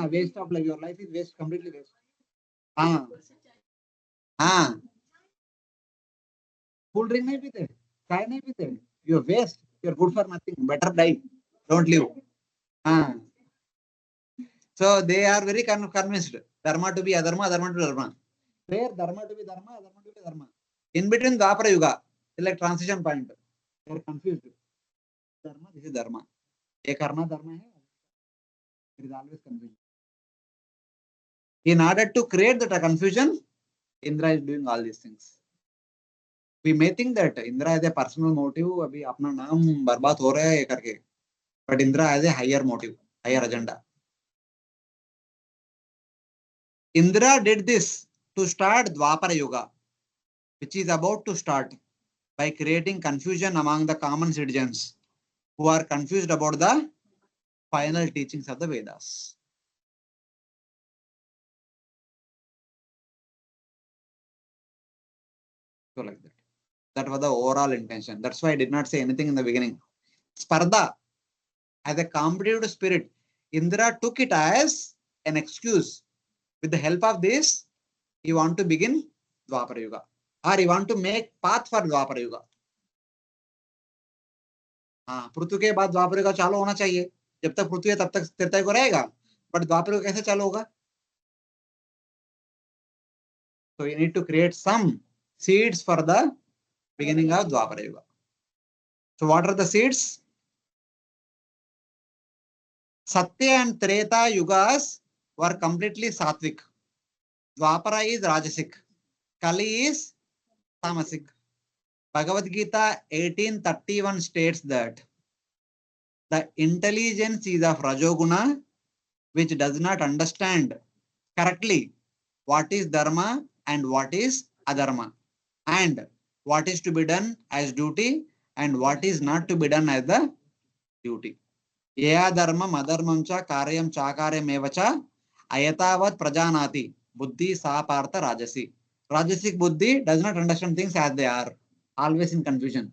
Waste of life. Your life is waste, completely waste. Cool drink nahi peete, chai nahi peete. You waste. You're good for nothing. Better die. Don't live. Ah. So they are very convinced. Dharma to be adharma, adharma to be dharma. Where dharma to be dharma, adharma to be dharma. In between Dwapara Yuga, it's like transition point. They are confused. Dharma, this is dharma. Ye karna dharma hai. There is always confusion. In order to create that confusion, Indra is doing all these things. We may think that Indra has a personal motive, अभी अपना नाम बर्बाद हो रहा है ये करके. But Indra has a higher motive, higher agenda. Indra did this to start Dwapara Yuga, which is about to start, by creating confusion among the common citizens who are confused about the final teachings of the Vedas. So like that. That was the overall intention. That's why I did not say anything in the beginning. Spardha, as a competitive spirit, Indra took it as an excuse. With the help of this, he want to begin Dwapara Yuga, or he want to make path for Dwapara Yuga. हाँ, पृथु के बाद द्वापर युग चालू होना चाहिए. जब तक पृथ्वी है तब तक त्रेता युग रहेगा, बट द्वापर युग कैसे चालू होगा? So you need to create some seeds for the beginning of Dwapara Yuga. So what are the seeds? Satya and Treta Yugas were completely sattvic. Dwapara is Rajasic. Kali is Tamasic. Bhagavad Gita 18:31 states that the intelligence is of Rajoguna, which does not understand correctly what is Dharma and what is Adharma, and what is to be done as duty and what is not to be done as the duty. Yaya dharmam adharmam cha karyam chakaryam evacha ayatavat prajanati buddhi sapartha rajasi. Rajasic buddhi does not understand things as they are, always in confusion.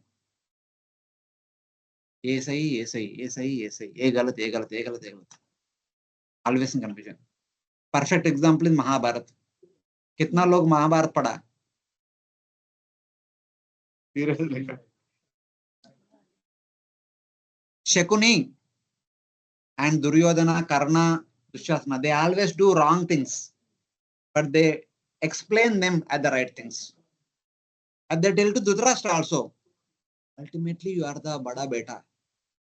ये सही ये सही ये सही ये सही ये गलत ये गलत ये गलत ये गलत, always in confusion. Perfect example is Mahabharat. कितना लोग महाभारत पढ़ा? Shakuni and Duryodhana, Karna, Dushasana, they always do wrong things, but they explain them as the right things. And they tell to Dhritarashtra also, ultimately you are the Bada Beta.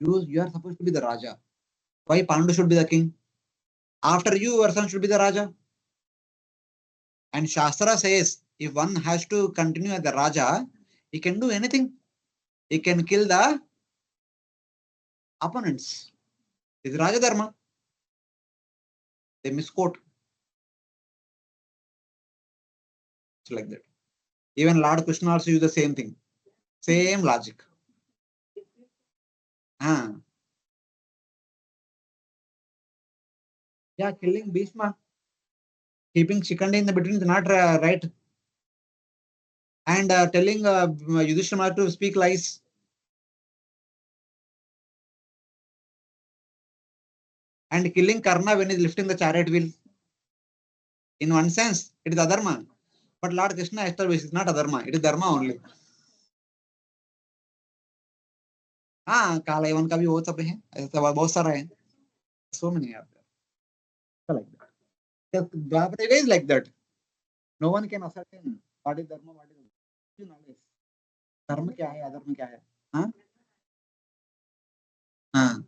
You are supposed to be the Raja. Why Pandu should be the king? After you, your son should be the Raja. And Shastra says, if one has to continue as the Raja, he can do anything. He can kill the opponents. This is Raja Dharma. They misquote. It's like that. Even Lord Krishna also use the same thing. Same logic. Yeah, killing Bhishma. Keeping Shikandi in the between is not right. And telling Yudhishthira to speak lies. And killing Karna when he is lifting the chariot wheel. In one sense, it is adharma. But Lord Krishna established it is not adharma. It is dharma only. हाँ, काला Avon का भी वो सब है. ऐसा बहुत सारा है. So many are there. Like that. The Dwapara Yuga is like that. No one can ascertain what is dharma, what is knowledge. Dharma क्या है, अधर्म क्या है? हाँ? हाँ.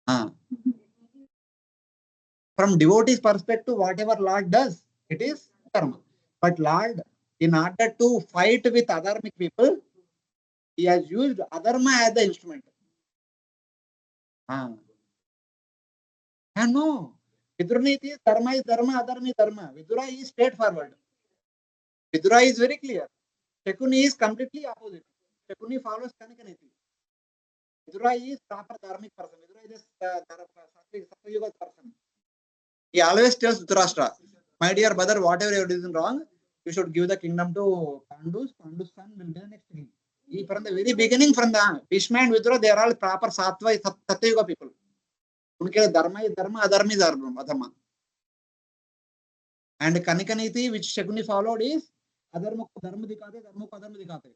हाँ. From devotee's perspective, whatever Lord does, it is dharma. But Lord, in order to fight with adharmic people, he has used adharma as the instrument. And no, Vidurniti is dharma, adharma is dharma. Vidura is straightforward. Vidura is very clear. Shakuni is completely opposite. Shakuni follows Kanakaniti. Vidura is proper dharmic person. Vidura is a Satyuga person. He always tells Dhritarashtra, my dear brother, whatever you did wrong, you should give the kingdom to Pandus. Pandus' son will be the next king. From the very beginning, from the Bhishma and Vidura, they are all proper Satyuga people. Unke dharma is dharma, adharma is adharma. And Kanikaniti, which Shakuni followed, is अधर्म को धर्म दिखाते, धर्म को अधर्म दिखाते।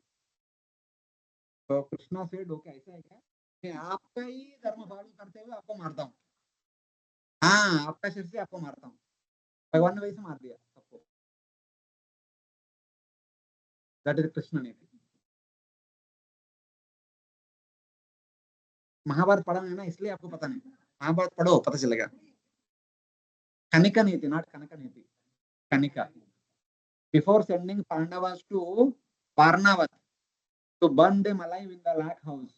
तो कृष्णा से ओके ऐसा है क्या, मैं आपका ही धर्म फॉलो करते हुए आपको मारता हूँ। हाँ, आपका शरीर से आपको मारता हूँ। भगवान ने वैसे मार दिया सबको। दैट इज कृष्ण नीति। महाभारत पढ़ा है ना, इसलिए आपको पता नहीं। महाभारत पढ़ो, पता चलेगा। कनिका नीति, नॉट कनका नीति, Kanika. Before sending Pandavas to Varnavat to burn them alive in the lake house,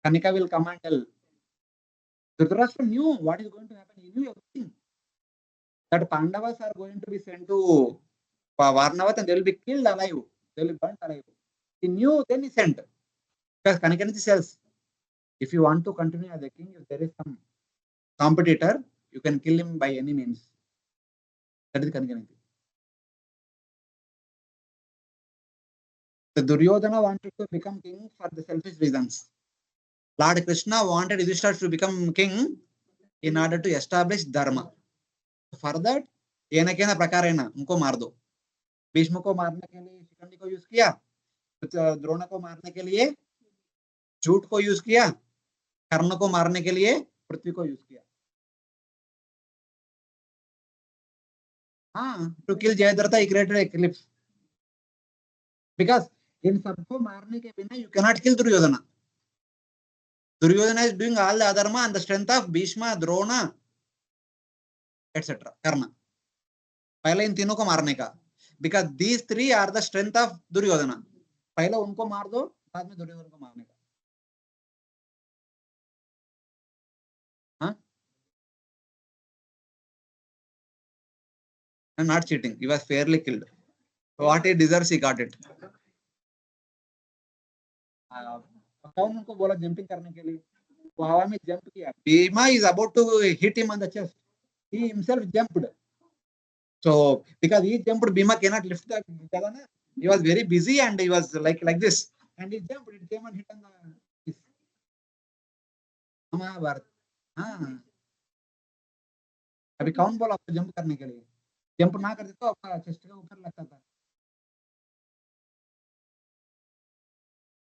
Kanika will come and tell. Dhritarashtra knew what is going to happen. He knew everything. That Pandavas are going to be sent to Varnavat and they will be killed alive. They will be burnt alive. He knew, then he sent. Because Kanika Niti says, if you want to continue as a king, if there is some competitor, you can kill him by any means. That is Kanika Niti. The Duryodhana wanted to become king for the selfish reasons. Lord Krishna wanted Yudhishthira to become king in order to establish dharma. For that, एनकेन प्रकारेण उनको मार दो। भीष्म को मारने के लिए शिखंडी को use किया, द्रोण को मारने के लिए झूठ को यूज किया, कर्ण को मारने के लिए पृथ्वी को यूज किया। हाँ, to kill Jayadratha, he created eclipse. Because इन सबको मारने के बिना you cannot kill Duryodhana. Duryodhana is doing all the adharma on the strength of Bhishma, Drona, etc. Karna. पहले इन तीनों को मारने का, because these three are the strength of Duryodhana. पहले उनको मार दो, बाद में दुर्योधन को मारने का। हाँ? I'm not cheating. He was fairly killed. What he deserves, he got it. कौन उनको बोला जंपिंग करने के लिए? वो हवा में जंप किया। Bhima is about to hit him on the chest. He himself jumped. So because he jumped, Bhima cannot lift the Gadana. He was very busy and he was like this, and he jumped. It came and hit on the Mahabharata. हाँ, अभी कौन बोला आपको jump करने के लिए? Jump ना करते तो आपका चेस्ट के ऊपर लगता था।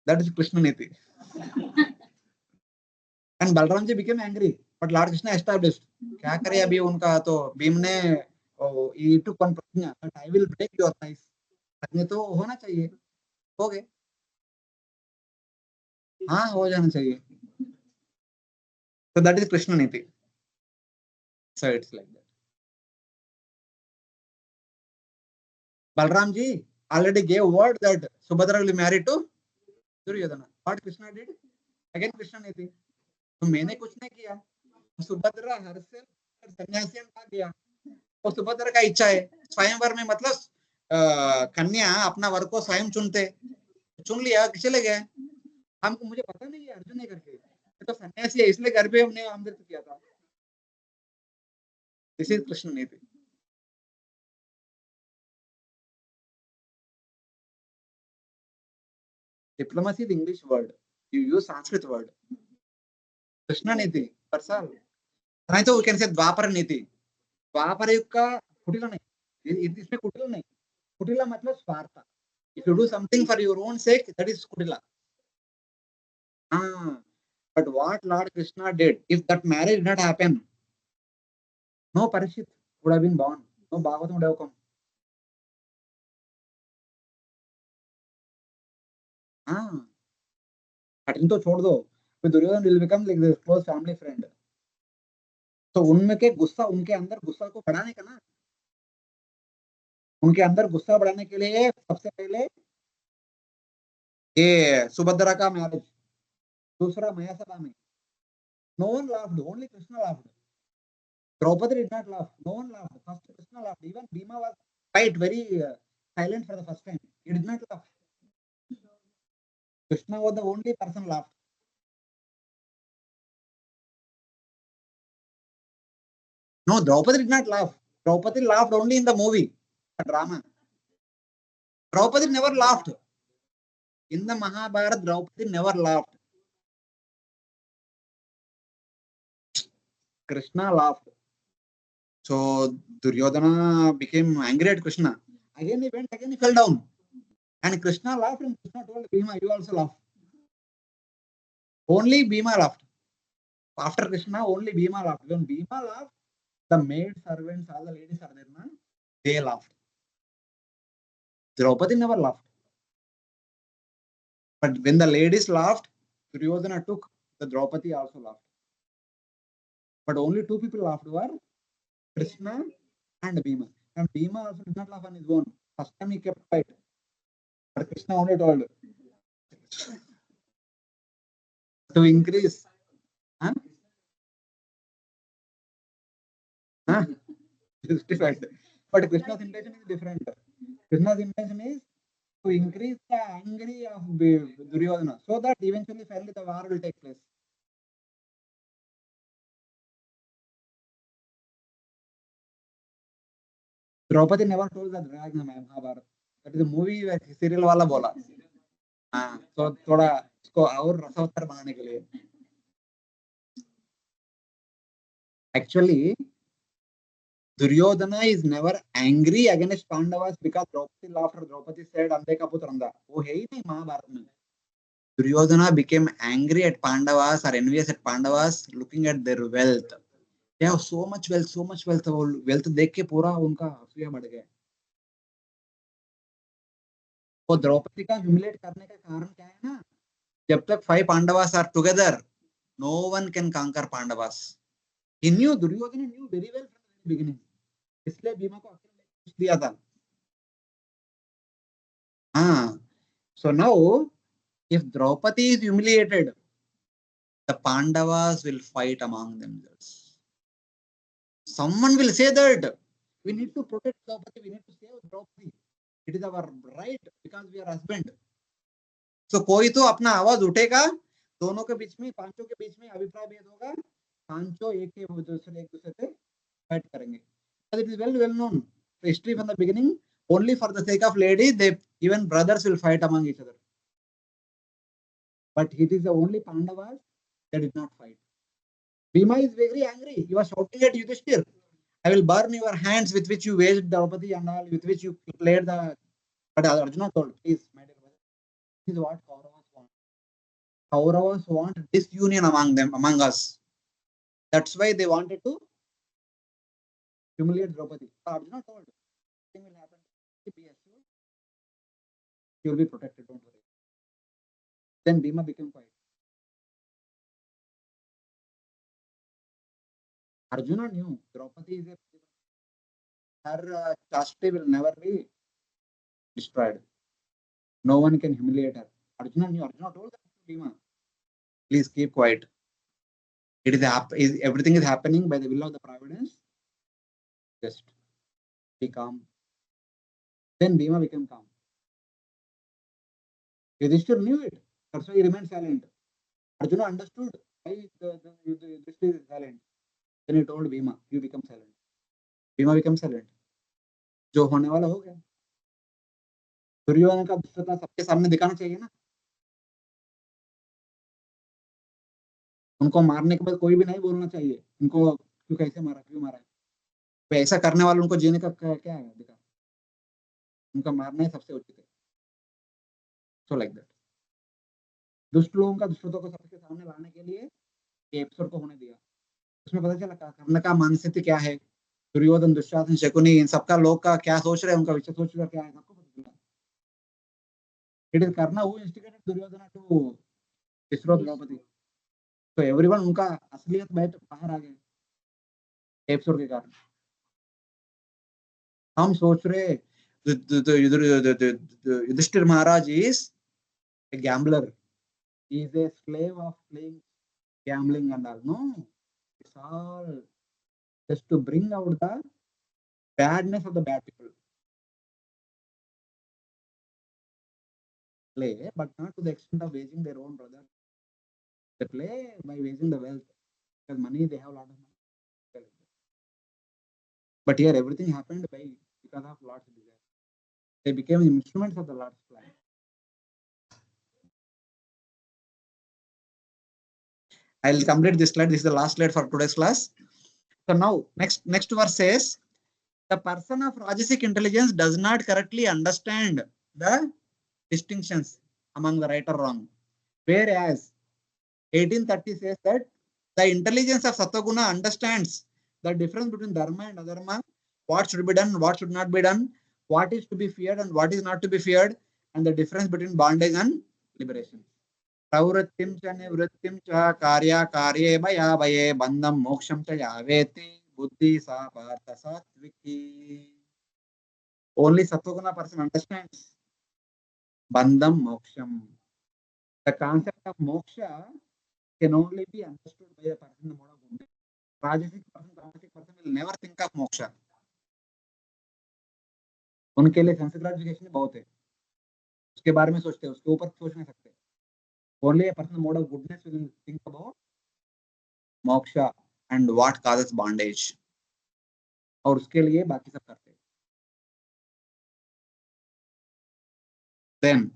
That is Krishna Niti. And Balram ji became angry, but Lord Krishna established. क्या करे अभी उनका, तो भीम ने he took one प्रतिज्ञा, but I will break your thighs. प्रतिज्ञा तो होना चाहिए, हो गए। हाँ, हो जाना चाहिए। So that is Krishna Niti. So it's like that. Balram ji already gave word that Subhadra will be married to Duryodhana. What Krishna did? Again Krishna Niti. तो मैंने कुछ नहीं किया, सुभद्रा हर से सन्यासी का गया, और सुभद्रा का इच्छा है स्वयंवर में, मतलब कन्या अपना वर को स्वयं चुन लिया, चले गए। हमको मुझे पता नहीं है अर्जुन ने करके, तो सन्यासी है इसलिए घर पे हमने आमंत्रित किया था। दिस इज कृष्ण नीति। Diplomacy is the English word. You use Sanskrit word. Krishna नीति, परसाल। नहीं तो we can say द्वापर नीति। द्वापर युग का कुटिला नहीं, इसमें कुटिला नहीं। कुटिला मतलब स्वार्थ। If you do something for your own sake, that is kutila. But what Lord Krishna did, if that marriage did not happen, no Parishit would have been born, no Bhagavatam would have come. कठिन तो छोड़ दो, फिर Duryodhan will become like this close family friend. तो उनमें के गुस्सा, उनके अंदर गुस्सा को बढ़ाने का ना, उनके अंदर गुस्सा बढ़ाने के लिए सबसे पहले ये सुभद्रा का मैरिज, दूसरा महासभा में no one laughed, only Krishna laughed. Draupadi did not laugh, no one laughed. First Krishna laughed. Even Bhima was quite very silent for the first time. He did not laugh. Krishna was the only person laughed. No, Draupadi did not laugh. Draupadi laughed only in the movie, the drama. Draupadi never laughed. In the Mahabharata, Draupadi never laughed. Krishna laughed. So Duryodhana became angry at Krishna. Again he went, again he fell down. And Krishna laughed and Krishna told Bhima, you also laugh. Only Bhima laughed. After Krishna, only Bhima laughed. When Bhima laughed, the maid servants, all the ladies are there, na? They laughed. Draupadi never laughed. But when the ladies laughed, Duryodhana took the Draupadi also laughed. But only two people laughed were Krishna and Bhima. And Bhima also did not laugh on his own. First time he kept quiet. But Krishna only told to increase. Huh? Huh? Justified. But Krishna's intention is different. Krishna's intention is to increase the anger of Duryodhana so that eventually finally the war will take place. Draupadi never told the drag Mahabharata. That is a movie where serial वाला बोला. हाँ, तो थोड़ा इसको और रसवत्तर बनाने के लिए. Actually, Duryodhana is never angry against Pandavas because Draupadi laughed or Draupadi said Ande ka putra anda. वो है ही नहीं महाभारत में. Duryodhana became angry at Pandavas or envious at Pandavas looking at their wealth. They have so much wealth, so much wealth. Wealth देख के पूरा उनका असूया बढ़ गया. वो द्रौपदी का ह्यूमिलेट करने का कारण क्या है ना? जब तक 5 Pandavas are together, no one can conquer Pandavas. He knew, Duryodhana knew very well from the beginning. इसलिए भीमा को अकेले पूछ दिया था. हाँ. So now, if Draupadi is humiliated, the Pandavas will fight among themselves. Someone will say that we need to protect Draupadi, we need to save Draupadi. It is our right because we are husband. So कोई तो अपना आवाज उठेगा, दोनों के बीच में, पांचों के बीच में अभिप्राय भेद होगा, पांचों एक दूसरे से फाइट करेंगे. But it is well known history from the beginning. Only for the sake of lady, they even brothers will fight among each other. But it is the only Pandavas that did not fight. Bhima is very angry. He was shouting at Yudhishthir, I will burn your hands with which you waged Draupadi and all, with which you played the. But Arjuna told, please, my dear brother, this is what Kauravas want. Kauravas want disunion among them, among us. That's why they wanted to humiliate Draupadi. Arjuna told, nothing will happen. Be assured, you will be protected, don't worry. Then Bhima became quiet. Arjuna knew Draupadi is her chastity will never be destroyed. No one can humiliate her. Arjuna knew. Arjuna told Bhima, please keep quiet. It is everything is happening by the will of the providence. Just be calm. Then Bhima became calm. Yudhishthir knew it. That's why he remained silent. Arjuna understood why Yudhishthir is silent. Then he told Bhima, you become silent. Bhima became silent. जो होने वाला हो गया. दुर्योधन का दुष्टता सबके सामने दिखाना चाहिए ना. उनको मारने के बाद कोई भी नहीं बोलना चाहिए उनको क्यों कैसे मारा, क्यों मारा. ऐसा करने वाले उनको जीने का क्या है दिखा. उनका मारना ही सबसे उचित है. So like that. दुष्ट लोगों का दुष्टता को सबके सामने लाने के लिए ये एपिसोड को होने दिया. उसमें पता चला कर्ण का मानसिकता क्या है, दुर्योधन, दुशासन, शकुनी, इन सबका लोग का क्या सोच रहे हैं, उनका विचार सोच क्या है, सबको पता चला. It is Karna who instigated Duryodhana to destroy Draupadi. तो एवरीवन उनका असलियत बाहर आ गया एपिसोड के कारण. हम सोच रहे युधिष्ठिर महाराज is a gambler. He is a slave of playing gambling and all. No, it's all just to bring out the badness of the bad people. Play, but not to the extent of waging their own brother. They play by waging the wealth. Because money, they have a lot of money. But here everything happened because of Lord's desire. They became instruments of the Lord's plan. I'll complete this slide. This is the last slide for today's class. So now next verse says, The person of Rajasic intelligence does not correctly understand the distinctions among the right or wrong. Whereas 1830 says that the intelligence of Sattva-guna understands the difference between dharma and adharma, what should be done, what should not be done, what is to be feared and what is not to be feared, and the difference between bondage and liberation. Pravrittim cha nivrittim cha karya karye bhaya bhaye bandham moksham cha yaveti buddhi sa partha satviki. Only Sattva-guna person understands bandham moksham. The concept of moksha can only be understood by a person in the mode of Buddha. Rajasic person, Tamasic person will never think of moksha. उनके लिए sense gratification बहुत है, उसके बारे में सोचते हैं, उसके ऊपर सोच नहीं सकते. Only a person in the mode of goodness will think about moksha and what causes bondage. और उसके लिए बाकी सब करते हैं. Then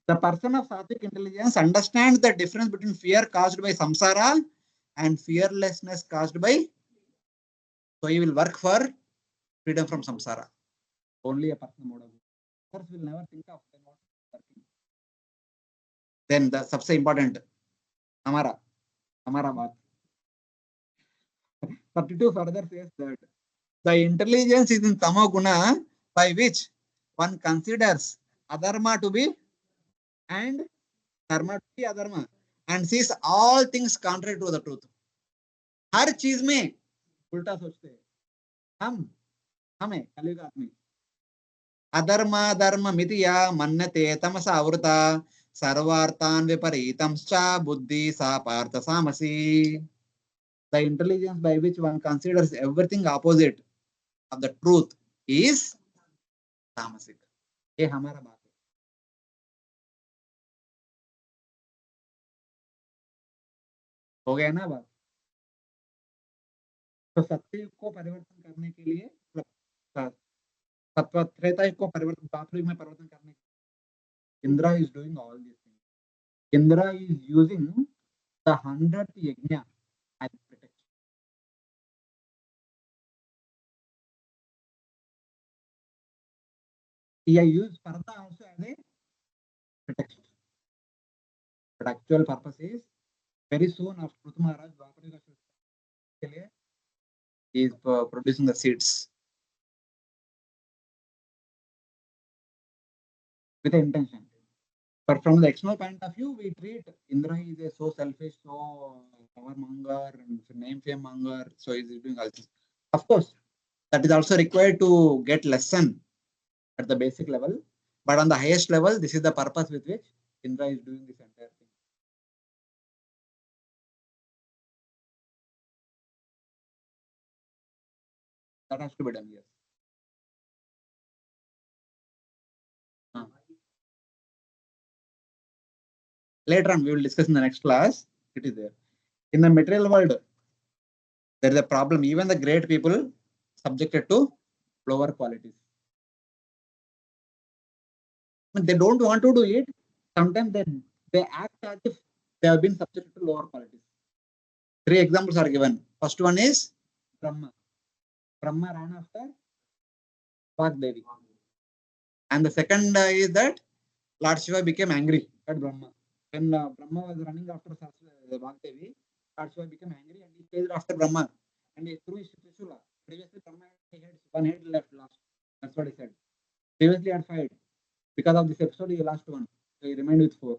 the person of sattvic intelligence understands the difference between fear caused by samsara and fearlessness caused by. So he will work for freedom from samsara. Only a person mode of others will never think of working. Then the सबसे important हमारा बात. 32 further says that the intelligence is in tamo guna by which one considers adharma to be and dharma to be adharma and sees all things contrary to the truth. हर चीज में उल्टा सोचते हैं हमें कलयुग आदमी. अधर्मा धर्म मितिया मन्यते तमसा आवृता सर्वार्थान विपरीतंश्च बुद्धि सा Partha Samsi. The intelligence by which one considers everything opposite of the truth is tamasic. ये हमारा बात है. हो गया ना बात. तो सत्य को परिवर्तन करने के लिए सत्व त्रेता युग को परिवर्तन द्वापर युग में परिवर्तन करने के लिए Indra is doing all these things. Indra is using the 100th yajna as protection. He used Partha also as a protection. But actual purpose is very soon after Prthu Maharaj he is producing the seeds with the intention. But from the external point of view, we treat Indra is a so selfish, so power monger, and name fame monger, so he is doing all this. Of course, that is also required to get lesson at the basic level. But on the highest level, this is the purpose with which Indra is doing this entire thing. That has to be done, yes. Later on, we will discuss in the next class. It is there. In the material world, there is a problem. Even the great people subjected to lower qualities. When they don't want to do it, sometimes they act as if they have been subjected to lower qualities. 3 examples are given. First one is Brahma. Brahma ran after Vagdevi. And the second is that Lord Shiva became angry at Brahma. When Brahma was running after Vagdevi, Lord Shiva became angry and he chased after Brahma. And he threw his Trishula. Previously, Brahma had one head left last. That's what he said. Previously, had 5. Because of this episode, he lost 1. So he remained with 4.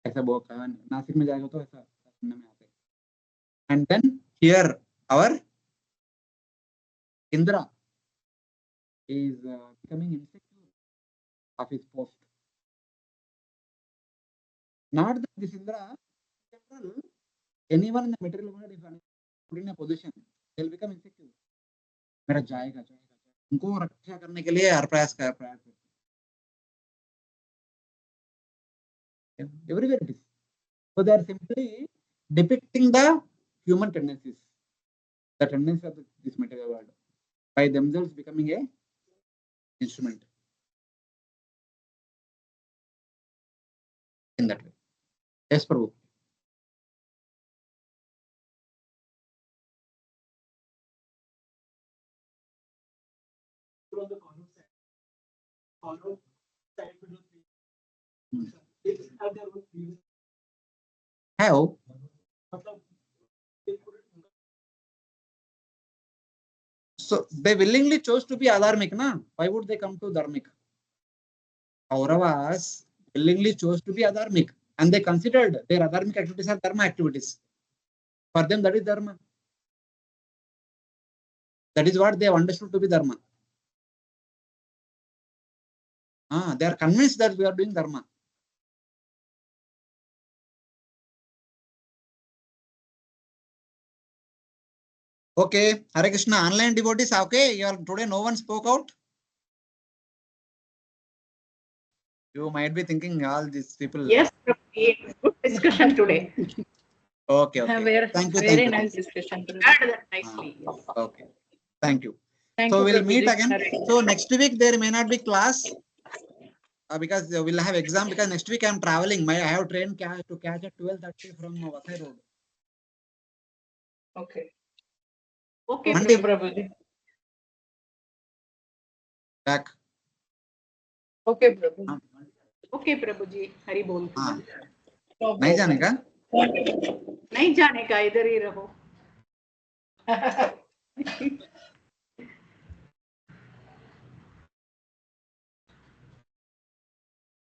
ऐसा बहुत नासिक में जाएगा तो ऐसा सुनने में आते. And then here our Indra is becoming insecure of his post. Not that this Indra, anyone in the material world, if put in a position, they'll become insecure. मेरा जाएगा. उनको रक्षा करने के लिए हर प्रयास करते. Everywhere it is. So they are simply depicting the human tendencies, the tendencies of this material world, by themselves becoming a instrument in that way. Yes, Prabhu. Have. So they willingly chose to be adharmic, na? Why would they come to dharmic? Kauravas willingly chose to be adharmic, and they considered their adharmic activities are dharma activities. For them, that is dharma. That is what they have understood to be dharma. They are convinced that we are doing dharma. Okay, Hare Krishna, online devotees, okay? You are today no one spoke out. You might be thinking all these people. Yes, Prabhuji, good discussion today. Okay, Thank okay. Very nice discussion. Add that nicely. Yes. Okay, thank you. Thank So you, we'll meet Prabhuji. again. Hare So next week there may not be class because we'll have exam, because next week I am traveling. I have train to catch at 12:30 from Vasai Road. Okay. Okay, Monday Prabhuji. back. Okay, Prabhuji. Okay, Prabhuji. Hari bol. हाँ, No नहीं problem. जाने का? नहीं जाने का, इधर ही रहो.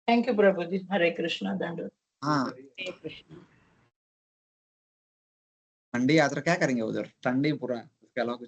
Thank you, Prabhuji. Hare Krishna. Dandavat. हाँ, Hare Krishna. ठंडी यात्रा क्या करेंगे उधर? ठंडी पूरा उसके अलावा कुछ